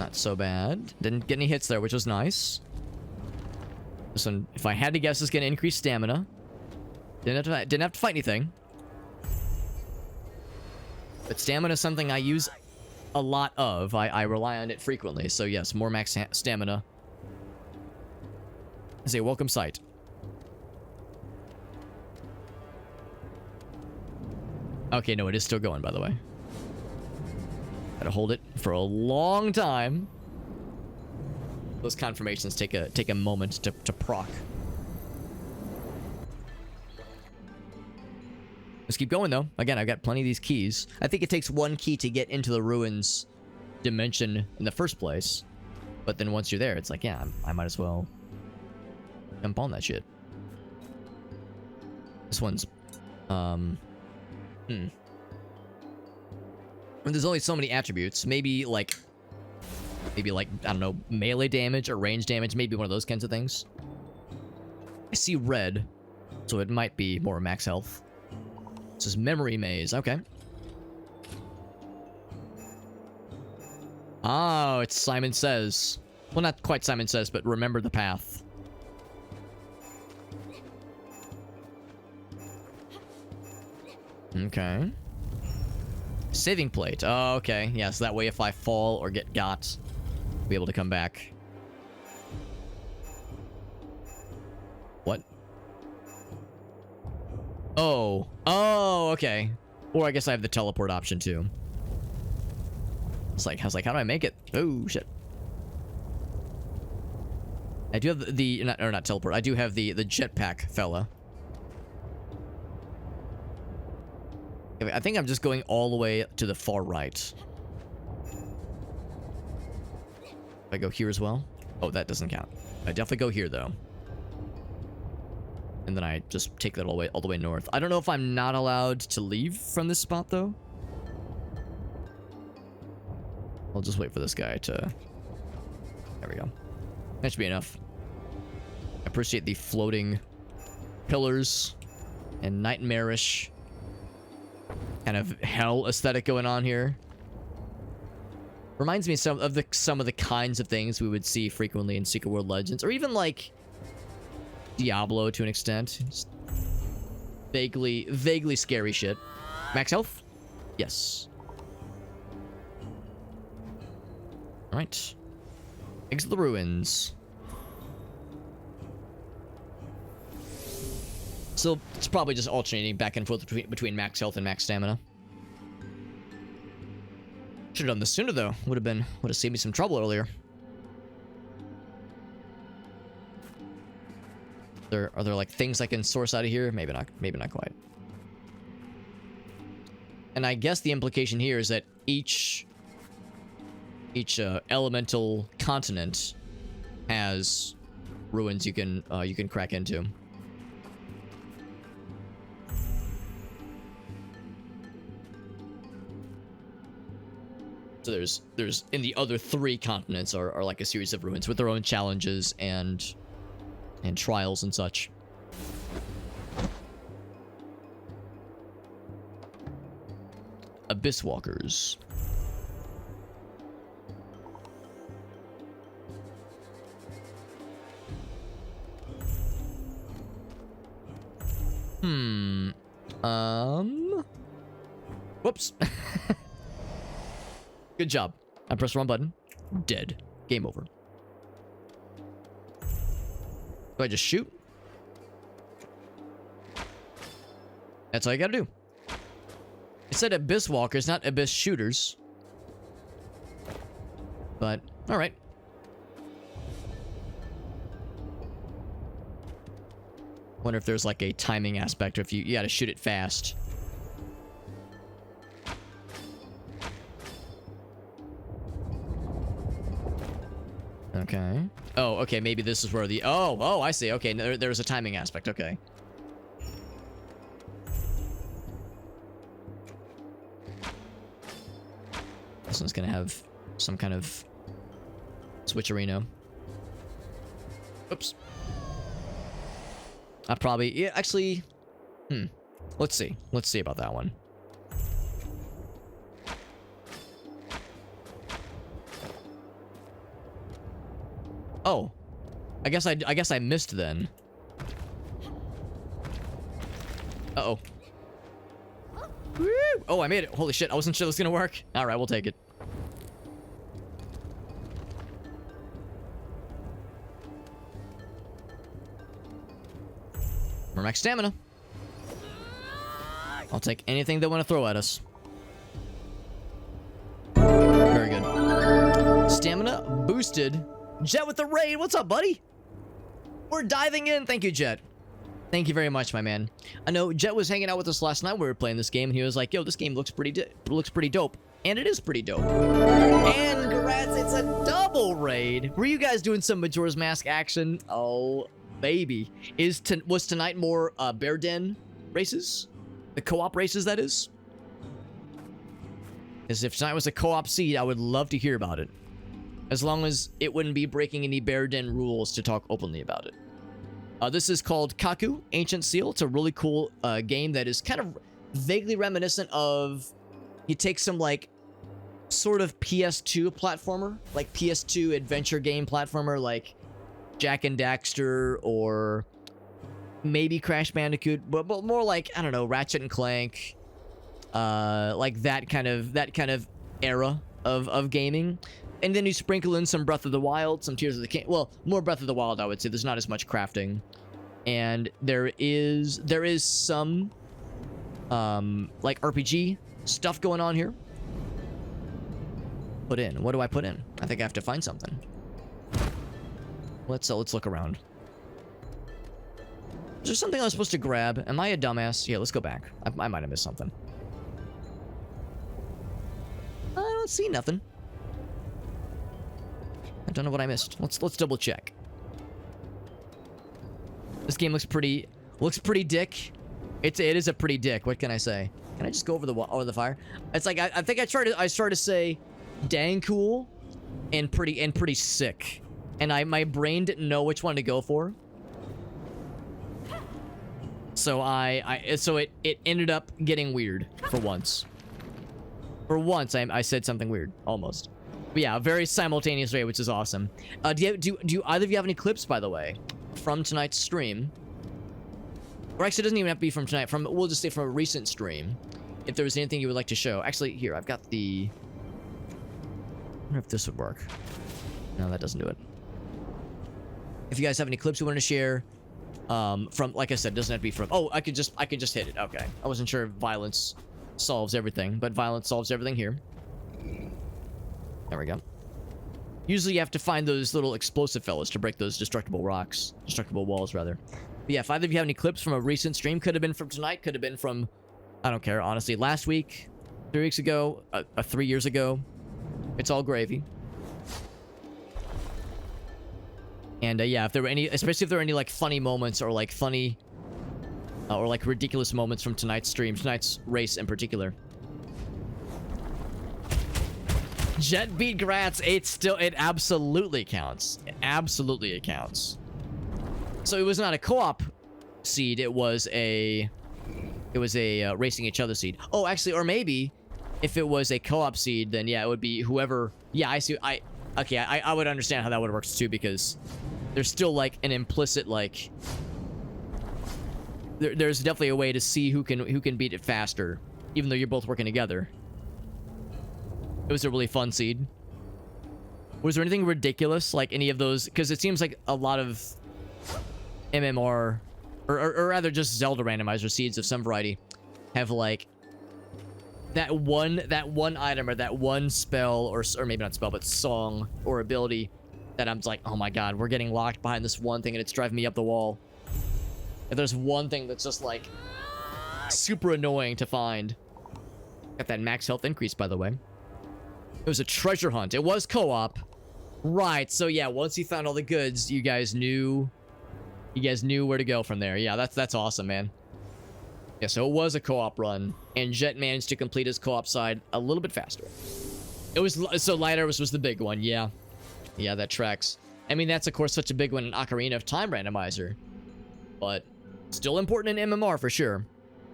Not so bad. Didn't get any hits there, which was nice. This one, if I had to guess, is going to increase stamina. Didn't have to fight anything. But stamina is something I use a lot of. I rely on it frequently. So yes, more max stamina is a welcome sight. Okay, no, it is still going, by the way. Gotta hold it for a long time. Those confirmations take a moment to proc. Let's keep going, though. Again, I've got plenty of these keys. I think it takes one key to get into the ruins dimension in the first place. But then once you're there, it's like, yeah, I might as well jump on that shit. This one's, And there's only so many attributes. Maybe like, I don't know, melee damage or range damage. Maybe one of those kinds of things. I see red, so it might be more max health. This is memory maze. Okay. Oh, it's Simon Says. Well, not quite Simon Says, but remember the path. Okay. Saving plate. Oh, okay. Yeah, so that way if I fall or get got, I'll be able to come back. What? Oh. Oh, okay. Or I guess I have the teleport option too. I was like, how do I make it? Oh, shit. I do have the not teleport. I do have the jetpack fella. I think I'm just going all the way to the far right. If I go here as well? Oh, that doesn't count. I definitely go here though. And then I just take that all the way north. I don't know if I'm not allowed to leave from this spot though. I'll just wait for this guy to... There we go. That should be enough. I appreciate the floating pillars and nightmarish kind of hell aesthetic going on here. Reminds me some of the kinds of things we would see frequently in Secret World Legends, or even like Diablo to an extent. Just vaguely scary shit. Max health? Yes. All right. Exit the ruins. So it's probably just alternating back and forth between max health and max stamina. Should have done this sooner though. Would have saved me some trouble earlier. Are there like things I can source out of here? Maybe not quite. And I guess the implication here is that each elemental continent has ruins you can crack into. So there's in the other 3 continents are like a series of ruins with their own challenges and trials and such. Abyss Walkers. Whoops. Good job. I pressed the wrong button. Dead. Game over. Do I just shoot? That's all you gotta do. It said Abyss Walkers, not Abyss Shooters. But, alright. Wonder if there's like a timing aspect, or if you gotta shoot it fast. Okay. Oh, okay, maybe this is where the... Oh, I see. Okay, there's a timing aspect. Okay. This one's gonna have some kind of switcherino. Oops. I probably... Yeah, actually... Let's see. Let's see about that one. Oh. I guess I missed then. Uh-oh. Woo! Oh, I made it. Holy shit, I wasn't sure this was gonna work. Alright, we'll take it. We're max stamina. I'll take anything they want to throw at us. Very good. Stamina boosted. Jet with the raid. What's up, buddy? We're diving in. Thank you, Jet. Thank you very much, my man. I know Jet was hanging out with us last night when we were playing this game, and he was like, yo, this game looks pretty dope. And it is pretty dope. And congrats, it's a double raid. Were you guys doing some Majora's Mask action? Oh, baby. Was tonight more Bear Den races? The co-op races, that is? Because if tonight was a co-op seed, I would love to hear about it. As long as it wouldn't be breaking any Bear Den rules to talk openly about it. This is called KAKU, Ancient Seal. It's a really cool game that is kind of vaguely reminiscent of... You take some, like, sort of PS2 platformer. Like, PS2 adventure game platformer, like Jak and Daxter, or maybe Crash Bandicoot, but more like, I don't know, Ratchet and Clank. Like that kind of era of gaming. And then you sprinkle in some Breath of the Wild, some Tears of the Kingdom. Well, more Breath of the Wild, I would say. There's not as much crafting. And there is some like RPG stuff going on here. Put in. What do I put in? I think I have to find something. Let's look around. Is there something I was supposed to grab? Am I a dumbass? Yeah, let's go back. I might have missed something. I don't see nothing. I don't know what I missed. Let's double check. This game looks pretty dick. It is a pretty dick. What can I say? Can I just go over the fire? It's like I think I started to say dang cool and pretty sick. And my brain didn't know which one to go for. So it ended up getting weird for once. For once I said something weird almost. But yeah, a very simultaneous way, which is awesome. Do either of you have any clips, by the way, from tonight's stream? Or actually, it doesn't even have to be from tonight. We'll just say from a recent stream. If there was anything you would like to show. Actually, here, I've got the... I wonder if this would work. No, that doesn't do it. If you guys have any clips you want to share, from, like I said, it doesn't have to be from... Oh, I could just hit it. Okay. I wasn't sure if violence solves everything, but violence solves everything here. There we go. Usually you have to find those little explosive fellas to break those destructible rocks. Destructible walls, rather. But yeah, if either of you have any clips from a recent stream, could have been from tonight, could have been from... I don't care, honestly. Last week, 3 weeks ago, 3 years ago. It's all gravy. And yeah, if there were any... Especially if there were any, like, funny moments or, like, funny... or, like, ridiculous moments from tonight's stream. Tonight's race in particular. Jet beat Gratz. It absolutely counts. Absolutely it counts. So it was not a co-op seed. It was a racing each other seed. Oh, actually, or maybe if it was a co-op seed, then yeah, it would be whoever. Yeah, I see. Okay, I would understand how that would work too, because there's still like an implicit like. There's definitely a way to see who can beat it faster, even though you're both working together. It was a really fun seed. Was there anything ridiculous, like any of those? Because it seems like a lot of MMR, or rather just Zelda randomizer seeds of some variety, have like that one item or that one spell, or maybe not spell, but song or ability that I'm like, oh my god, we're getting locked behind this one thing and it's driving me up the wall. If there's one thing that's just like super annoying to find. Got that max health increase, by the way. It was a treasure hunt. It was co-op. Right, so yeah, once you found all the goods, you guys knew where to go from there. Yeah, that's awesome, man. Yeah, so it was a co-op run, and Jet managed to complete his co-op side a little bit faster. It was, so Lighter was the big one, yeah. Yeah, that tracks. I mean, that's of course such a big one in Ocarina of Time randomizer. But still important in MMR for sure.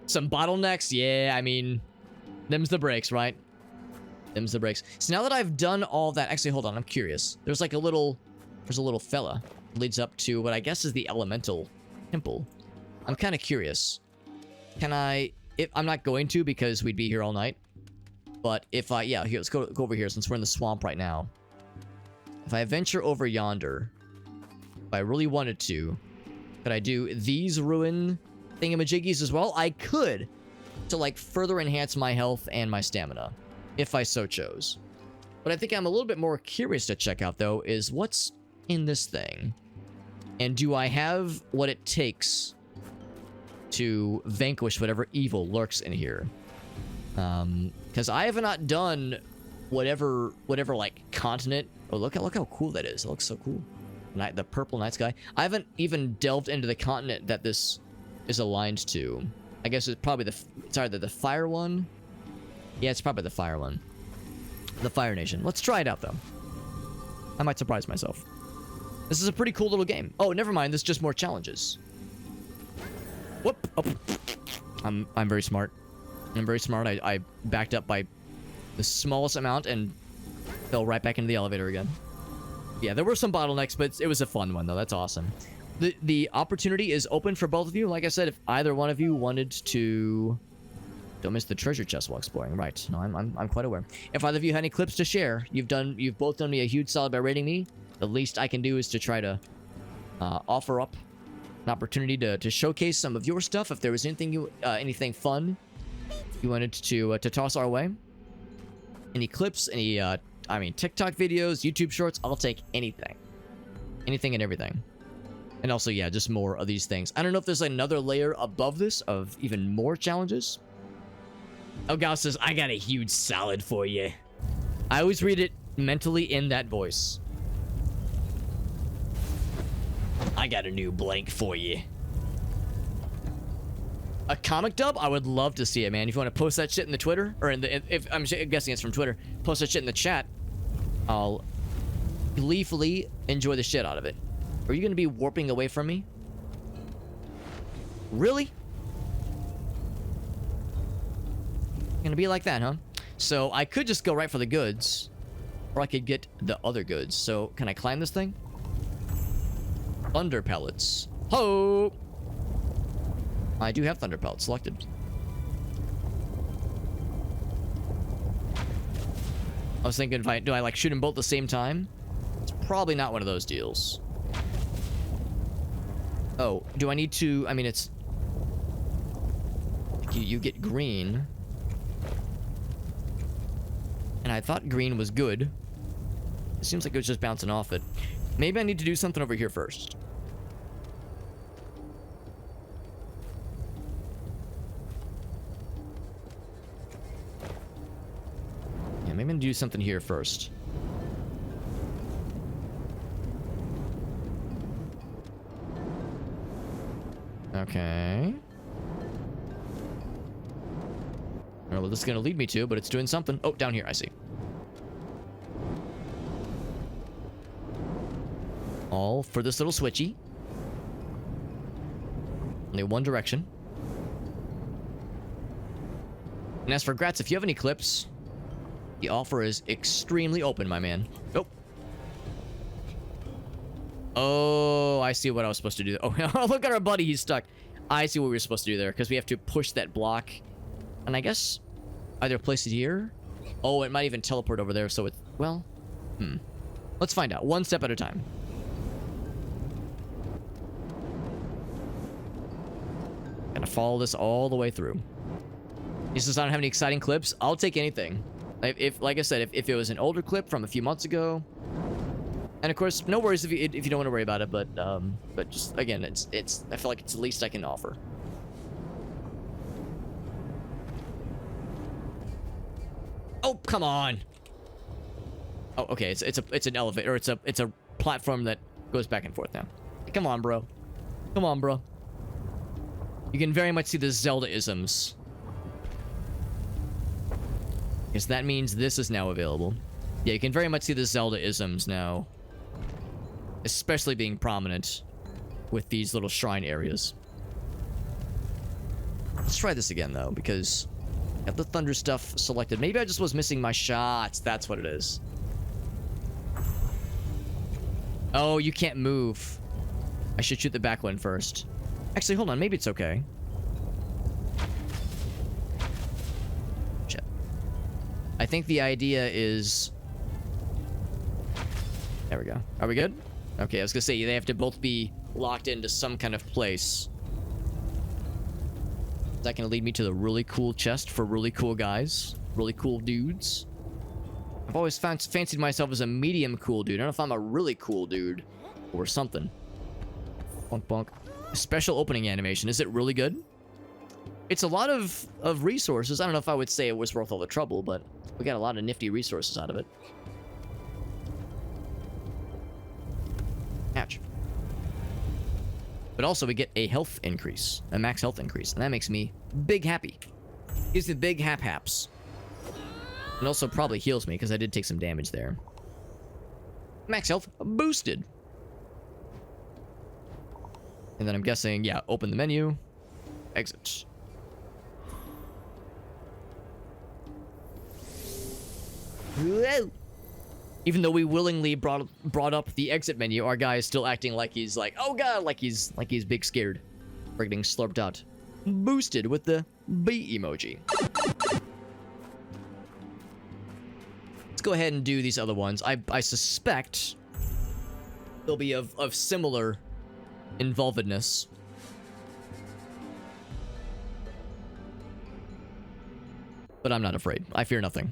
Some bottlenecks, yeah, I mean, them's the breaks, right? Them's the breaks. So now that I've done all that, actually, hold on, I'm curious. There's like a little fella leads up to what I guess is the Elemental Temple. I'm kind of curious. Can I... I'm not going to because we'd be here all night. But if I... Yeah, here, let's go over here since we're in the swamp right now. If I venture over yonder, if I really wanted to, could I do these ruin thingamajiggies as well? I could, to like further enhance my health and my stamina, if I so chose. But I think I'm a little bit more curious to check out, though, is what's in this thing? And do I have what it takes to vanquish whatever evil lurks in here? Because I have not done whatever like continent. Oh, look how cool that is. It looks so cool. The purple night sky. I haven't even delved into the continent that this is aligned to. I guess it's probably it's either the fire one. Yeah, it's probably the fire one. The Fire Nation. Let's try it out, though. I might surprise myself. This is a pretty cool little game. Oh, never mind. This is just more challenges. Whoop. Oh. I'm very smart. I'm very smart. I backed up by the smallest amount and fell right back into the elevator again. Yeah, there were some bottlenecks, but it was a fun one, though. That's awesome. The opportunity is open for both of you. Like I said, if either one of you wanted to... Don't miss the treasure chest while exploring. Right. No, I'm quite aware. If either of you had any clips to share, you've both done me a huge solid by rating me. The least I can do is to try to offer up an opportunity to showcase some of your stuff. If there was anything anything fun you wanted to toss our way, any clips, any TikTok videos, YouTube shorts, I'll take anything and everything. And also, yeah, just more of these things. I don't know if there's another layer above this of even more challenges. Oh, Gal says, I got a huge salad for you. I always read it mentally in that voice. I got a new blank for you. A comic dub? I would love to see it, man. If you want to post that shit in the Twitter, or if I'm guessing it's from Twitter, post that shit in the chat. I'll gleefully enjoy the shit out of it. Are you going to be warping away from me? Really? Gonna be like that, huh? So I could just go right for the goods, or I could get the other goods. So can I climb this thing? Thunder pellets. Ho! I do have thunder pellets selected. I was thinking, do I like shoot them both at the same time? It's probably not one of those deals. Oh, do I need to? I mean, it's you get green. And I thought green was good. It seems like it was just bouncing off it. Maybe I need to do something over here first. Yeah, maybe I'm gonna do something here first. Okay. I don't know what this is going to lead me to, but it's doing something. Oh, down here, I see. All for this little switchy. Only one direction. And as for Gratz, if you have any clips, the offer is extremely open, my man. Nope. Oh, I see what I was supposed to do. Oh, look at our buddy. He's stuck. I see what we were supposed to do there, because we have to push that block. And I guess either place it here. Oh, it might even teleport over there, so it's... Well, let's find out. One step at a time. Gonna follow this all the way through. He says I don't have any exciting clips. I'll take anything. Like I said, if it was an older clip from a few months ago... And of course, no worries if you don't want to worry about it, but just again, it's I feel like it's the least I can offer. Oh, come on. Oh, okay, it's an elevator, or it's a platform that goes back and forth now. Come on, bro. Come on, bro. You can very much see the Zelda-isms. Because that means this is now available. Yeah, you can very much see the Zelda-isms now. Especially being prominent with these little shrine areas. Let's try this again, though, because I have the thunder stuff selected. Maybe I just was missing my shots. That's what it is. Oh, you can't move. I should shoot the back one first. Actually, hold on. Maybe it's okay. I think the idea is... There we go. Are we good? Okay, I was gonna say, they have to both be locked into some kind of place. Is that gonna lead me to the really cool chest for really cool guys? Really cool dudes? I've always fancied myself as a medium cool dude. I don't know if I'm a really cool dude or something. Bonk, bonk. Special opening animation. Is it really good? It's a lot of resources. I don't know if I would say it was worth all the trouble, but we got a lot of nifty resources out of it. Ouch. But also we get a health increase, a max health increase, and that makes me big happy. Gives me big haps. And also probably heals me because I did take some damage there. Max health boosted. And then I'm guessing, yeah, open the menu, exit. Whoa. Even though we willingly brought up the exit menu, our guy is still acting like he's like, oh god, like he's big scared. We're getting slurped out. Boosted with the B emoji. Let's go ahead and do these other ones. I suspect they'll be of similar involvedness. But I'm not afraid. I fear nothing.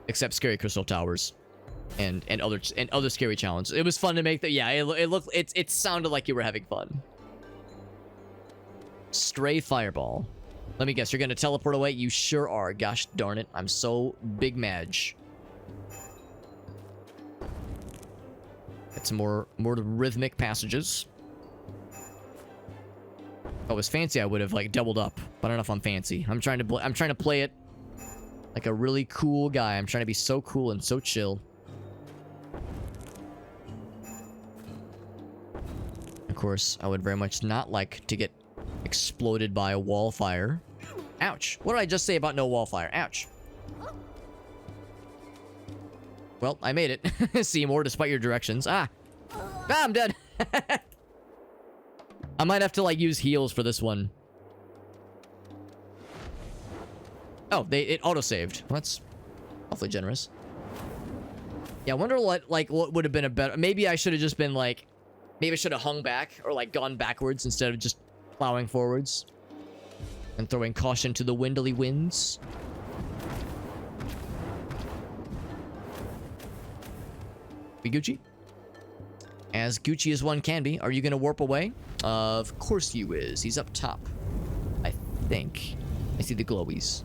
Except scary crystal towers, and other scary challenges. It was fun to make that. Yeah, it sounded like you were having fun. Stray fireball. Let me guess, you're gonna teleport away. You sure are. Gosh darn it, I'm so big madge. Get some more rhythmic passages. If I was fancy, I would have like doubled up. But I don't know if I'm fancy. I'm trying to play it like a really cool guy. I'm trying to be so cool and so chill. Of course, I would very much not like to get exploded by a wall fire. Ouch. What did I just say about no wall fire? Ouch. Well, I made it. See more despite your directions. Ah, I'm dead. I might have to like use heals for this one. Oh, it auto-saved. Well, that's awfully generous. Yeah, I wonder what would have been a better... Maybe I should have just been like... Maybe I should have hung back or like gone backwards instead of just plowing forwards. And throwing caution to the windly winds. Be Gucci? As Gucci as one can be. Are you going to warp away? Of course you is. He's up top. I think. I see the glowies.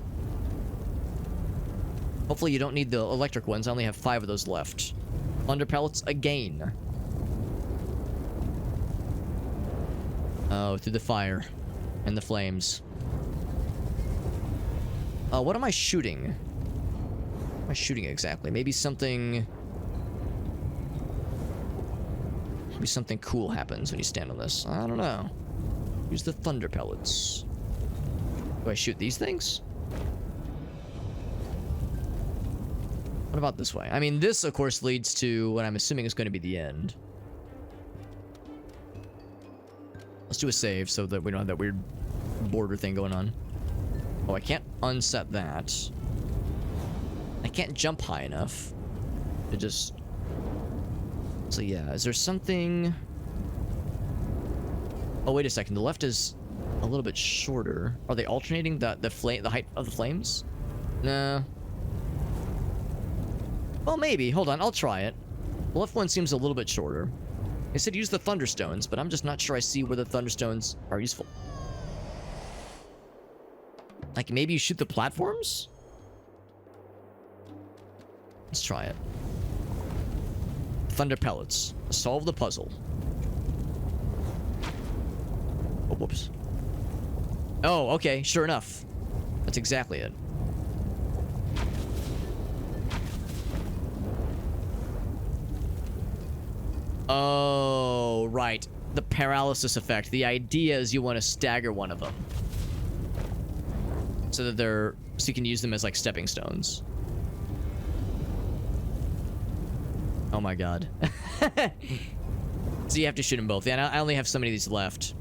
Hopefully you don't need the electric ones. I only have 5 of those left. Thunder pellets again. Oh, through the fire and the flames. What am I shooting? What am I shooting exactly? Maybe something cool happens when you stand on this. I don't know. Use the thunder pellets. Do I shoot these things? What about this way? I mean, this, of course, leads to what I'm assuming is going to be the end. Let's do a save so that we don't have that weird border thing going on. Oh, I can't unset that. I can't jump high enough to just... So, yeah, is there something... Oh, wait a second. The left is a little bit shorter. Are they alternating the height of the flames? No. Well, maybe. Hold on, I'll try it. The left one seems a little bit shorter. They said use the thunderstones, but I'm just not sure I see where the thunderstones are useful. Like, maybe you shoot the platforms? Let's try it. Thunder pellets. Solve the puzzle. Oh, whoops. Oh, okay, sure enough. That's exactly it. Oh, right. The paralysis effect. The idea is you want to stagger one of them. So that so you can use them as like stepping stones. Oh my god. So you have to shoot them both. Yeah, I only have so many of these left.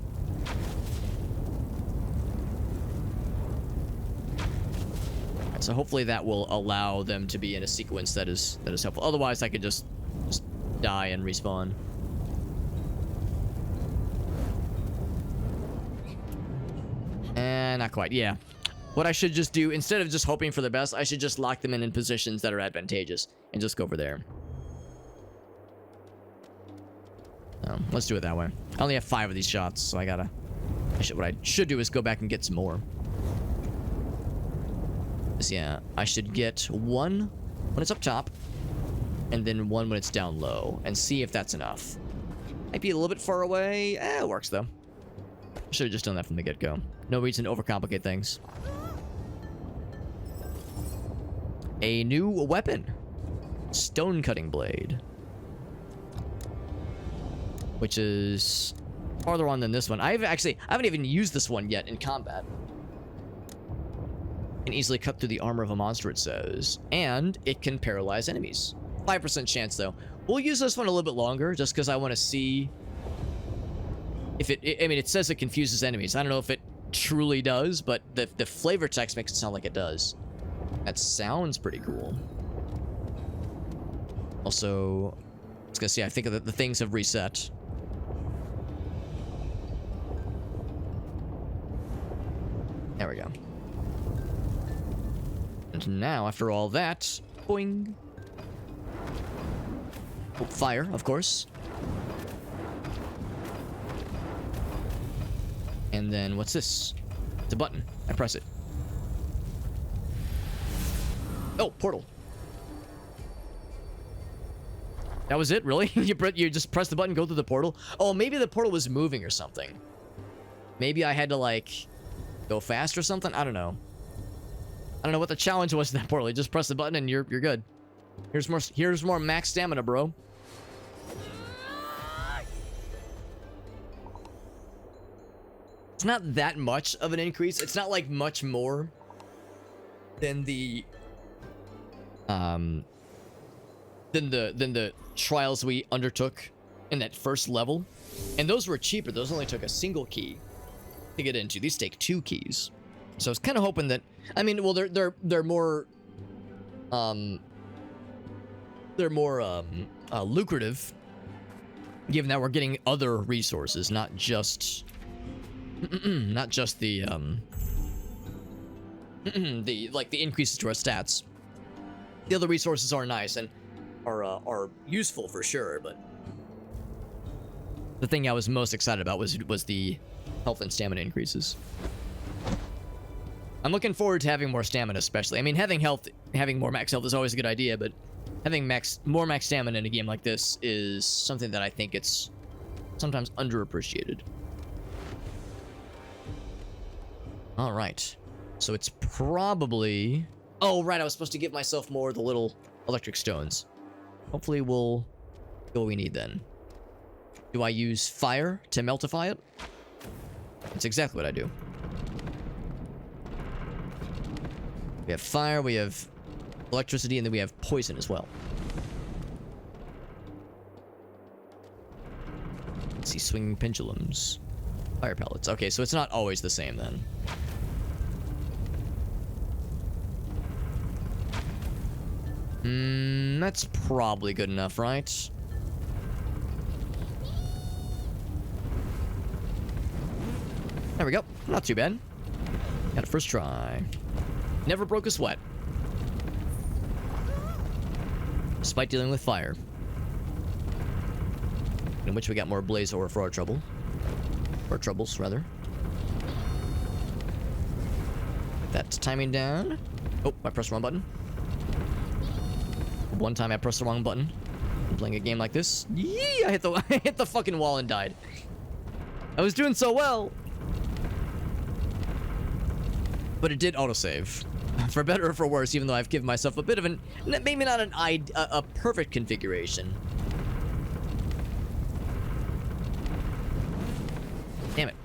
Alright, So hopefully that will allow them to be in a sequence that is helpful. Otherwise, I could just die and respawn. And not quite. Yeah. What I should just do, instead of just hoping for the best, I should just lock them in positions that are advantageous and just go over there. Let's do it that way. I only have 5 of these shots, so what I should do is go back and get some more. So yeah, I should get 1 when it's up top, and then 1 when it's down low, and see if that's enough. Might be a little bit far away. It works though. Should have just done that from the get-go. No reason to overcomplicate things. A new weapon. Stone cutting blade. Which is farther on than this one. I haven't even used this one yet in combat. Can easily cut through the armor of a monster, it says. And it can paralyze enemies. 5% chance though. We'll use this one a little bit longer just because I want to see if I mean, it says it confuses enemies. I don't know if it truly does, but the flavor text makes it sound like it does. That sounds pretty cool. Also, I was gonna say, I think that the things have reset. There we go. And now, after all that, boing. Oh, fire, of course. And then, what's this? It's a button. I press it. Oh, portal. That was it, really? You just press the button, go through the portal? Oh, maybe the portal was moving or something. Maybe I had to, like, go fast or something? I don't know. I don't know what the challenge was in that portal. You just press the button and you're good. Here's more max stamina, bro. It's not that much of an increase. It's not like much more than the trials we undertook in that first level. And those were cheaper. Those only took a single key to get into. These take 2 keys. So I was kind of hoping that, I mean, well, they're more lucrative, given that we're getting other resources, not just the the increases to our stats. The other resources are nice and are useful for sure, but the thing I was most excited about was the health and stamina increases. I'm looking forward to having more stamina, especially. I mean, having more max health is always a good idea, but having more max stamina in a game like this is something that I think it's sometimes underappreciated. All right. So it's probably... Oh, right. I was supposed to give myself more of the little electric stones. Hopefully we'll get what we need then. Do I use fire to meltify it? That's exactly what I do. We have fire, we have electricity, and then we have poison as well. Let's see, swinging pendulums. Fire pellets. Okay, so it's not always the same then. That's probably good enough, right? There we go. Not too bad. Got it first try. Never broke a sweat. Despite dealing with fire. In which we got more blaze ore for our trouble. For our troubles, rather. That timing down. Oh, I pressed the wrong button. One time I pressed the wrong button. I'm playing a game like this. Yee! I hit the fucking wall and died. I was doing so well. But it did autosave. For better or for worse, even though I've given myself a bit of maybe not a perfect configuration. Damn it.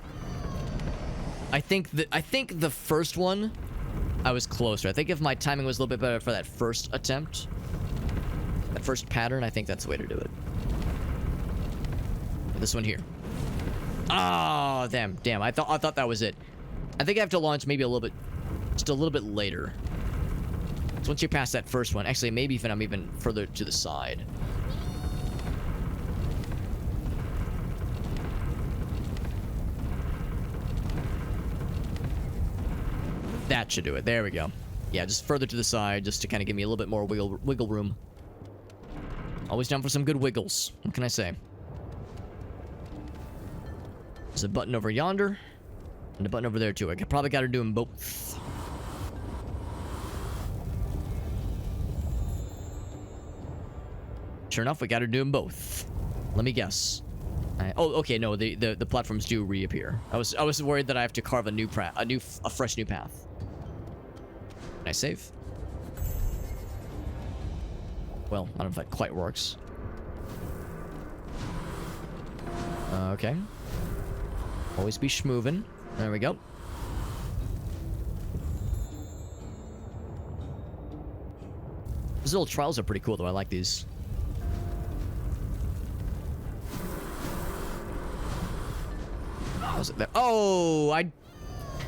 I think the first one, I was closer. I think if my timing was a little bit better for that first attempt, that first pattern, I think that's the way to do it. This one here. Oh, damn. I thought that was it. I think I have to launch maybe just a little bit later. once you pass that first one, actually, maybe even I'm even further to the side. That should do it. There we go. Yeah, just further to the side, just to kind of give me a little bit more wiggle room. Always down for some good wiggles. What can I say? There's a button over yonder, and a button over there too. I probably got to do them both. Sure enough, we got to do them both. Let me guess. Oh, okay. No, the platforms do reappear. I was worried that I have to carve a fresh new path. Can I save? Well, I don't know if that quite works. Okay. Always be schmoovin'. There we go. These little trials are pretty cool, though. I like these. Was it there? Oh,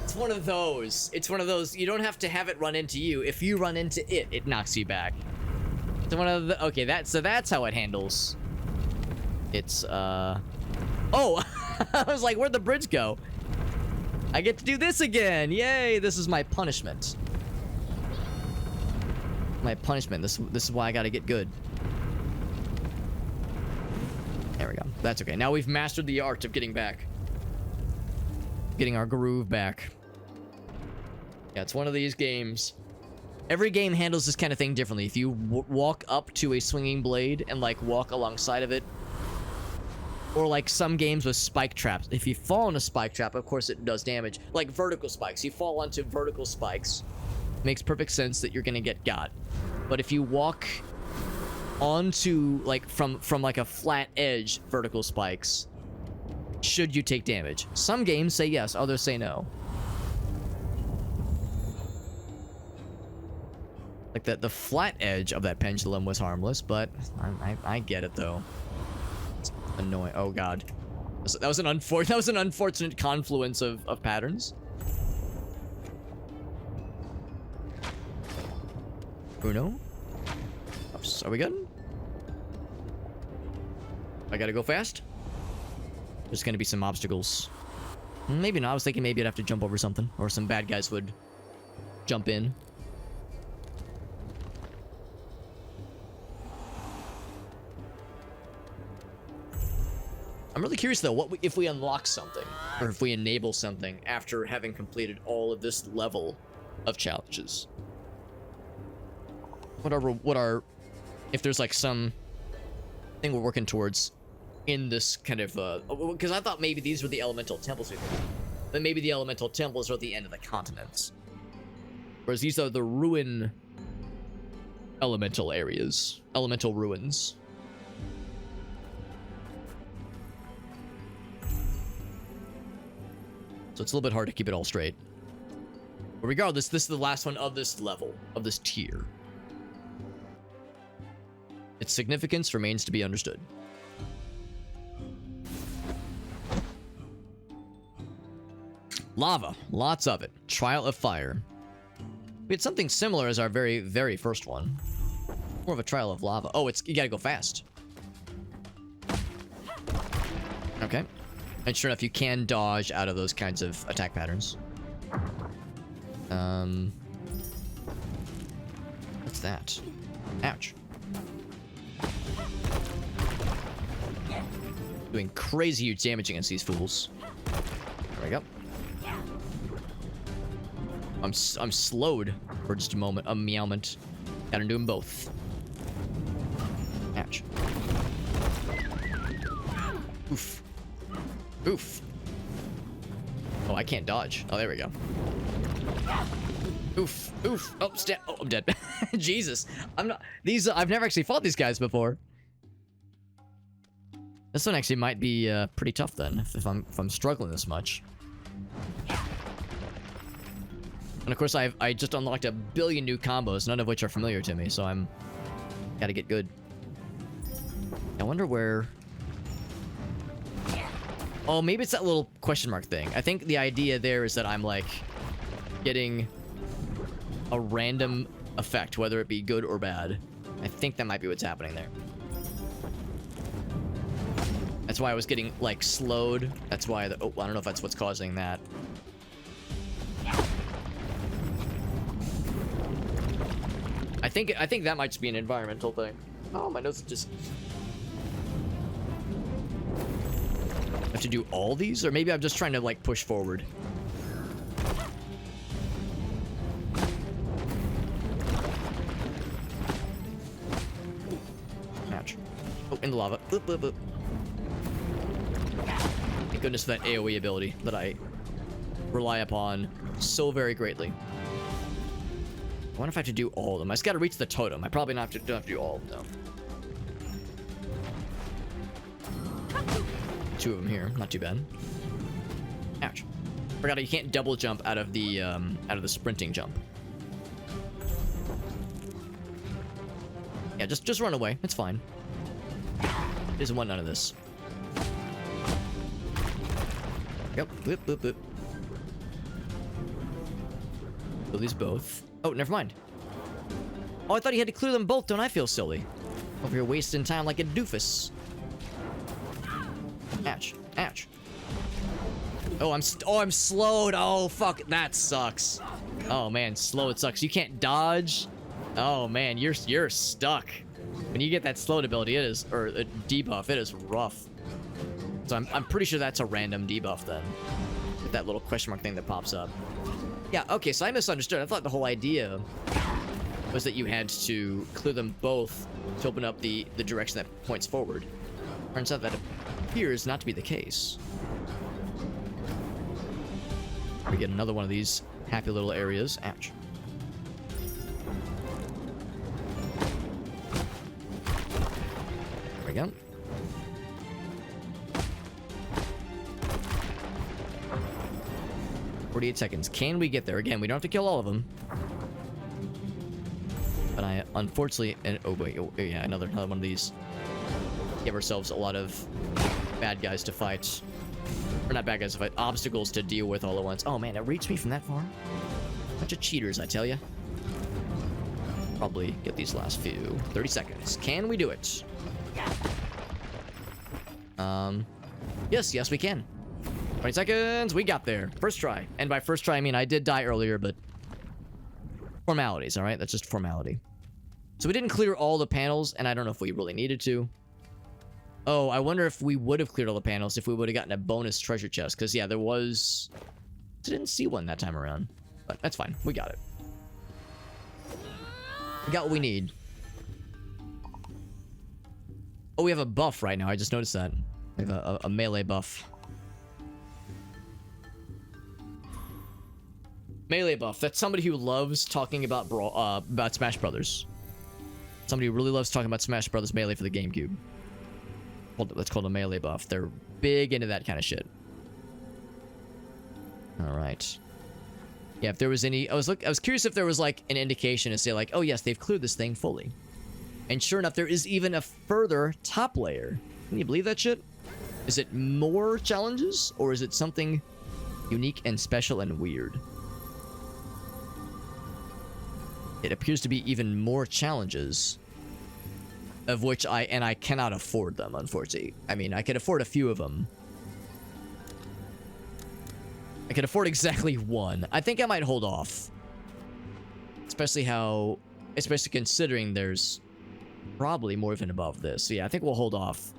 it's one of those. It's one of those. You don't have to have it run into you. If you run into it, it knocks you back. It's one of the. Okay, that's how it handles. It's Oh, I was like, where'd the bridge go? I get to do this again. Yay! This is my punishment. My punishment. This is why I gotta get good. There we go. That's okay. Now we've mastered the art of getting back. Getting our groove back. Yeah, it's one of these games. Every game handles this kind of thing differently. If you walk up to a swinging blade and like walk alongside of it, or like some games with spike traps. If you fall in a spike trap, of course it does damage. Like vertical spikes. You fall onto vertical spikes. Makes perfect sense that you're gonna get got. But if you walk onto like from like a flat edge vertical spikes, should you take damage? Some games say yes, others say no. Like the flat edge of that pendulum was harmless, but I get it though. It's annoying. Oh god, that was an unfortunate confluence of patterns. Uno. Oops, are we good? I gotta go fast. There's gonna be some obstacles. Maybe not. I was thinking maybe I'd have to jump over something, or some bad guys would jump in. I'm really curious though, if we unlock something, or if we enable something after having completed all of this level of challenges. What are, if there's like some thing we're working towards in this kind of, because I thought maybe these were the elemental temples, but maybe the elemental temples are at the end of the continents, whereas these are the ruin elemental areas, elemental ruins. So it's a little bit hard to keep it all straight. But regardless, this is the last one of this level, of this tier. Its significance remains to be understood. Lava, lots of it. Trial of fire. We had something similar as our very, very first one. More of a trial of lava. Oh, you gotta go fast. Okay. And sure enough, you can dodge out of those kinds of attack patterns. What's that? Ouch. Doing crazy huge damage against these fools. There we go. I'm slowed for just a moment, a meowment. Gotta do them both. Ouch. Oof. Oof. Oh, I can't dodge. Oh, there we go. Oof. Oof. Oh, oh, I'm dead. Jesus. I'm not. I've never actually fought these guys before. This one actually might be pretty tough then, if I'm struggling this much. And of course, I just unlocked a billion new combos, none of which are familiar to me, so gotta get good. I wonder where. Oh, maybe it's that little question mark thing. I think the idea there is that I'm like getting a random effect, whether it be good or bad. I think that might be what's happening there. That's why I was getting, like, slowed. That's why the... Oh, I don't know if that's what's causing that. I think that might just be an environmental thing. Oh, my nose is just... I have to do all these? Or maybe I'm just trying to, like, push forward. Ouch. Oh, in the lava. Boop, boop, boop. Thank goodness for that AoE ability that I rely upon so very greatly. I wonder if I have to do all of them. I just gotta reach the totem. I probably don't have to do all of them, though. 2 of them here. Not too bad. Ouch. Forgot you can't double jump out of the sprinting jump. Yeah, just run away. It's fine. Doesn't want none of this. Yep. Boop, boop, boop. Kill these both. Oh, never mind. Oh, I thought he had to clear them both. Don't I feel silly? Over here wasting time like a doofus. Ouch. Ouch. Oh, I'm slowed. Oh, fuck. That sucks. Oh, man. Slow, it sucks. You can't dodge. Oh, man. You're stuck. When you get that slowed ability, it is... Or a debuff, it is rough. So I'm pretty sure that's a random debuff, then. With that little question mark thing that pops up. Yeah, okay, so I misunderstood. I thought the whole idea was that you had to clear them both to open up the direction that points forward. Turns out that appears not to be the case. We get another one of these happy little areas. Ouch. There we go. 48 seconds. Can we get there? Again, we don't have to kill all of them. But I, unfortunately... And, oh, wait. Oh, yeah, another one of these. Give ourselves a lot of bad guys to fight. Or not bad guys to fight. Obstacles to deal with all at once. Oh, man, it reached me from that far? Bunch of cheaters, I tell ya. Probably get these last few. 30 seconds. Can we do it? Yes, we can. 20 seconds, we got there. First try. And by first try, I mean I did die earlier, but... Formalities, alright? That's just formality. So we didn't clear all the panels, and I don't know if we really needed to. Oh, I wonder if we would have cleared all the panels if we would have gotten a bonus treasure chest. Because, yeah, there was... I didn't see one that time around. But that's fine. We got it. We got what we need. Oh, we have a buff right now. I just noticed that. We have a melee buff. Melee buff. That's somebody who loves talking about Smash Brothers. Somebody who really loves talking about Smash Brothers Melee for the GameCube. That's called a melee buff. They're big into that kind of shit. All right. Yeah, if there was any... I was curious if there was, like, an indication to say, like, oh, yes, they've cleared this thing fully. And sure enough, there is even a further top layer. Can you believe that shit? Is it more challenges? Or is it something unique and special and weird? It appears to be even more challenges, of which I cannot afford them, unfortunately. I mean, I could afford a few of them. I could afford exactly one. I think I might hold off. Especially considering there's probably more even above this. So yeah, I think we'll hold off.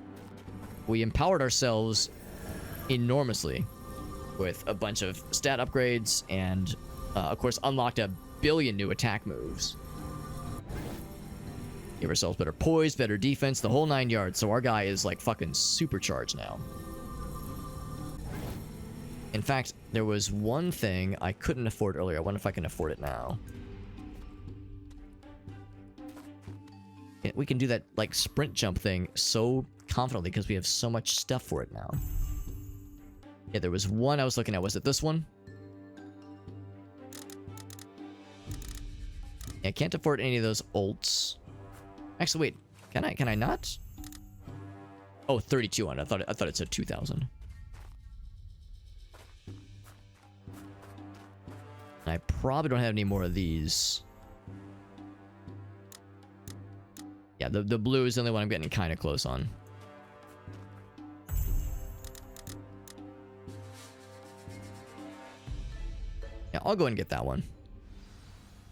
We empowered ourselves enormously with a bunch of stat upgrades and, of course, unlocked a billion new attack moves. Give ourselves better poise, better defense, the whole 9 yards. So our guy is like fucking supercharged now. In fact, there was one thing I couldn't afford earlier. I wonder if I can afford it now. Yeah, we can do that like sprint jump thing so confidently because we have so much stuff for it now. Yeah, there was one I was looking at. Was it this one? Yeah, I can't afford any of those ults. Actually, wait. Can I not? Oh, 3,200. I thought it said 2,000. I probably don't have any more of these. Yeah, the blue is the only one I'm getting kind of close on. Yeah, I'll go and get that one.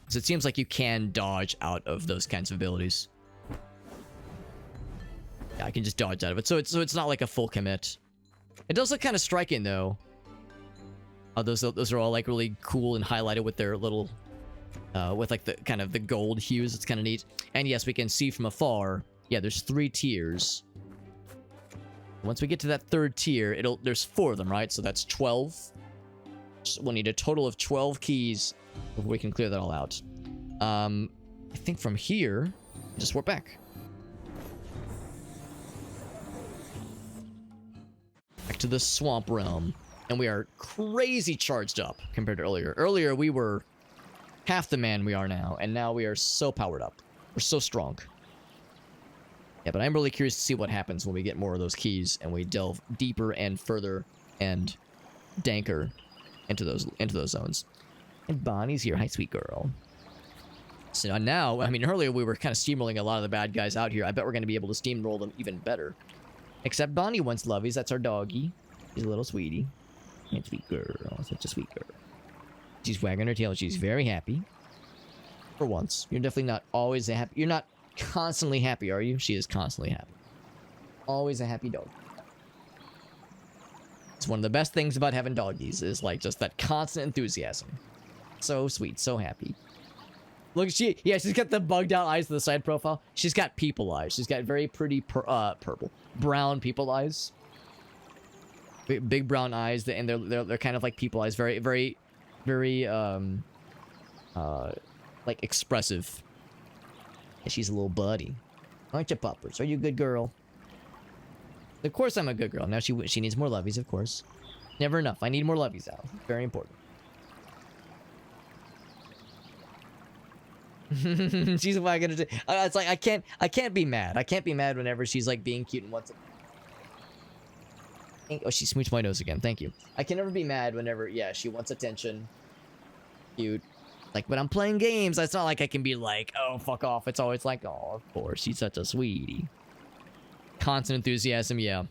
Because it seems like you can dodge out of those kinds of abilities. Yeah, I can just dodge out of it. So it's not like a full commit. It does look kind of striking though. Those are all like really cool and highlighted with their little with like the kind of the gold hues. It's kind of neat. And yes, we can see from afar. Yeah, there's 3 tiers. Once we get to that 3rd tier, there's 4 of them, right? So that's 12. So we'll need a total of 12 keys before we can clear that all out. I think from here, just warp back. Back to the swamp realm. And we are crazy charged up compared to earlier. Earlier, we were half the man we are now. And now we are so powered up. We're so strong. Yeah, but I'm really curious to see what happens when we get more of those keys. And we delve deeper and further and danker into those zones. And Bonnie's here. Hi, sweet girl. So now, I mean, earlier we were kind of steamrolling a lot of the bad guys out here. I bet we're going to be able to steamroll them even better. Except Bonnie wants lovies. That's our doggy. She's a little sweetie. And sweet girl. Such a sweet girl. She's wagging her tail. She's very happy. For once. You're definitely not always a happy... You're not constantly happy, are you? She is constantly happy. Always a happy dog. It's one of the best things about having doggies is like just that constant enthusiasm. So sweet. So happy. Look, she's got the bugged out eyes to the side profile. She's got people eyes. She's got very pretty brown people eyes. Big brown eyes, and they're kind of like people eyes. Very, very, very like expressive. And she's a little buddy. Aren't you, puppers? Are you a good girl? Of course I'm a good girl. Now she needs more lovies, of course. Never enough. I need more lovies out. Very important. She's wagging her tail. It's like I can't be mad. I can't be mad whenever she's like being cute and wants it. Oh, she smooched my nose again. Thank you. I can never be mad whenever, yeah, she wants attention. Cute. Like, when I'm playing games, it's not like I can be like, oh, fuck off. It's always like, oh, of course, she's such a sweetie. Constant enthusiasm, yeah.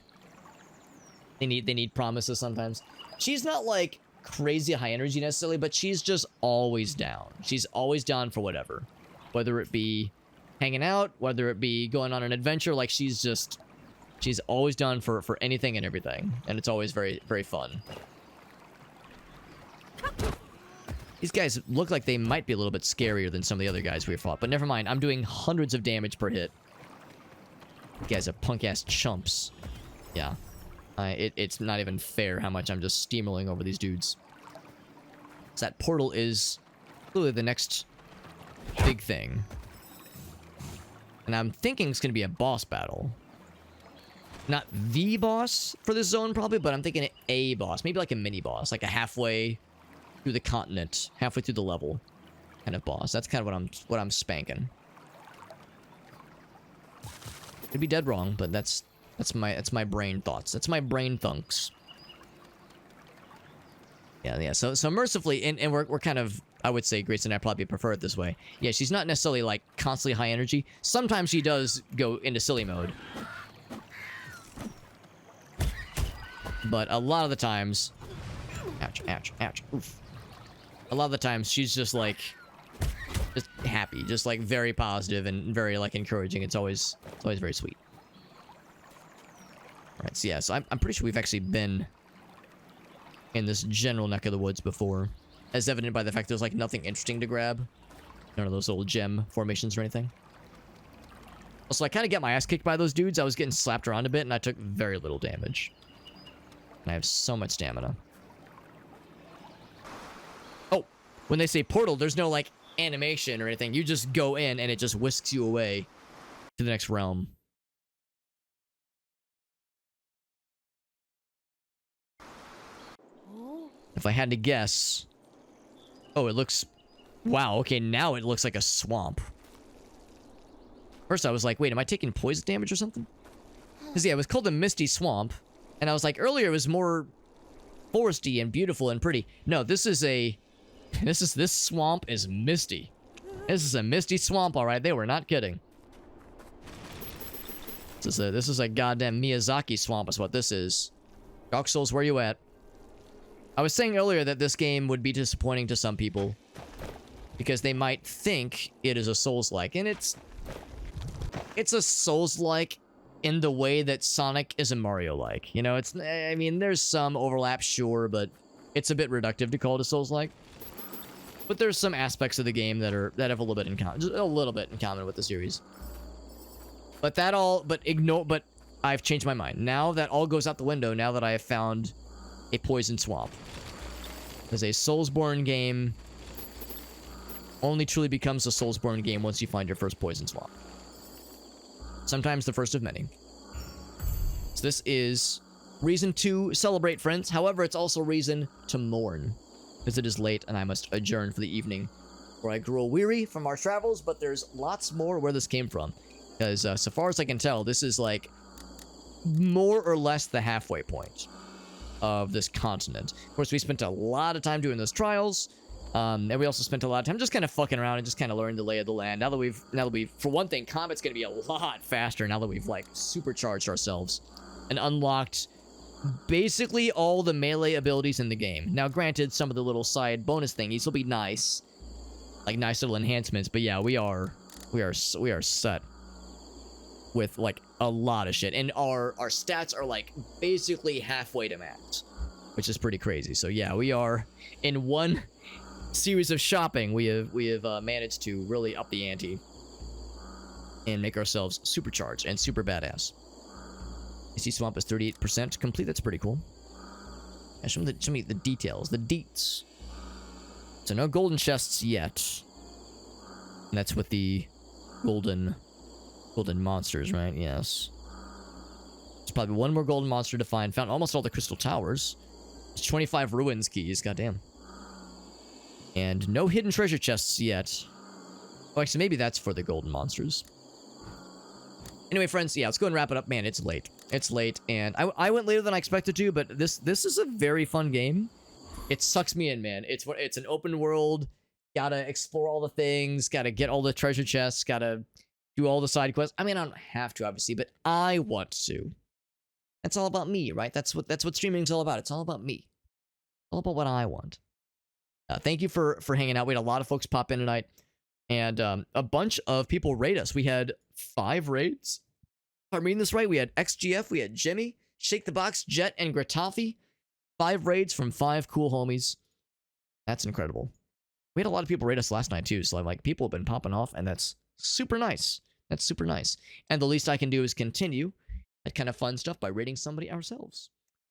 They need promises sometimes. She's not like crazy high energy necessarily, but she's just always down. She's always down for whatever. Whether it be hanging out, whether it be going on an adventure, like she's always down for anything and everything. And it's always very, very fun. These guys look like they might be a little bit scarier than some of the other guys we've fought, but never mind. I'm doing hundreds of damage per hit. You guys are punk-ass chumps. Yeah. It's not even fair how much I'm just steamrolling over these dudes. So that portal is clearly the next big thing. And I'm thinking it's going to be a boss battle. Not the boss for this zone, probably, but I'm thinking a boss. Maybe like a mini-boss, like a halfway through the continent, halfway through the level kind of boss. That's kind of what I'm spanking. Could be dead wrong, but that's my brain thoughts. That's my brain thunks. Yeah. So mercifully, and we're kind of, I would say Grace and I probably prefer it this way. Yeah, she's not necessarily like constantly high energy. Sometimes she does go into silly mode. But a lot of the times, ouch, oof. A lot of the times she's just like, just happy, just like very positive and very like encouraging. It's always very sweet. All right, so yeah, so I'm pretty sure we've actually been in this general neck of the woods before, as evident by the fact there's like nothing interesting to grab. None of those little gem formations or anything. Also, I kind of got my ass kicked by those dudes. I was getting slapped around a bit, and I took very little damage. And I have so much stamina. Oh, when they say portal, there's no like animation or anything. You just go in and it just whisks you away to the next realm. If I had to guess... Oh, it looks... Wow, okay, now it looks like a swamp. First I was like, wait, am I taking poison damage or something? Because yeah, it was called the Misty Swamp. And I was like, earlier it was more foresty and beautiful and pretty. No, this swamp is misty. This is a misty swamp, alright. They were not kidding. This is a goddamn Miyazaki swamp is what this is. Dark Souls, where you at? I was saying earlier that this game would be disappointing to some people because they might think it is a Souls-like, and it's a Souls-like in the way that Sonic is a Mario-like. You know, I mean, there's some overlap, sure, but it's a bit reductive to call it a Souls-like. But there's some aspects of the game that have a little bit in common, just a little bit in common with the series. But I've changed my mind. Now that all goes out the window, now that I have found a poison swamp. Because a Soulsborne game only truly becomes a Soulsborne game once you find your first poison swamp. Sometimes the first of many. So this is reason to celebrate, friends. However, it's also reason to mourn. Because it is late and I must adjourn for the evening. Where I grow weary from our travels, but there's lots more where this came from. Because so far as I can tell, this is like more or less the halfway point of this continent. Of course, we spent a lot of time doing those trials. And we also spent a lot of time just kind of fucking around and just kind of learning the lay of the land. Now that we've, for one thing, combat's going to be a lot faster now that we've, like, supercharged ourselves and unlocked basically all the melee abilities in the game. Now, granted, some of the little side bonus thingies will be nice, like nice little enhancements, but yeah, we are set with, like, a lot of shit. And our stats are, like, basically halfway to max, which is pretty crazy. So yeah, we are in one series of shopping. We have managed to really up the ante and make ourselves supercharged and super badass. Misty Swamp is 38% complete. That's pretty cool. Yeah, show me the details, the deets. So no golden chests yet. And that's with the golden monsters, right? Yes. There's probably one more golden monster to find. Found almost all the crystal towers. There's 25 ruins keys. Goddamn. And no hidden treasure chests yet. Oh, actually, maybe that's for the golden monsters. Anyway, friends, yeah, let's go and wrap it up. Man, it's late. It's late, and I went later than I expected to, but this is a very fun game. It sucks me in, man. It's an open world. Gotta explore all the things. Gotta get all the treasure chests. Gotta do all the side quests. I mean, I don't have to, obviously, but I want to. That's all about me, right? That's what streaming's all about. It's all about me. All about what I want. Thank you for hanging out. We had a lot of folks pop in tonight, and a bunch of people raid us. We had 5 raids. If I'm reading this right, we had XGF, we had Jimmy, Shake the Box, Jet, and Gratafi. 5 raids from 5 cool homies. That's incredible. We had a lot of people raid us last night, too, so like people have been popping off, and that's super nice. That's super nice. And the least I can do is continue that kind of fun stuff by raiding somebody ourselves.